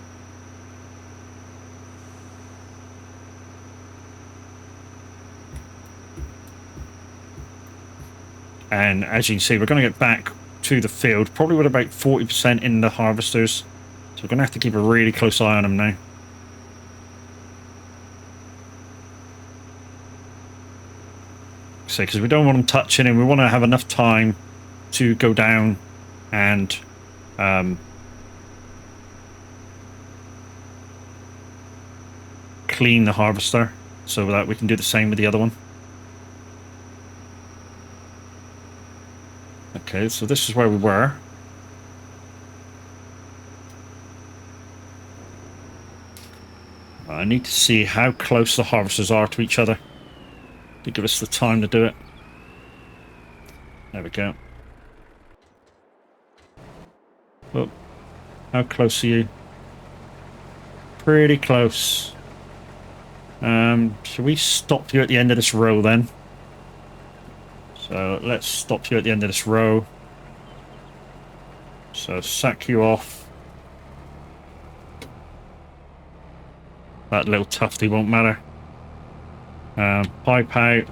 And as you can see, we're going to get back to the field, probably with about 40% in the harvesters. So we're going to have to keep a really close eye on them now. So, because we don't want them touching, and we want to have enough time to go down and clean the harvester so that we can do the same with the other one. Okay, so this is where we were. I need to see how close the harvesters are to each other to give us the time to do it. There we go. Oh, how close are you? Pretty close. Should we stop you at the end of this row then? So let's stop you at the end of this row. So sack you off. That little tufty won't matter. Pipe out.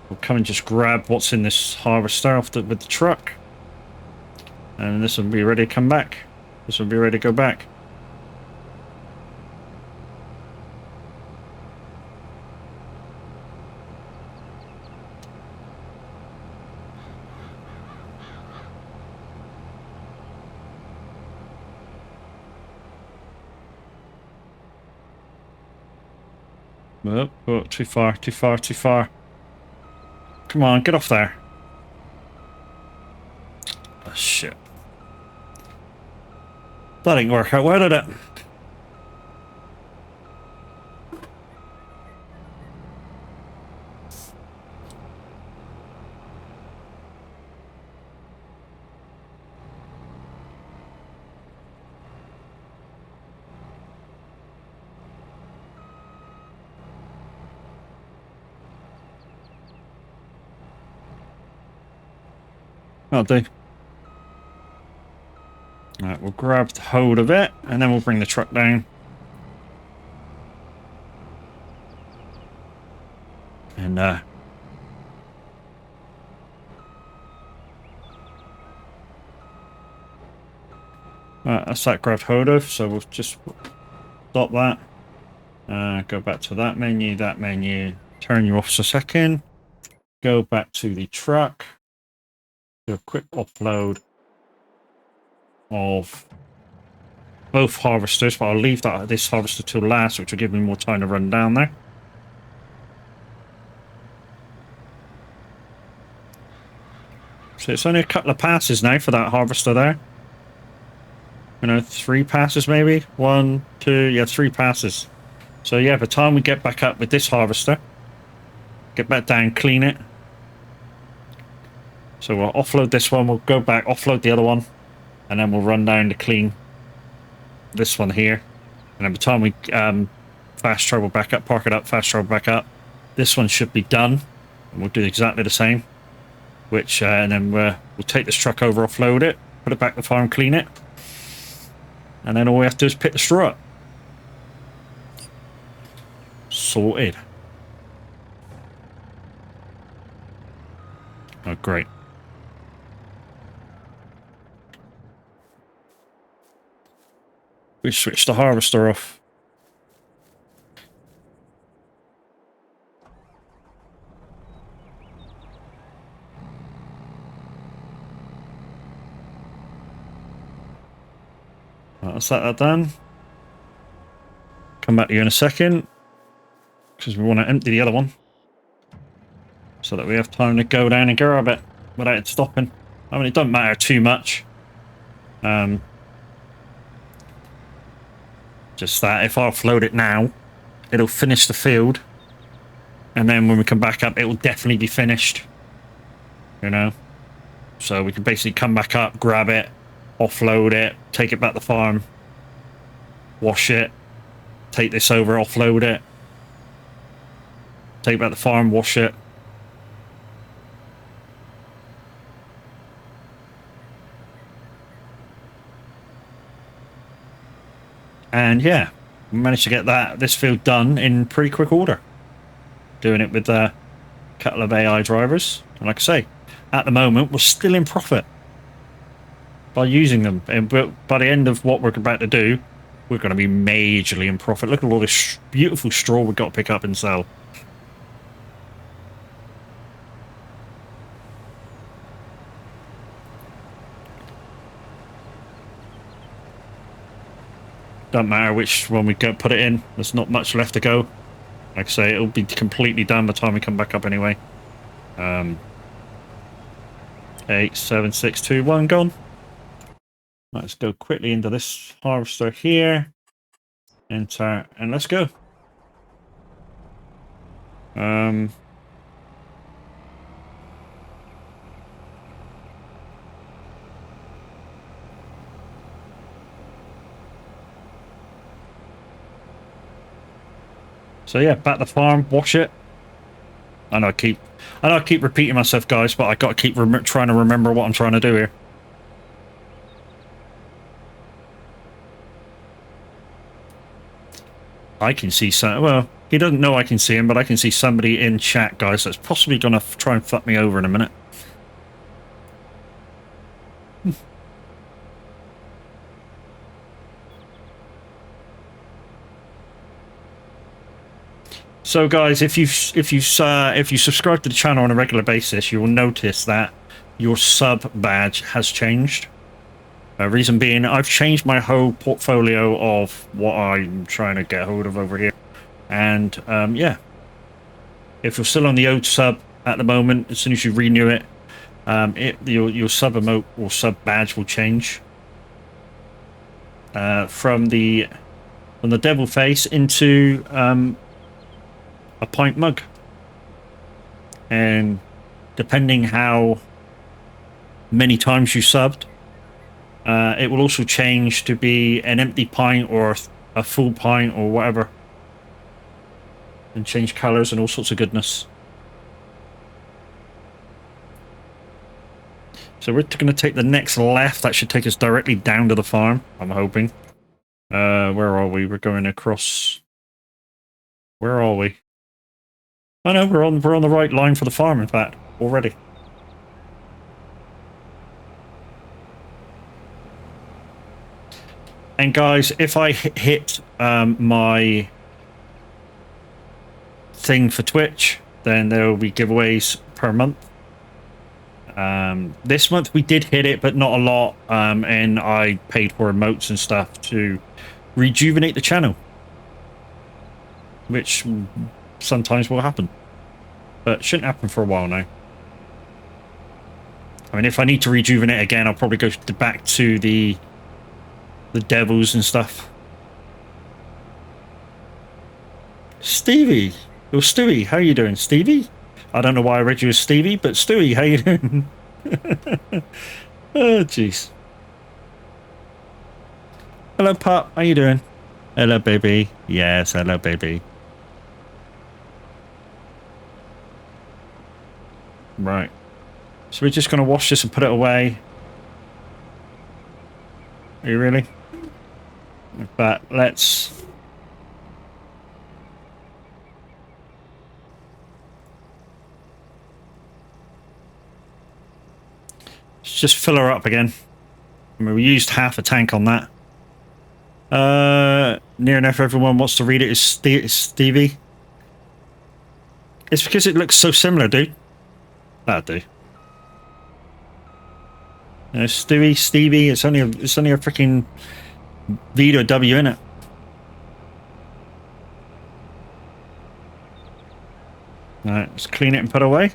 We'll come and just grab what's in this harvester with the truck. And this will be ready to come back. This will be ready to go back. Oh, too far, too far, too far. Come on, get off there. Oh, shit. That didn't work out well, did it? That'll do. Alright, we'll grab hold of it, and then we'll bring the truck down. And, right, that's that grabbed hold of, so we'll just Stop that. Go back to that menu, turn you off for a second. Go back to the truck. Do a quick offload of both harvesters, but I'll leave this harvester till last, which will give me more time to run down there. So it's only a couple of passes now for that harvester there. You know, 3 passes maybe? 1, 2, yeah, 3 passes. So yeah, by the time we get back up with this harvester, get back down, clean it. So we'll offload this one, we'll go back, offload the other one, and then we'll run down to clean this one here. And then by the time we fast travel back up, park it up, fast travel back up, this one should be done. And we'll do exactly the same. Which, and then we'll take this truck over, offload it, put it back to the farm, clean it. And then all we have to do is pick the straw up. Sorted. Oh, great. We switched the harvester off. Let's set that done. Come back to you in a second, because we want to empty the other one so that we have time to go down and grab it without it stopping. I mean, it doesn't matter too much. Just that if I offload it now, it'll finish the field, and then when we come back up, it will definitely be finished. You know, so we can basically come back up, grab it, offload it, take it back to the farm, wash it, take this over, offload it, take it back to the farm, wash it. And yeah, we managed to get this field done in pretty quick order. Doing it with a couple of AI drivers. And like I say, at the moment, we're still in profit by using them. And by the end of what we're about to do, we're going to be majorly in profit. Look at all this beautiful straw we've got to pick up and sell. Doesn't matter which one we go put it in. There's not much left to go. Like I say, it'll be completely done by the time we come back up anyway. 8, 7, 6, 2, 1, gone. Let's go quickly into this harvester here. Enter, and let's go. So yeah, back the farm, wash it. I know I keep repeating myself, guys, but I got to keep trying to remember what I'm trying to do here. I can see some. Well, he doesn't know I can see him, but I can see somebody in chat, guys. That's possibly gonna try and fuck me over in a minute. So guys, if you subscribe to the channel on a regular basis, you will notice that your sub badge has changed. Reason being, I've changed my whole portfolio of what I'm trying to get hold of over here. And yeah, if you're still on the old sub at the moment, as soon as you renew it, your sub emote or sub badge will change from the devil face into a pint mug, and depending how many times you subbed, it will also change to be an empty pint or a full pint or whatever, and change colors and all sorts of goodness. So we're going to take the next left. That should take us directly down to the farm, I'm hoping. Where are we? We're going across. Where are we? I know we're on the right line for the farm, in fact, already. And guys, if I hit my thing for Twitch, then there will be giveaways per month. This month we did hit it, but not a lot, and I paid for emotes and stuff to rejuvenate the channel, which sometimes will happen, but shouldn't happen for a while now. I mean, if I need to rejuvenate again, I'll probably go back to the devils and stuff. Stevie, or Stewie, how you doing, Stevie? I don't know why I read you as Stevie, but Stewie, how you doing? Oh, jeez. Hello, pup. How you doing? Hello, baby. Yes, hello, baby. Right. So we're just going to wash this and put it away. Are you really? But let's just fill her up again. I mean, we used half a tank on that. Near enough everyone wants to read it as Stevie. It's because it looks so similar, dude. That'll do. Stewie, Stevie. It's only a freaking V to a W in it. All right, let's clean it and put it away.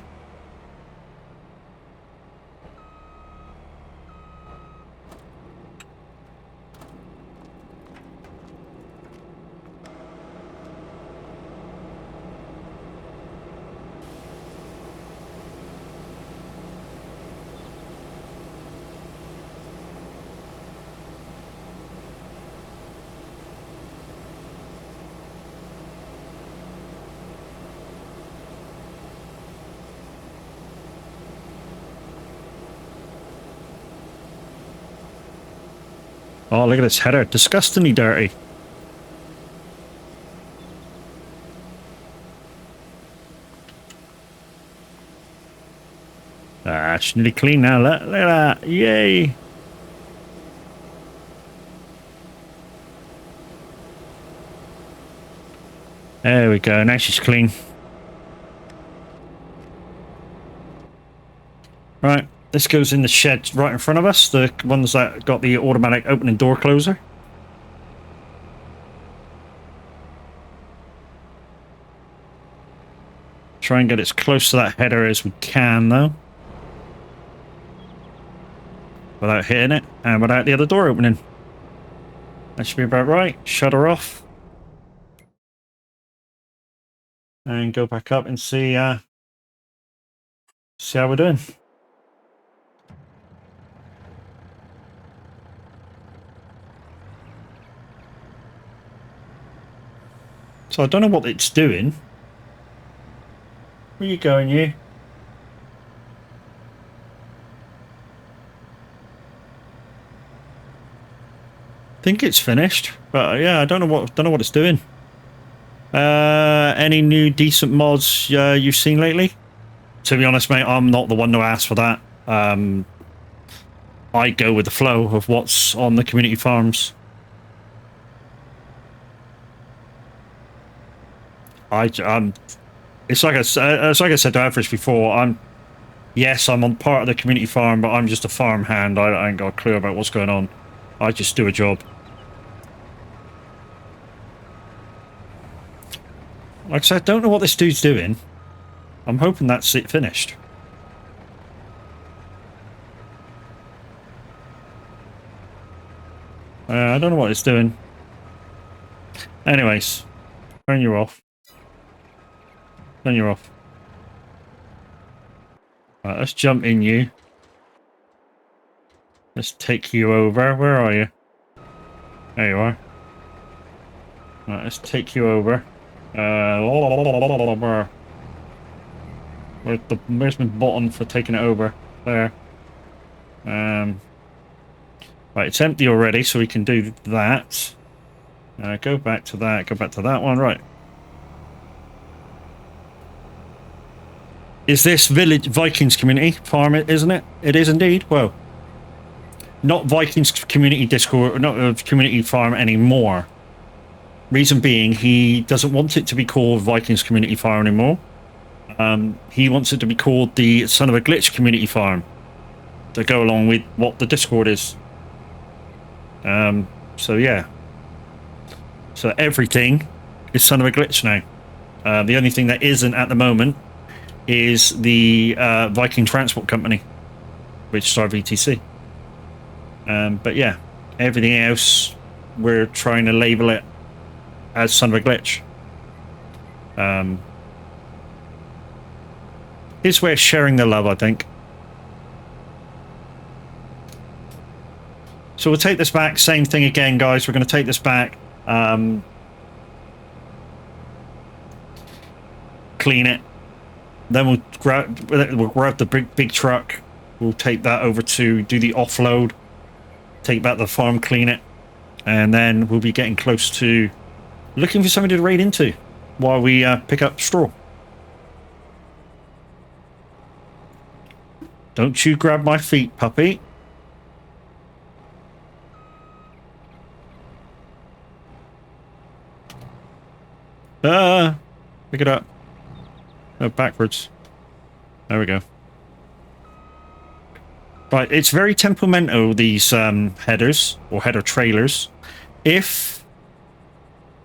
Oh, look at this header. Disgustingly dirty. Ah, it's nearly clean now. Look at that. Yay. There we go. Now she's clean. Right. This goes in the shed right in front of us, the ones that got the automatic opening door closer. Try and get as close to that header as we can, though. Without hitting it, and without the other door opening. That should be about right. Shut her off. And go back up and see how we're doing. So I don't know what it's doing. Where you going, you? Think it's finished, but yeah, I don't know what it's doing. Any new decent mods you've seen lately? To be honest, mate, I'm not the one to ask for that. I go with the flow of what's on the community farms. It's like I said to Average before. Yes, I'm on part of the community farm, but I'm just a farm hand. I ain't got a clue about what's going on. I just do a job. Like I said, I don't know what this dude's doing. I'm hoping that's it finished. I don't know what it's doing. Anyways, turn you off. Turn you off. Right, let's jump in you. Let's take you over. Where are you? There you are. Right, let's take you over. Where's my button for taking it over? There. Right, it's empty already, so we can do that. Go back to that. Go back to that one. Right. Is this village Vikings community farm? Isn't it? It is indeed. Well, not Vikings Community Discord, not Community Farm anymore. Reason being, he doesn't want it to be called Vikings Community Farm anymore. He wants it to be called the Son of a Glitch Community Farm to go along with what the Discord is. So yeah. So everything is Son of a Glitch now. The only thing that isn't at the moment is the Viking Transport Company, which is our VTC. But yeah, everything else, we're trying to label it as Son of a Glitch. His way of sharing the love, I think. So we'll take this back. Same thing again, guys. We're going to take this back. Clean it. Then we'll grab the big truck. We'll take that over to do the offload. Take back the farm, clean it. And then we'll be getting close to looking for somebody to raid into while we pick up straw. Don't you grab my feet, puppy. Pick it up. Oh, backwards. There we go. Right, it's very temperamental, these headers, or header trailers. If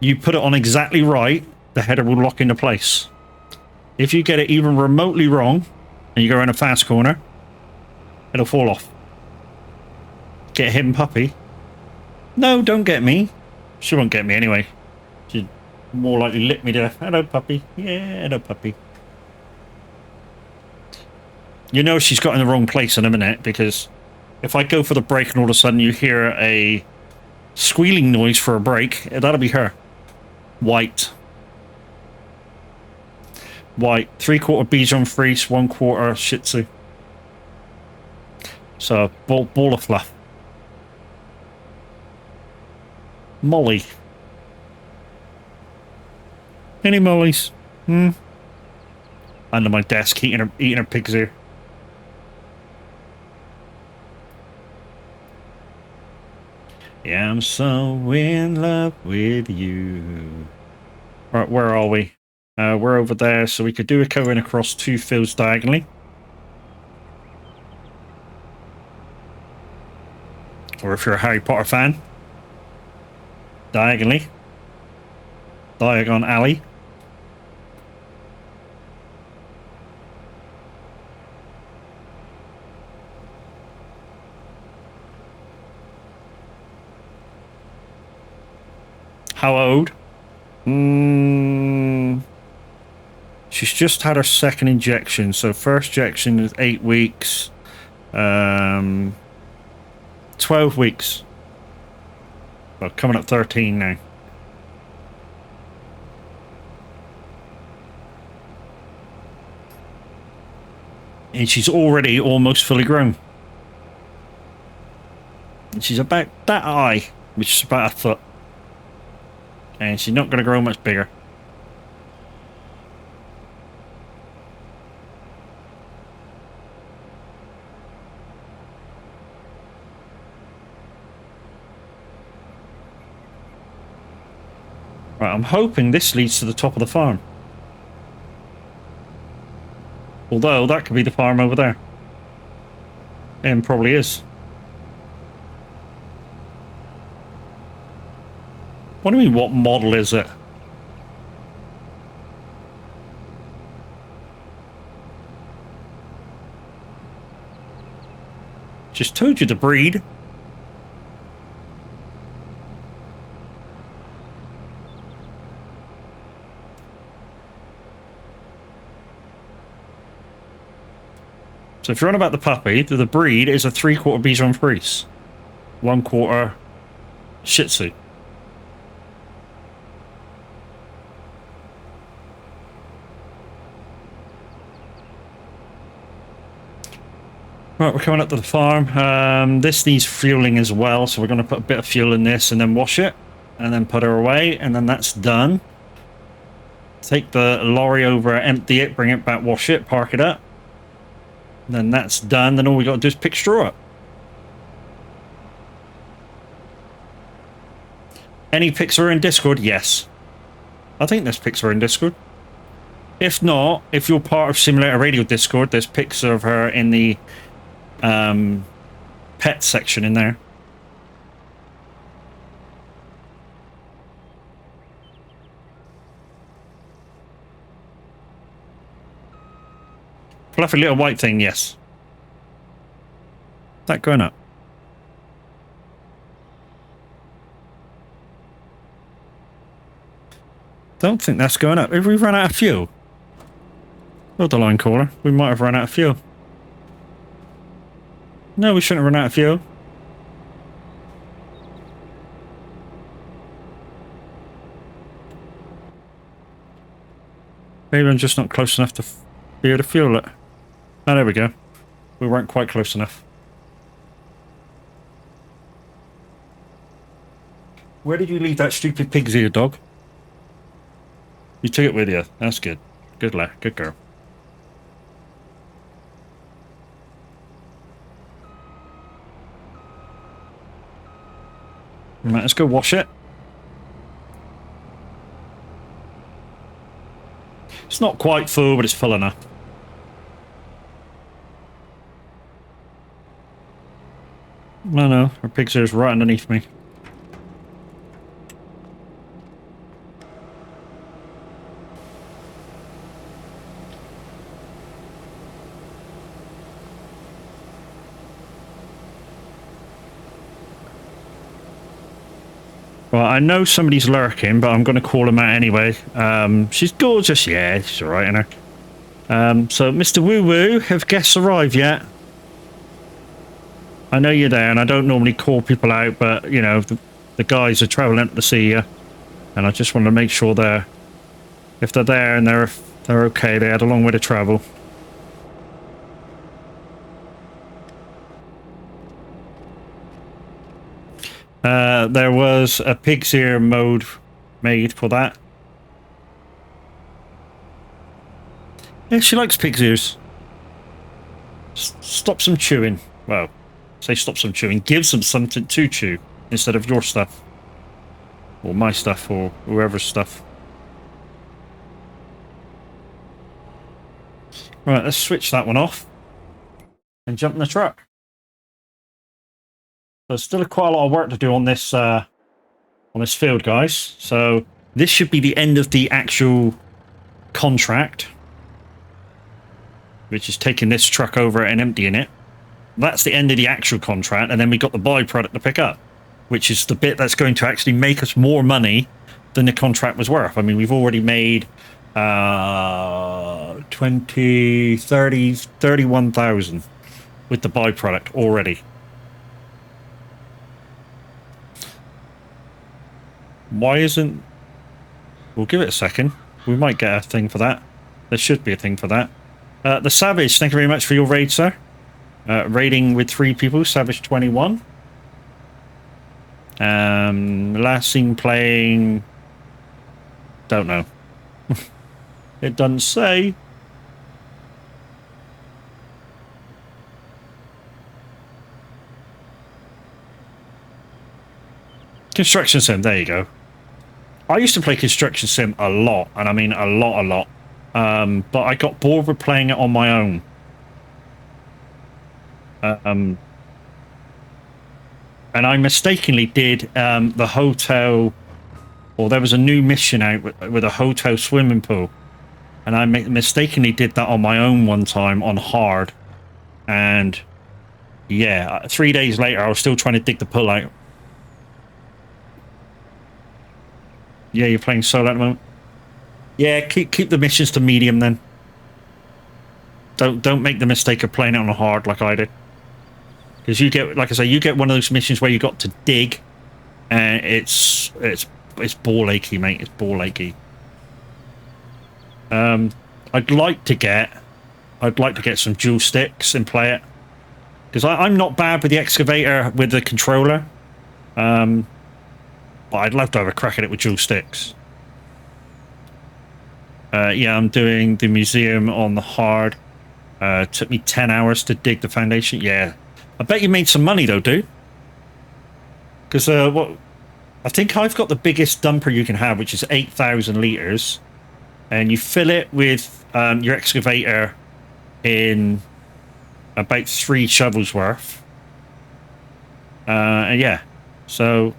you put it on exactly right, the header will lock into place. If you get it even remotely wrong, and you go around a fast corner, it'll fall off. Get a hidden puppy. No, don't get me. She won't get me anyway. She'd more likely lick me to death. Hello, puppy. Yeah, hello, puppy. You know she's got in the wrong place in a minute, because if I go for the brake and all of a sudden you hear a squealing noise for a brake, that'll be her. White. White. 3/4 Bichon Frise, 1/4 Shih Tzu. So, ball of fluff. Molly. Any mollies? Under my desk, eating her pig's ear. Yeah, I'm so in love with you. Right, where are we? We're over there, so we could do a going across 2 fields diagonally. Or if you're a Harry Potter fan, diagonally. Diagon Alley. How old? She's just had her second injection. So first injection is 8 weeks. 12 weeks. Well, coming up 13 now. And she's already almost fully grown. And she's about that high, which is about a foot. And she's not going to grow much bigger. Right, I'm hoping this leads to the top of the farm. Although, that could be the farm over there. And probably is. What do you mean, what model is it? Just told you the breed. So if you're on about the puppy, the breed is a 3/4 Bichon Frise, 1/4 Shih Tzu. Right, we're coming up to the farm. This needs fueling as well, so we're going to put a bit of fuel in this and then wash it, and then put her away, and then that's done. Take the lorry over, empty it, bring it back, wash it, park it up. And then that's done. Then all we got to do is pick straw up. Any pics are in Discord? Yes. I think there's pics are in Discord. If not, if you're part of Simulator Radio Discord, there's pics of her in the pet section in there. Fluffy little white thing, yes. Is that going up? Don't think that's going up. Have we run out of fuel? Oh, the line caller. We might have run out of fuel. No, we shouldn't have run out of fuel. Maybe I'm just not close enough to be able to fuel it. Oh, there we go. We weren't quite close enough. Where did you leave that stupid pig's ear, dog? You took it with you. That's good. Good lad. Good girl. Right, let's go wash it. It's not quite full, but it's full enough. No, her pig's ear's right underneath me. Well, I know somebody's lurking, but I'm going to call him out anyway. She's gorgeous. Yeah, she's alright in her. So, Mr. Woo Woo, have guests arrived yet? I know you're there, and I don't normally call people out, but, you know, the guys are travelling to see you. And I just want to make sure if they're there and they're okay, they had a long way to travel. There was a pig's ear mode made for that. Yeah, she likes pig's ears. Stop some chewing. Well, say stop some chewing. Give them something to chew instead of your stuff. Or my stuff, or whoever's stuff. Right, let's switch that one off. And jump in the truck. There's still quite a lot of work to do on this field, guys. So this should be the end of the actual contract, which is taking this truck over and emptying it. That's the end of the actual contract, and then we got the byproduct to pick up, which is the bit that's going to actually make us more money than the contract was worth. I mean, we've already made 20, 30, 31,000 with the byproduct already. Why isn't... We'll give it a second. We might get a thing for that. There should be a thing for that. The Savage, thank you very much for your raid, sir. Raiding with 3 people, Savage 21. Last seen playing... Don't know. It doesn't say. Construction Sim, there you go. I used to play Construction Sim a lot, and I mean a lot. But I got bored with playing it on my own. And I mistakenly did the hotel, or there was a new mission out with a hotel swimming pool, and I mistakenly did that on my own one time on hard, and yeah, 3 days later I was still trying to dig the pool out. Yeah, you're playing solo at the moment. Yeah, keep the missions to medium then. Don't make the mistake of playing it on a hard like I did. Because you get, like I say, you get one of those missions where you got to dig, and it's ball achy, mate. It's ball achy. I'd like to get some dual sticks and play it, because I'm not bad with the excavator with the controller. But I'd love to have a crack at it with dual sticks. Yeah, I'm doing the museum on the hard. Took me 10 hours to dig the foundation. Yeah. I bet you made some money though, dude. Because I think I've got the biggest dumper you can have, which is 8,000 litres. And you fill it with your excavator in about 3 shovels worth. And yeah, so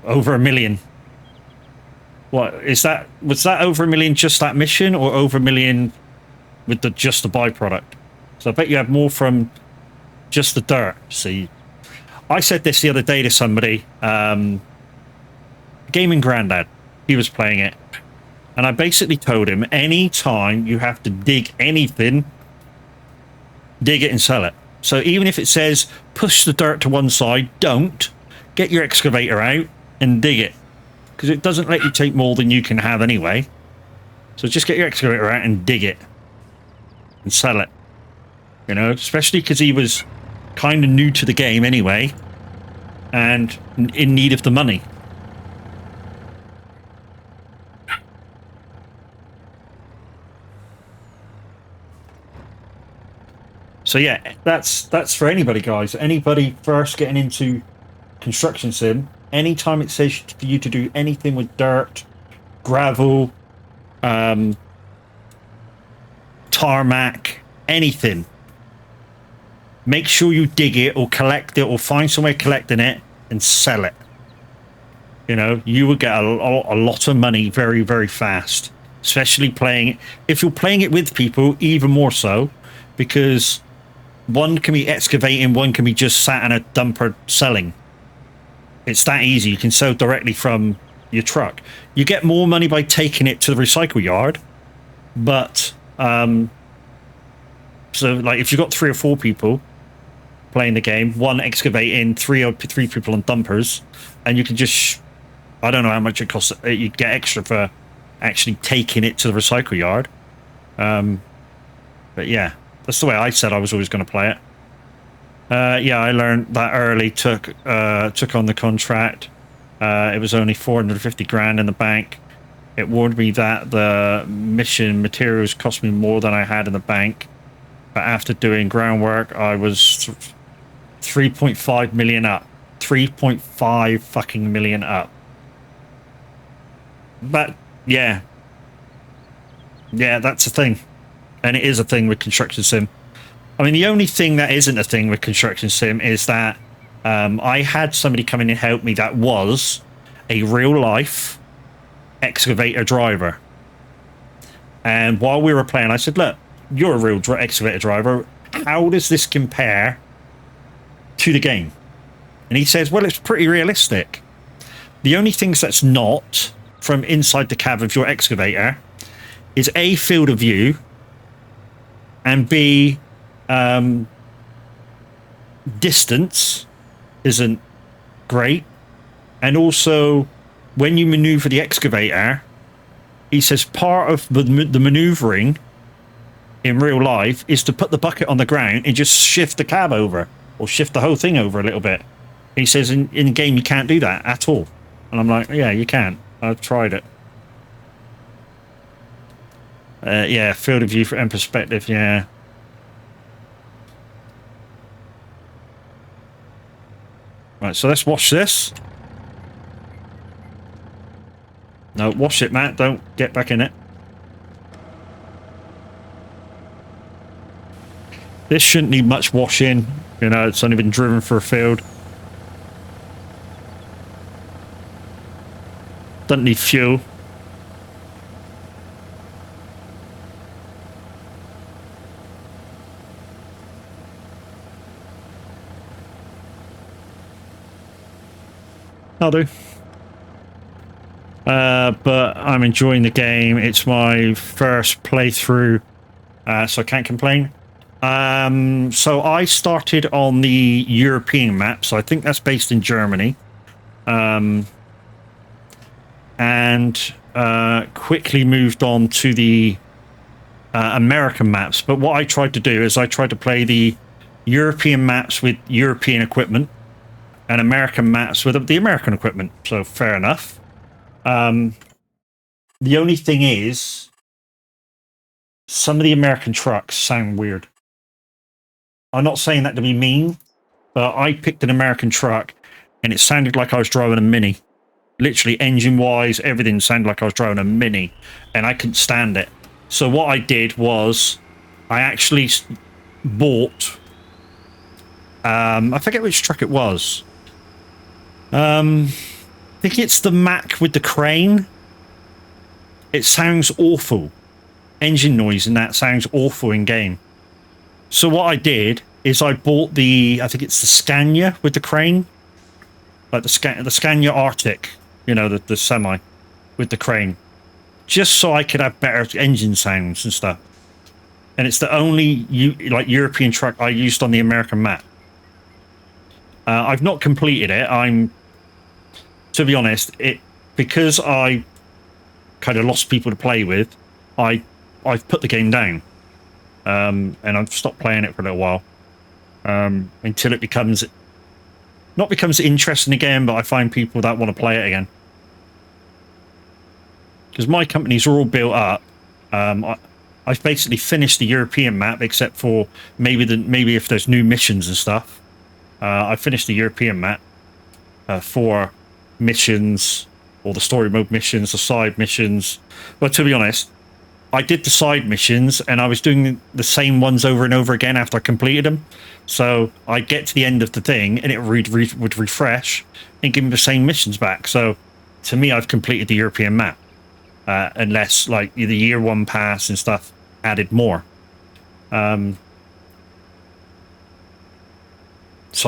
over 1 million. What is that? Was that over 1 million just that mission, or over 1 million with just the byproduct? So I bet you have more from just the dirt. See, I said this the other day to somebody, Gaming Grandad, he was playing it, and I basically told him, anytime you have to dig anything, dig it and sell it. So even if it says push the dirt to one side, don't. Get your excavator out and dig it, because it doesn't let you take more than you can have anyway. So just get your excavator out and dig it and sell it. You know, especially because he was kind of new to the game anyway and in need of the money. So yeah, that's for anybody, guys. Anybody first getting into construction sim, anytime it says for you to do anything with dirt, gravel, tarmac, anything, make sure you dig it or collect it or find somewhere collecting it and sell it. You know, you will get a lot of money very, very fast, especially playing. If you're playing it with people, even more so, because one can be excavating, one can be just sat in a dumper selling. It's that easy. You can sell directly from your truck. You get more money by taking it to the recycle yard, but so like if you've got 3 or 4 people playing the game, one excavating, three people on dumpers, and you can just, I don't know how much it costs. You get extra for actually taking it to the recycle yard. But yeah, that's the way I said I was always going to play it. Yeah, I learned that early. Took on the contract. It was only 450 grand in the bank. It warned me that the mission materials cost me more than I had in the bank. But after doing groundwork, I was 3.5 million up. 3.5 fucking million up. But yeah, that's a thing, and it is a thing with construction sim. I mean, the only thing that isn't a thing with construction sim is that I had somebody come in and help me that was a real life excavator driver. And while we were playing, I said, look, you're a real excavator driver. How does this compare to the game? And he says, well, it's pretty realistic. The only things that's not from inside the cab of your excavator is A, field of view, and B, distance isn't great. And also, when you maneuver the excavator, he says part of the maneuvering in real life is to put the bucket on the ground and just shift the cab over, or shift the whole thing over a little bit. He says in the game you can't do that at all. And I'm like, yeah, you can. I've tried it. Yeah, field of view and perspective, yeah. Right, so let's wash this. No, wash it, Matt. Don't get back in it. This shouldn't need much washing. You know, it's only been driven for a field. Doesn't need fuel. I'll do. But I'm enjoying the game. It's my first playthrough, so I can't complain. So I started on the European map, so I think that's based in Germany. And quickly moved on to the American maps. But what I tried to do is I tried to play the European maps with European equipment and American maps with the American equipment. So fair enough. The only thing is, some of the American trucks sound weird. I'm not saying that to be mean, but I picked an American truck and it sounded like I was driving a Mini. Literally, engine-wise, everything sounded like I was driving a Mini, and I couldn't stand it. So what I did was I actually bought... I forget which truck it was. I think it's the Mack with the crane. It sounds awful. Engine noise and that sounds awful in game. So what I did is I bought the, I think it's the Scania with the crane. Like the Scania Arctic, you know, the semi with the crane. Just so I could have better engine sounds and stuff. And it's the only like European truck I used on the American map. I've not completed it. To be honest, because I kind of lost people to play with, I've put the game down, and I've stopped playing it for a little while, until it becomes interesting again. But I find people that want to play it again, because my companies are all built up. I've basically finished the European map, except for maybe if there's new missions and stuff. I finished the European map for missions, or the story mode missions, the side missions. But to be honest, I did the side missions and I was doing the same ones over and over again after I completed them. So I'd get to the end of the thing and it would refresh and give me the same missions back. So to me, I've completed the European map, unless like the year one pass and stuff added more. So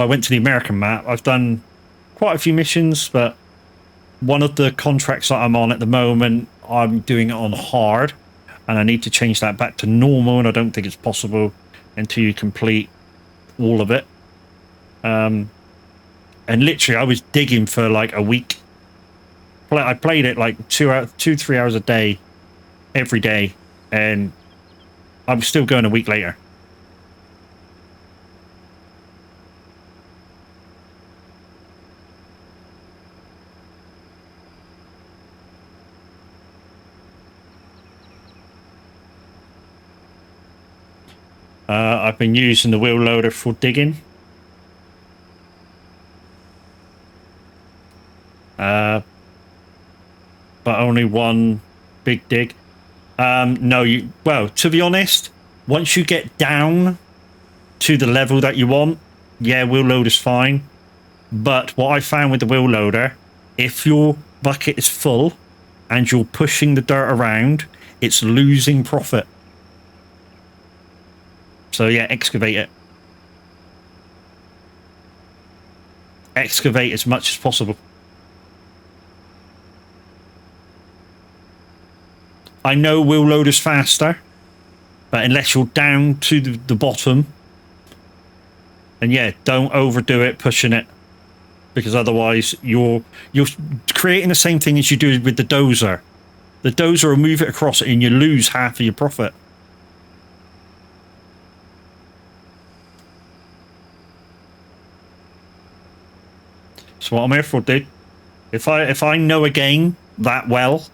I went to the American map. I've done quite a few missions, but one of the contracts that I'm on at the moment, I'm doing it on hard, and I need to change that back to normal, and I don't think it's possible until you complete all of it. And literally, I was digging for like a week. I played it like 3 hours a day, every day, and I'm still going a week later. I've been using the wheel loader for digging. But only one big dig. No, well, to be honest, once you get down to the level that you want, yeah, wheel loader's fine. But what I found with the wheel loader, if your bucket is full and you're pushing the dirt around, it's losing profit. So yeah, excavate it. Excavate as much as possible. I know wheel loader's faster, but unless you're down to the bottom, and yeah, don't overdo it pushing it, because otherwise you're creating the same thing as you do with the dozer. The dozer will move it across and you lose half of your profit. So what I'm here for, dude. If I know a game that well,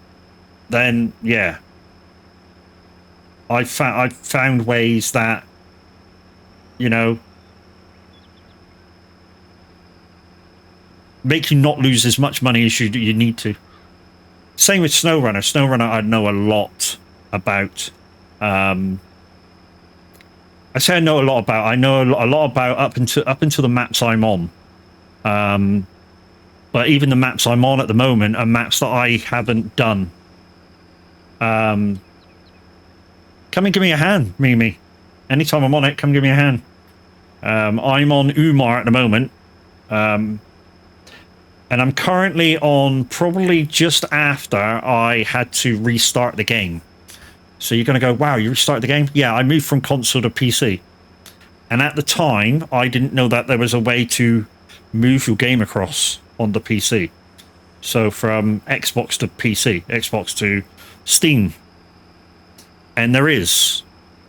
then yeah, I've found ways that, you know, make you not lose as much money as you need to. Same with SnowRunner. SnowRunner I know a lot about. I say I know a lot about. I know a lot about up until the maps I'm on. But even the maps I'm on at the moment are maps that I haven't done. Come and give me a hand, Mimi. Anytime I'm on it, come give me a hand. I'm on Umar at the moment. And I'm currently on probably just after I had to restart the game. So you're going to go, wow, you restarted the game? Yeah, I moved from console to PC. And at the time, I didn't know that there was a way to move your game across on the PC. So from Xbox to PC, Xbox to Steam. And there is.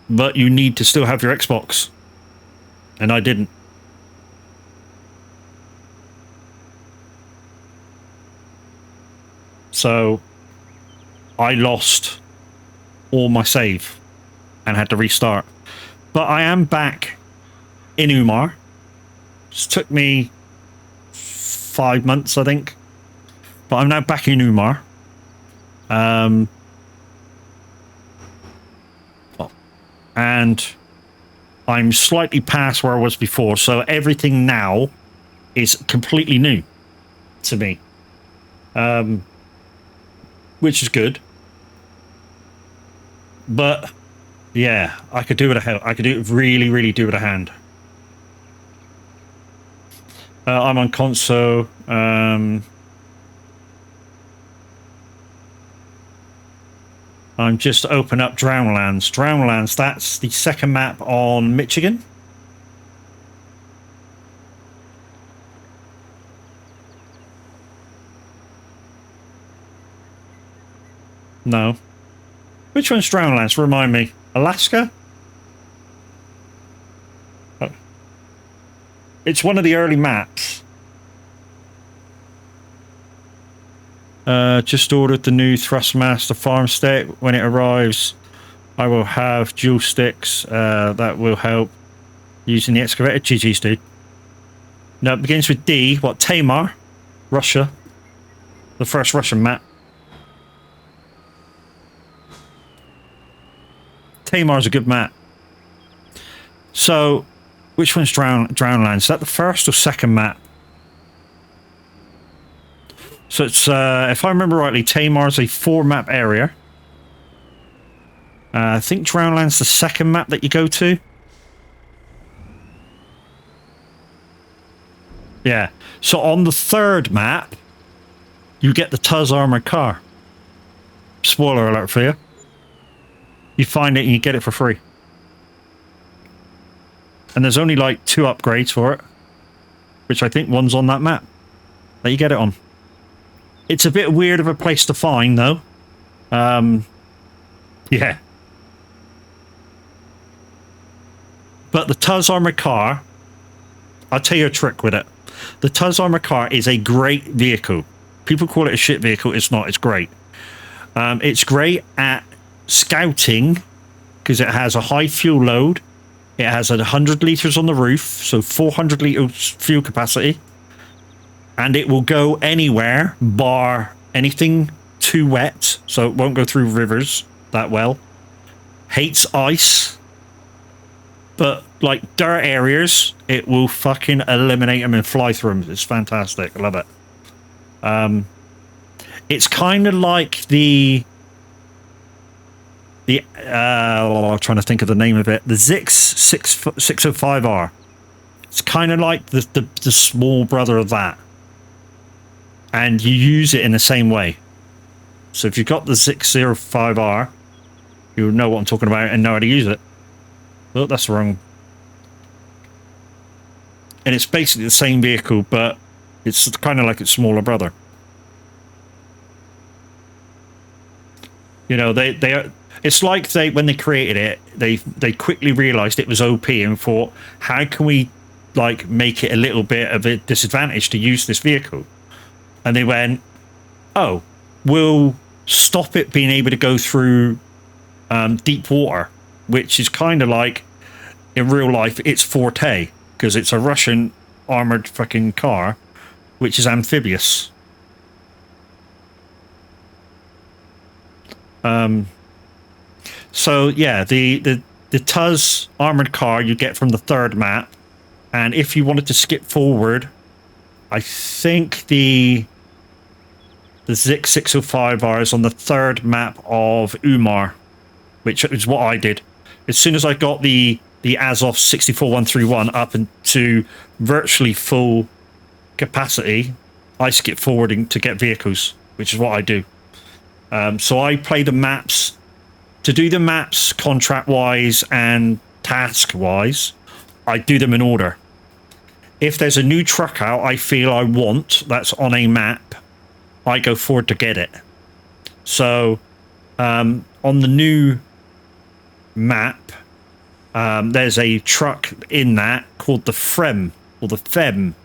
But you need to still have your Xbox. And I didn't. So I lost all my save and had to restart. But I am back in Umar. It took me 5 months, I think. But I'm now back in Umar. And I'm slightly past where I was before, so everything now is completely new to me, which is good. But yeah, I could do it. I could do it really do it a hand. I'm on console. I'm just open up Drownlands. Drownlands, that's the second map on Michigan. No. Which one's Drownlands? Remind me. Alaska? Oh. It's one of the early maps. Just ordered the new Thrustmaster farm stick. When it arrives, I will have dual sticks. That will help using the excavator. GG's, dude. No, it begins with D. What? Tamar? Russia. The first Russian map. Tamar's a good map. So, which one's Drownlands? Is that the first or second map? So it's, if I remember rightly, Tamar's a 4-map area. I think Drownland's the second map that you go to. Yeah. So on the 3rd map, you get the Tuz armored car. Spoiler alert for you. You find it and you get it for free. And there's only like 2 upgrades for it, which I think one's on that map that you get it on. It's a bit weird of a place to find, though. Yeah. But the Tuz armored car, I'll tell you a trick with it. The Tuz armored car is a great vehicle. People call it a shit vehicle. It's not. It's great. It's great at scouting because it has a high fuel load. It has 100 litres on the roof, so 400 litres fuel capacity. And it will go anywhere bar anything too wet, so it won't go through rivers that well. Hates ice, but like dirt areas, it will fucking eliminate them and fly through them. It's fantastic. I love it. It's kind of like the I'm trying to think of the name of it. The Zix 605R. It's kind of like the small brother of that. And you use it in the same way. So if you've got the 605R, you'll know what I'm talking about and know how to use it. Oh, that's wrong. And it's basically the same vehicle, but it's kind of like its smaller brother. You know, they are. It's like when they created it, they quickly realized it was OP and thought, how can we like make it a little bit of a disadvantage to use this vehicle? And they went, oh, we'll stop it being able to go through deep water, which is kind of like, in real life, its forte, because it's a Russian armored fucking car, which is amphibious. So, yeah, the Tuz armored car you get from the 3rd map, and if you wanted to skip forward, I think the Zix 605R is on the 3rd map of Umar, which is what I did. As soon as I got the Azov 64131 up into virtually full capacity, I skip forwarding to get vehicles, which is what I do. So I play the maps. To do the maps contract-wise and task-wise, I do them in order. If there's a new truck out I feel I want that's on a map, I go forward to get it. So, on the new map, there's a truck in that called the FREM, or the FEM.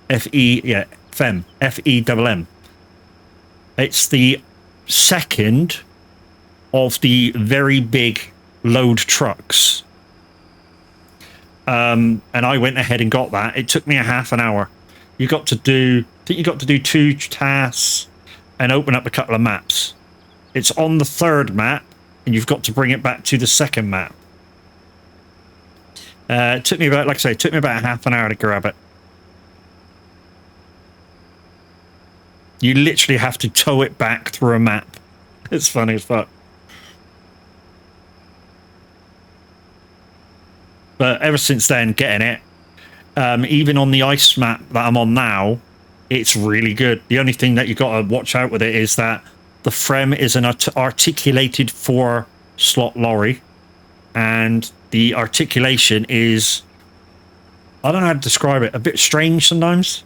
FEM. FEMM. It's the second of the very big load trucks. And I went ahead and got that. It took me a half an hour. You got to do think you got to do 2 tasks and open up a couple of maps. It's on the 3rd map, and you've got to bring it back to the 2nd map. It took me about, like I say, it took me about half an hour to grab it. You literally have to tow it back through a map. It's funny as fuck. But ever since then, getting it, even on the ice map that I'm on now, it's really good. The only thing that you got to watch out with it is that the frame is an articulated 4-slot lorry, and the articulation is, I don't know how to describe it, a bit strange sometimes.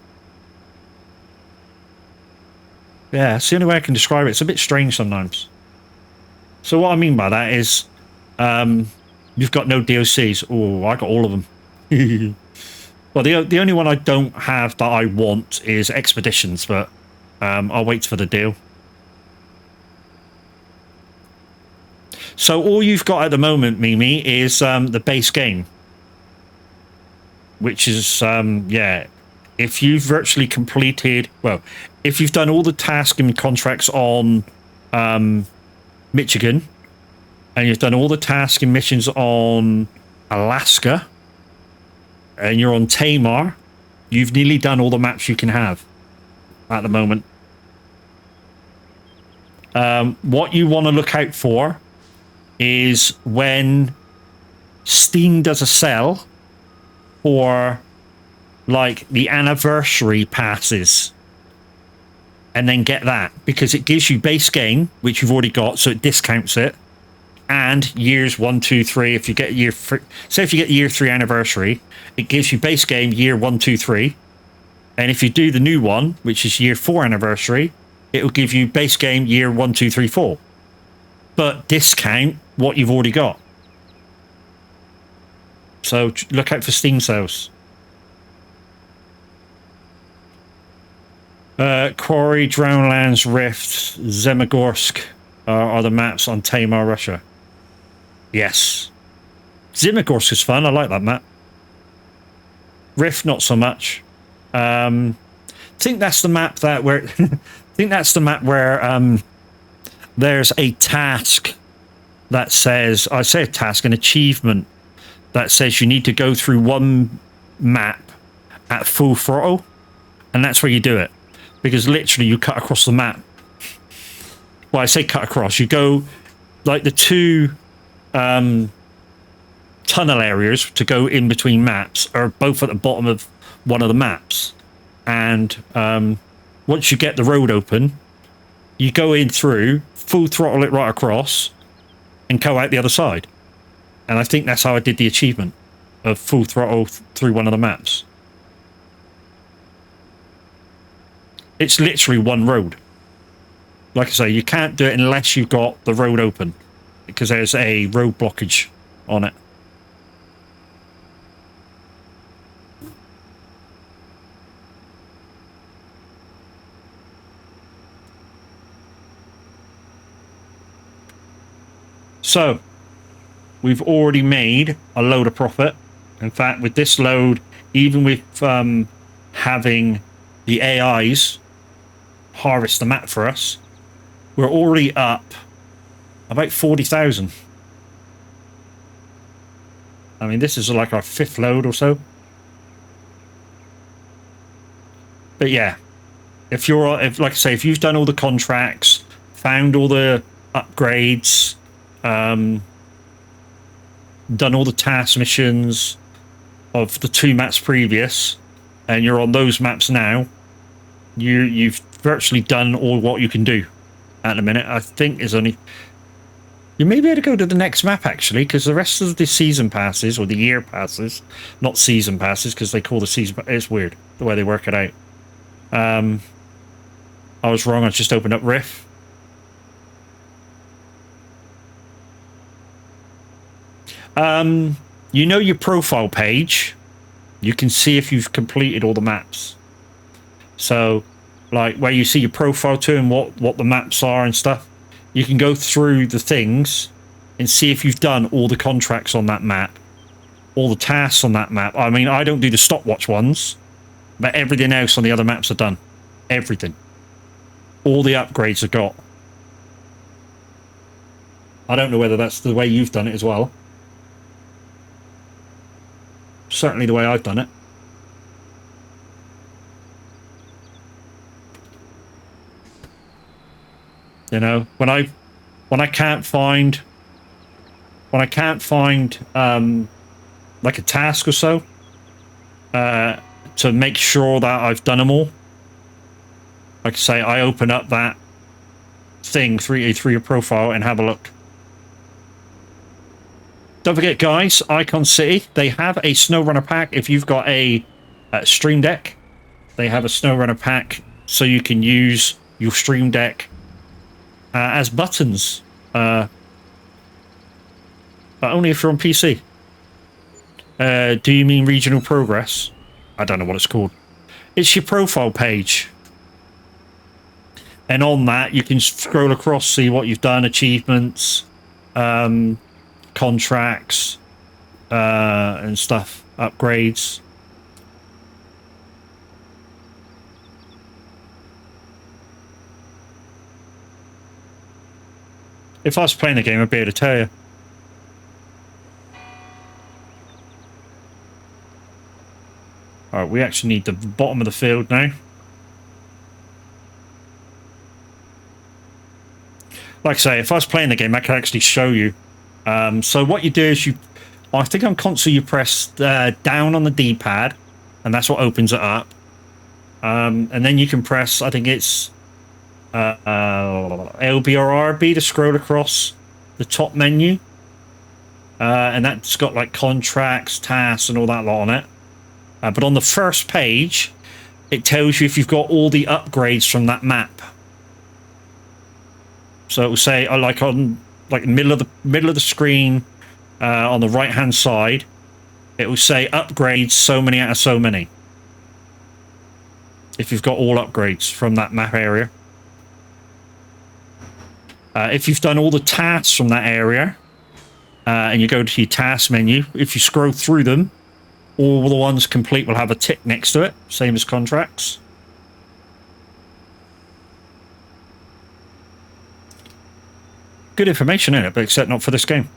Yeah, it's the only way I can describe it. It's a bit strange sometimes. So what I mean by that is, you've got no DOCs. Oh, I got all of them. Well, the only one I don't have that I want is Expeditions, but I'll wait for the deal. So all you've got at the moment, Mimi, is the base game. Which is, yeah, if you've virtually completed, well, if you've done all the tasks and contracts on Michigan, and you've done all the tasks and missions on Alaska, and you're on Tamar, you've nearly done all the maps you can have at the moment. What you want to look out for is when Steam does a sale for like the anniversary passes, and then get that, because it gives you base game, which you've already got, so it discounts it, and years 1, 2, 3. If you get year, say if you get year 3 anniversary, it gives you base game year 1, 2, 3, and if you do the new one, which is year 4 anniversary, it will give you base game year 1, 2, 3, 4, but discount what you've already got. So look out for Steam sales. Quarry, Drownlands, Rift, Zemogorsk are the maps on Tamar, Russia. Yes. Zemogorsk is fun. I like that map. Rift, not so much. I think that's the map that where I think that's the map where there's a task that says, I say a task, an achievement that says you need to go through one map at full throttle, and that's where you do it. Because literally you cut across the map. Well, I say cut across. You go, like the 2 tunnel areas to go in between maps are both at the bottom of one of the maps. And once you get the road open, you go in through, full throttle it right across, and go out the other side. And I think that's how I did the achievement of full throttle through one of the maps. It's literally one road. Like I say, you can't do it unless you've got the road open, because there's a road blockage on it. So, we've already made a load of profit. In fact, with this load, even with having the AIs harvest the map for us, we're already up about 40,000. I mean, this is like our 5th load or so. But yeah, if like I say, if you've done all the contracts, found all the upgrades, done all the task missions of the 2 maps previous, and you're on those maps now, you've virtually done all what you can do at the minute. I think is only, you may be able to go to the next map actually, because the rest of the season passes, or the year passes, not season passes, because they call the season, it's weird the way they work it out. I was wrong. I just opened up Riff. You know your profile page, you can see if you've completed all the maps. So like where you see your profile to and what the maps are and stuff, you can go through the things and see if you've done all the contracts on that map, all the tasks on that map. I mean, I don't do the stopwatch ones, but everything else on the other maps are done. Everything. All the upgrades are got. I don't know whether that's the way you've done it as well. Certainly the way I've done it. You know, when I can't find like a task or so to make sure that I've done them all, like I say, I open up that thing through your profile and have a look. Don't forget, guys, Icon City, they have a SnowRunner pack. If you've got a Stream Deck, they have a SnowRunner pack so you can use your Stream Deck as buttons. But only if you're on PC. Do you mean regional progress? I don't know what it's called. It's your profile page. And on that, you can scroll across, see what you've done, achievements, contracts, and stuff, upgrades. If I was playing the game, I'd be able to tell you. Alright, we actually need the bottom of the field now. Like I say, if I was playing the game, I could actually show you. So what you do is I think on console you press down on the D-pad, and that's what opens it up. And then you can press, I think it's LB or RB to scroll across the top menu. And that's got like contracts, tasks, and all that lot on it. But on the first page, it tells you if you've got all the upgrades from that map. So it will say, like on middle of the screen, on the right hand side, it will say upgrades so many out of so many. If you've got all upgrades from that map area. If you've done all the tasks from that area, and you go to your task menu, if you scroll through them, all the ones complete will have a tick next to it, same as contracts. Good information in it, but except not for this game.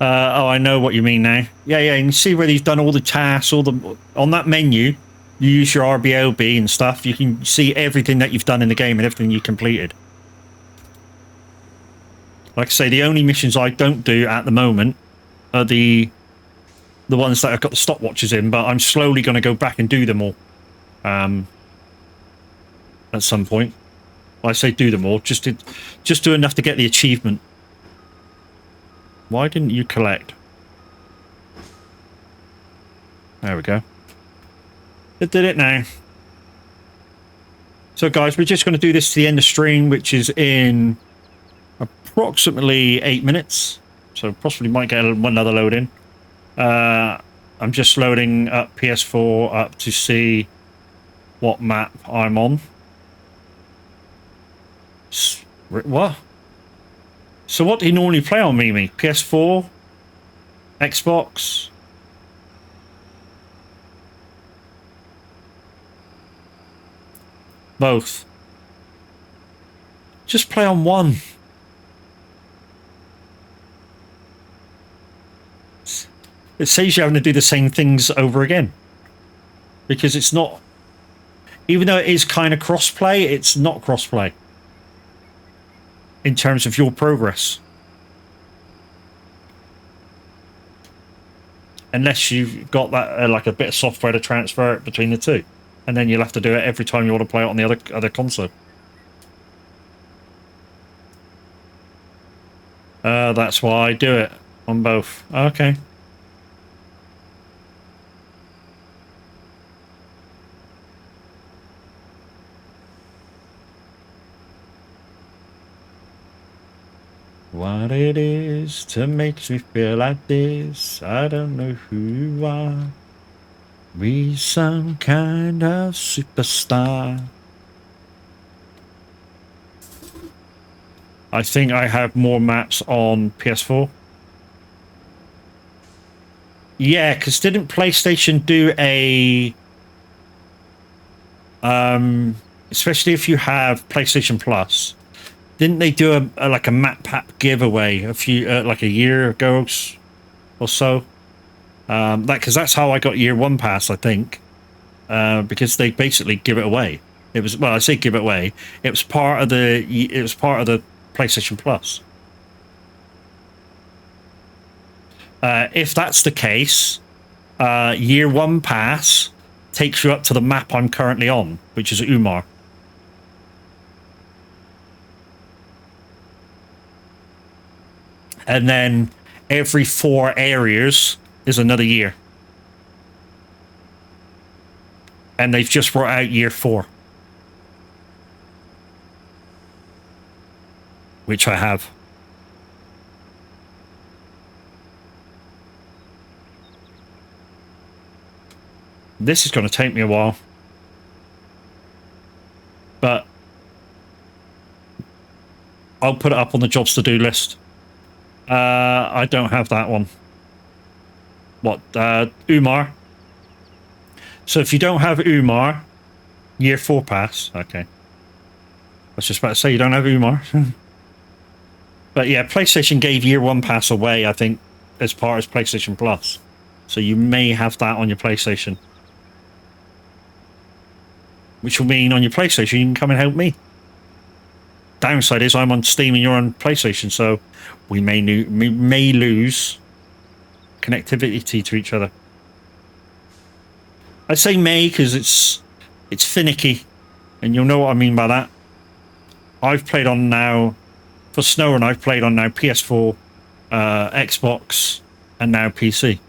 Oh, I know what you mean now. Yeah, and you see where you've done all the tasks, on that menu, you use your RBLB and stuff, you can see everything that you've done in the game and everything you completed. Like I say, the only missions I don't do at the moment are the ones that I've got the stopwatches in, but I'm slowly going to go back and do them all. At some point. I say do them all, just do enough to get the achievement. Why didn't you collect? There we go. It did it now. So guys, we're just going to do this to the end of stream, which is in approximately 8 minutes. So possibly might get another load in. I'm just loading up PS4 up to see what map I'm on. What? So what do you normally play on, Mimi? PS4? Xbox? Both. Just play on one. It saves you having to do the same things over again. Because it's not... Even though it is kind of cross-play, it's not cross-play. In terms of your progress. Unless you've got that like a bit of software to transfer it between the two. And then you'll have to do it every time you want to play it on the other console. That's why I do it on both. Okay. What it is to make me feel like this, I don't know who you are. We some kind of superstar. I think I have more maps on PS4. Yeah, because didn't PlayStation do a especially if you have PlayStation Plus, didn't they do a like a map pack giveaway a few like a year ago or so? Because that's how I got year one pass, I think. Because they basically give it away. It was, well, I say give it away. It was part of the PlayStation Plus. If that's the case, year one pass takes you up to the map I'm currently on, which is Umar. And then every 4 areas is another year. And they've just brought out year 4. Which I have. This is going to take me a while. But I'll put it up on the jobs to do list. I don't have that one. What? Umar. So if you don't have Umar, year 4 pass. Okay. I was just about to say you don't have Umar. But yeah, PlayStation gave year 1 pass away, I think, as part of PlayStation Plus. So you may have that on your PlayStation. Which will mean on your PlayStation you can come and help me. Downside is I'm on Steam and you're on PlayStation, so we may lose connectivity to each other. I say may because it's finicky, and you'll know what I mean by that. I've played on now for SnowRun. I've played on now PS4, Xbox, and now PC.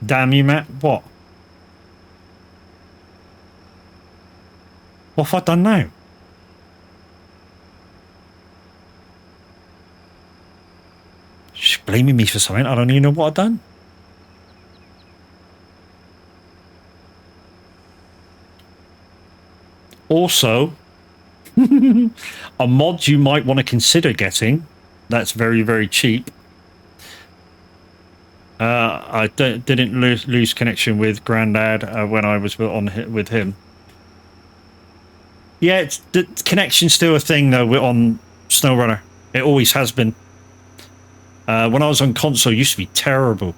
Damn you, Matt! What? What have I done now? She's blaming me for something. I don't even know what I've done. Also, a mod you might want to consider getting that's very, very cheap. I didn't lose connection with Grandad when I was with him. Yeah, the connection's still a thing though on SnowRunner. It always has been. When I was on console, it used to be terrible.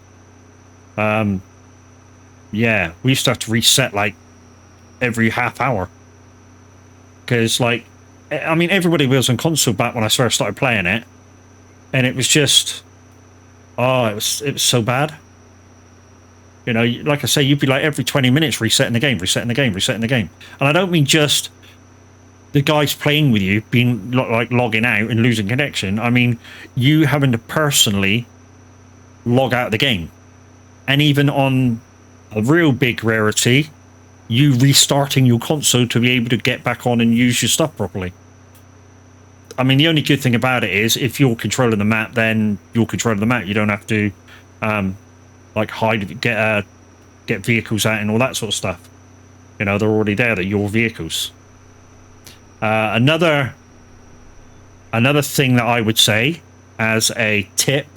Yeah, we used to have to reset like every half hour. Because, like, I mean, everybody was on console back when I first started playing it. And it was just, oh, it was so bad. You know, like I say, you'd be like every 20 minutes resetting the game. And I don't mean just the guys playing with you being like logging out and losing connection. I mean, you having to personally log out of the game. And even on a real big rarity, you restarting your console to be able to get back on and use your stuff properly. I mean, the only good thing about it is if you're controlling the map, then you're controlling the map. You don't have to like hide, get vehicles out and all that sort of stuff. You know, they're already there. They're your vehicles. Another thing that I would say as a tip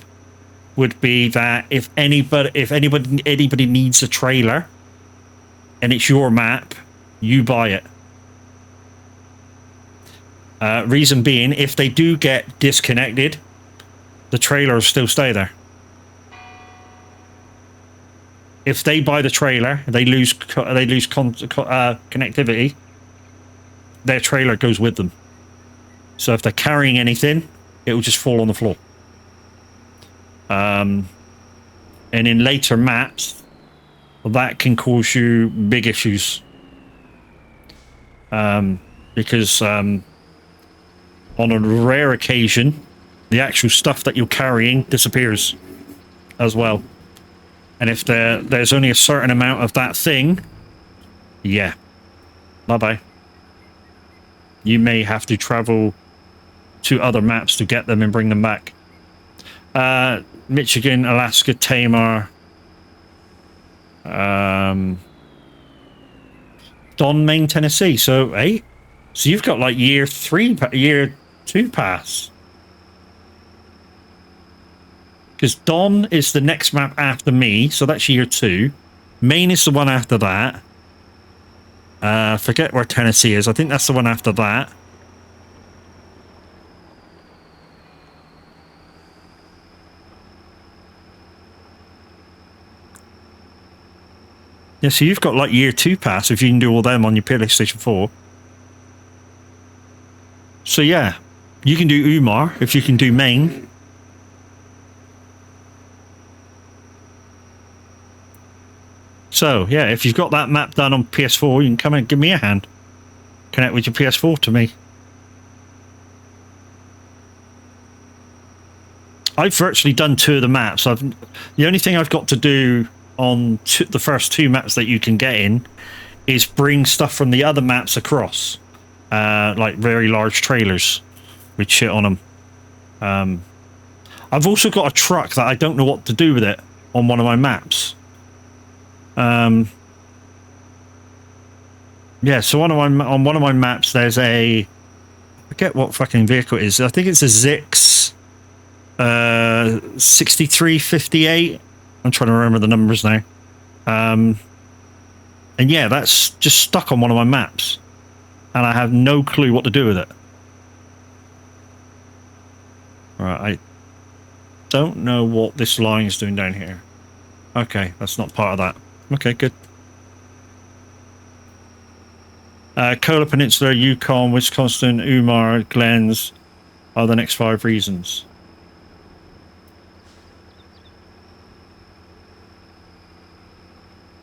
would be that if anybody needs a trailer and it's your map, you buy it. Reason being, if they do get disconnected, the trailer will still stay there. If they buy the trailer, they lose connectivity. Their trailer goes with them. So if they're carrying anything, it will just fall on the floor. And in later maps, that can cause you big issues. Because on a rare occasion, the actual stuff that you're carrying disappears as well. And if there's only a certain amount of that thing, yeah, bye-bye. You may have to travel to other maps to get them and bring them back. Michigan, Alaska, Tamar, Don, Maine, Tennessee. So, hey, so you've got like year 2 pass. Because Don is the next map after me, so that's year 2. Maine is the one after that. Forget where Tennessee is. I think that's the one after that. Yeah, so you've got like year 2 pass if you can do all them on your PlayStation 4. So yeah, you can do Umar if you can do Maine. So yeah, if you've got that map done on PS4, you can come and give me a hand. Connect with your PS4 to me. I've virtually done 2 of the maps. The only thing I've got to do on the first 2 maps that you can get in is bring stuff from the other maps across, like very large trailers with shit on them. I've also got a truck that I don't know what to do with it on one of my maps. Yeah, so on one of my maps, there's I forget what fucking vehicle it is. I think it's a Zix 6358. I'm trying to remember the numbers now. And yeah, that's just stuck on one of my maps. And I have no clue what to do with it. Alright, I don't know what this line is doing down here. Okay, that's not part of that. Okay, good. Kola Peninsula, Yukon, Wisconsin, Umar, Glens are the next 5 reasons.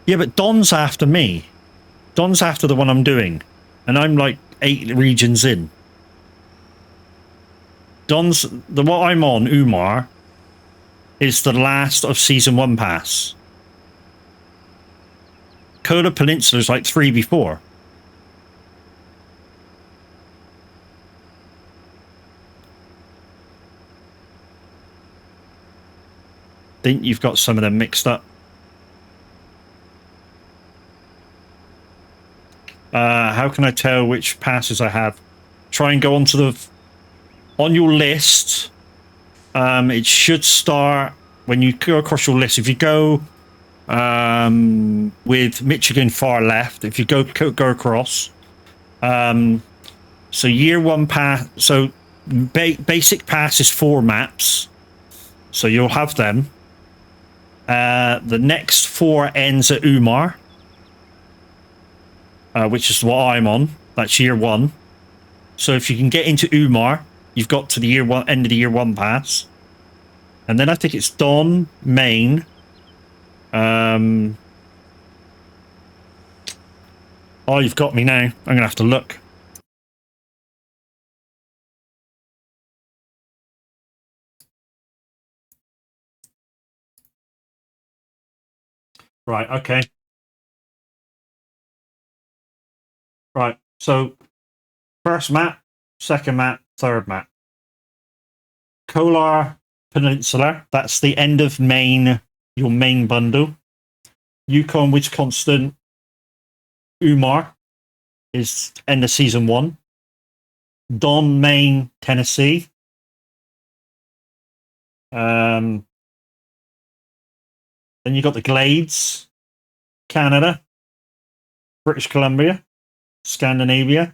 Yeah, but Don's after me. Don's after the one I'm doing. And I'm like 8 regions in. The what I'm on, Umar, is the last of Season 1 pass. Kola Peninsula is like 3 before. Think you've got some of them mixed up. How can I tell which passes I have? Try and go onto on your list. It should start when you go across your list. If you go with Michigan far left, if you go across, so year 1 pass. So basic pass is 4 maps, so you'll have them. The next 4 ends at Umar, which is what I'm on. That's year 1. So if you can get into Umar, you've got to the end of the year 1 pass. And then I think it's Don, Maine. Oh, you've got me now. I'm going to have to look. Right, okay. Right, so first map, second map, third map. Kolar Peninsula, that's the end of Maine, your main bundle. Yukon, Wisconsin, Umar is end of Season 1. Don, Maine, Tennessee. Then you got the Glades, Canada, British Columbia, Scandinavia,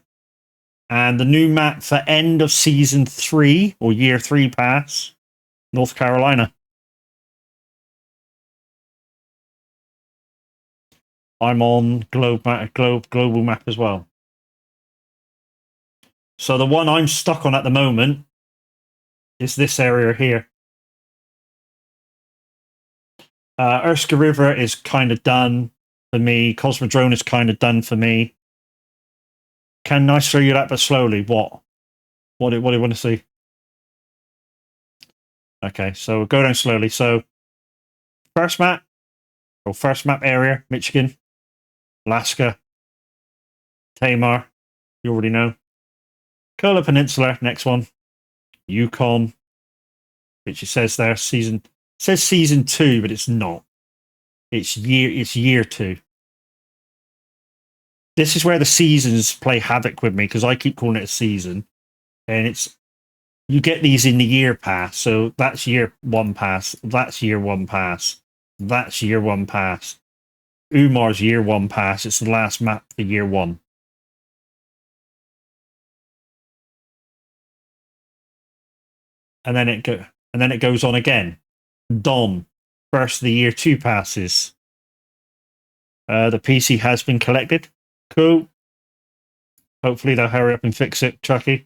and the new map for end of Season 3 or Year 3 pass, North Carolina. I'm on global map as well. So the one I'm stuck on at the moment is this area here. Erska River is kind of done for me. Cosmodrome is kind of done for me. Can I show you that, but slowly? What do you want to see? Okay, so we'll go down slowly. So first map area, Michigan, Alaska, Tamar, you already know. Kola Peninsula, next one. Yukon, which it says there, season 2, but it's not. It's year 2. This is where the seasons play havoc with me because I keep calling it a season, and it's you get these in the year pass. So that's year one pass. That's year one pass. That's year one pass. Umar's year one pass. It's the last map for year one. And then it goes on again. Don, first of the year two passes. The PC has been collected. Cool. Hopefully they'll hurry up and fix it, Chucky.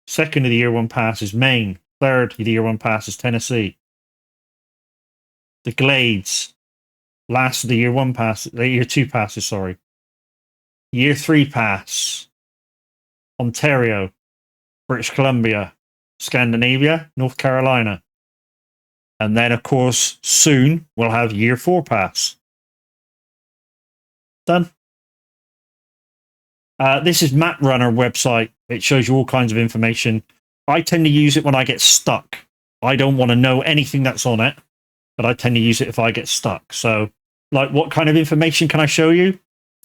Second of the year one pass is Maine. Third of the year one pass is Tennessee. The Glades. Last of the year one pass, the year two passes, sorry. Year three pass. Ontario, British Columbia, Scandinavia, North Carolina. And then, of course, soon we'll have year four pass. Done. This is Map Runner website. It shows you all kinds of information. I tend to use it when I get stuck. I don't want to know anything that's on it, but I tend to use it if I get stuck. So, like, what kind of information can I show you?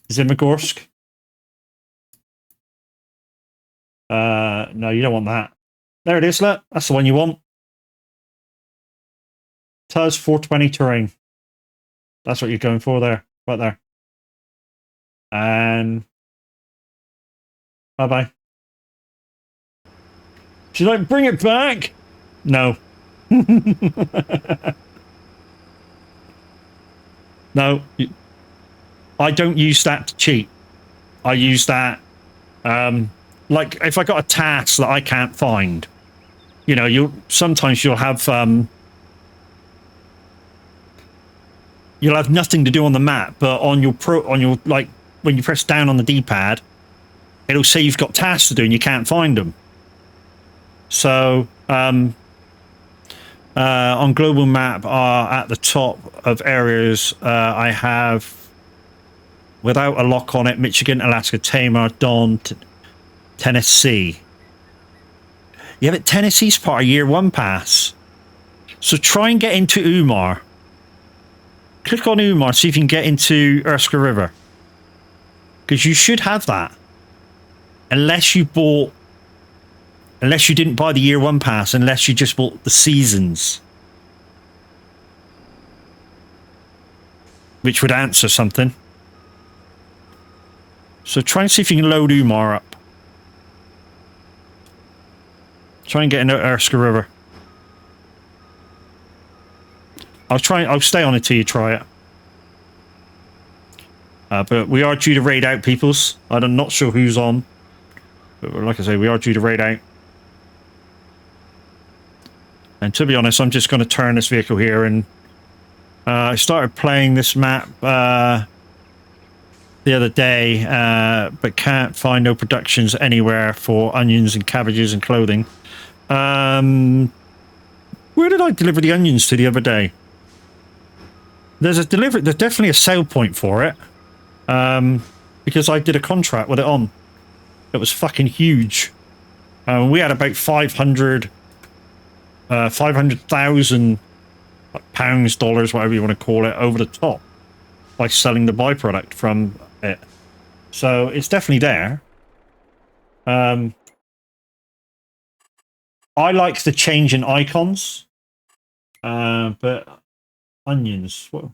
Zimagorsk. No, you don't want that. There it is, look. That's the one you want. TUS 420 terrain. That's what you're going for there. Right there. And bye-bye. She's like, bring it back. No. No. I don't use that to cheat. I use that, like, if I got a task that I can't find, you know, sometimes you'll have nothing to do on the map, but on your like, when you press down on the D-pad, it'll say you've got tasks to do and you can't find them. So, on global map, at the top of areas, I have, without a lock on it, Michigan, Alaska, Tamar, Don, Tennessee. Yeah, but Tennessee's part of year one pass. So try and get into Umar. Click on Umar, see if you can get into Erska River. Because you should have that. Unless you didn't buy the year one pass, unless you just bought the seasons. Which would answer something. So try and see if you can load Umar up. Try and get into Erska River. I'll stay on it till you try it. But we are due to raid out peoples. I'm not sure who's on. But like I say, we are due to raid out. And to be honest, I'm just going to turn this vehicle here. And I started playing this map the other day, but can't find no productions anywhere for onions and cabbages and clothing. Where did I deliver the onions to the other day? There's definitely a sale point for it. Because I did a contract with it on. It was fucking huge. We had about 500,000 pounds, dollars, whatever you want to call it, over the top by selling the byproduct from it. So it's definitely there. I like the change in icons, but onions. Whoa.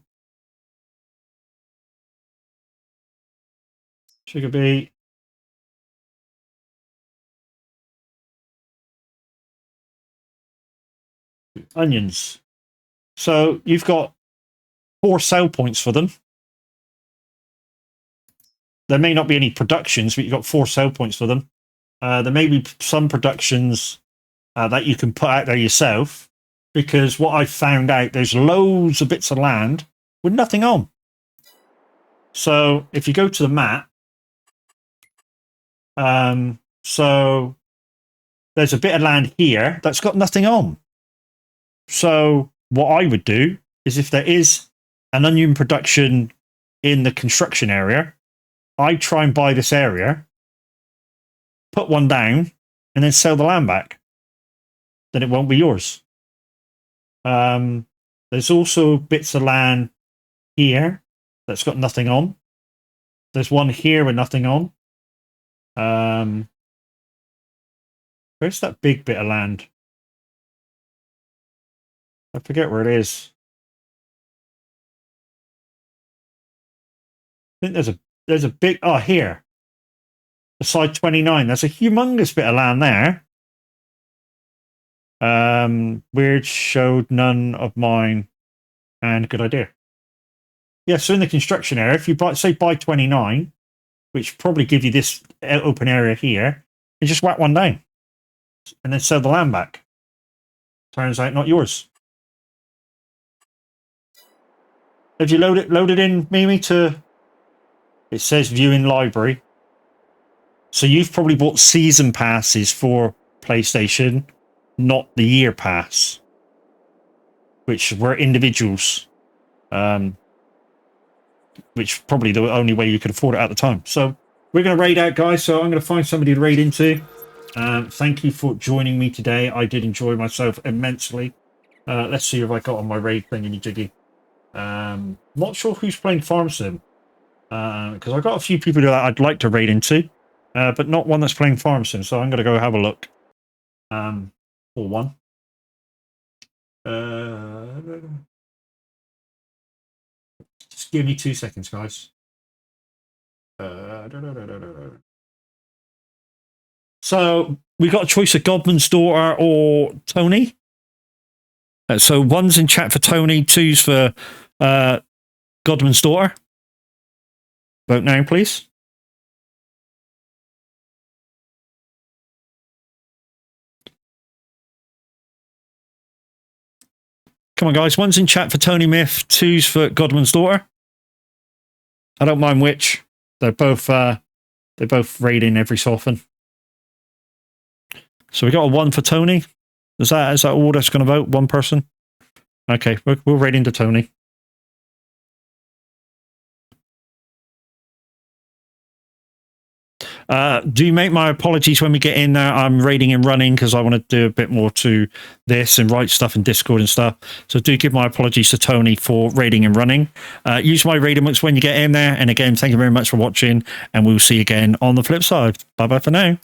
Sugar beet. Onions. So you've got 4 sell points for them. There may not be any productions, but you've got 4 sell points for them. There may be some productions that you can put out there yourself, because what I've found out, there's loads of bits of land with nothing on. So if you go to the map, so there's a bit of land here that's got nothing on. So what I would do is, if there is an onion production in the construction area, I'd try and buy this area, put one down, and then sell the land back. Then it won't be yours. There's also bits of land here that's got nothing on. There's one here with nothing on. Where's that big bit of land? I forget where it is. I think there's a big, oh, here. Side 29. That's a humongous bit of land there. Weird showed none of mine, and good idea. Yeah, so in the construction area, if you buy 29, which probably give you this open area here, you just whack one down and then sell the land back. Turns out not yours. Have you loaded in, Mimi, to... It says viewing library. So you've probably bought season passes for PlayStation, not the year pass, which were individuals, which probably the only way you could afford it at the time. So we're going to raid out, guys. So I'm going to find somebody to raid into. Thank you for joining me today. I did enjoy myself immensely. Let's see if I got on my raid thingy-jiggy. Not sure who's playing Farm Sim, because I've got a few people that I'd like to raid into, but not one that's playing Farm Sim. So I'm going to go have a look. Or one. Just give me 2 seconds, guys. So we got a choice of Godman's Daughter or Tony. So one's in chat for Tony, two's for Godman's Daughter. Vote now, please. Come on, guys. One's in chat for Tony Myth, two's for Godman's Daughter. I don't mind which. They're both raiding every so often. So we got a 1 for Tony. Is that all that's going to vote? One person? Okay, we'll raid into Tony. Do make my apologies when we get in there. I'm raiding and running because I want to do a bit more to this and write stuff in Discord and stuff. So do give my apologies to Tony for raiding and running. Use my raid emotes when you get in there. And again, thank you very much for watching, and we'll see you again on the flip side. Bye bye for now.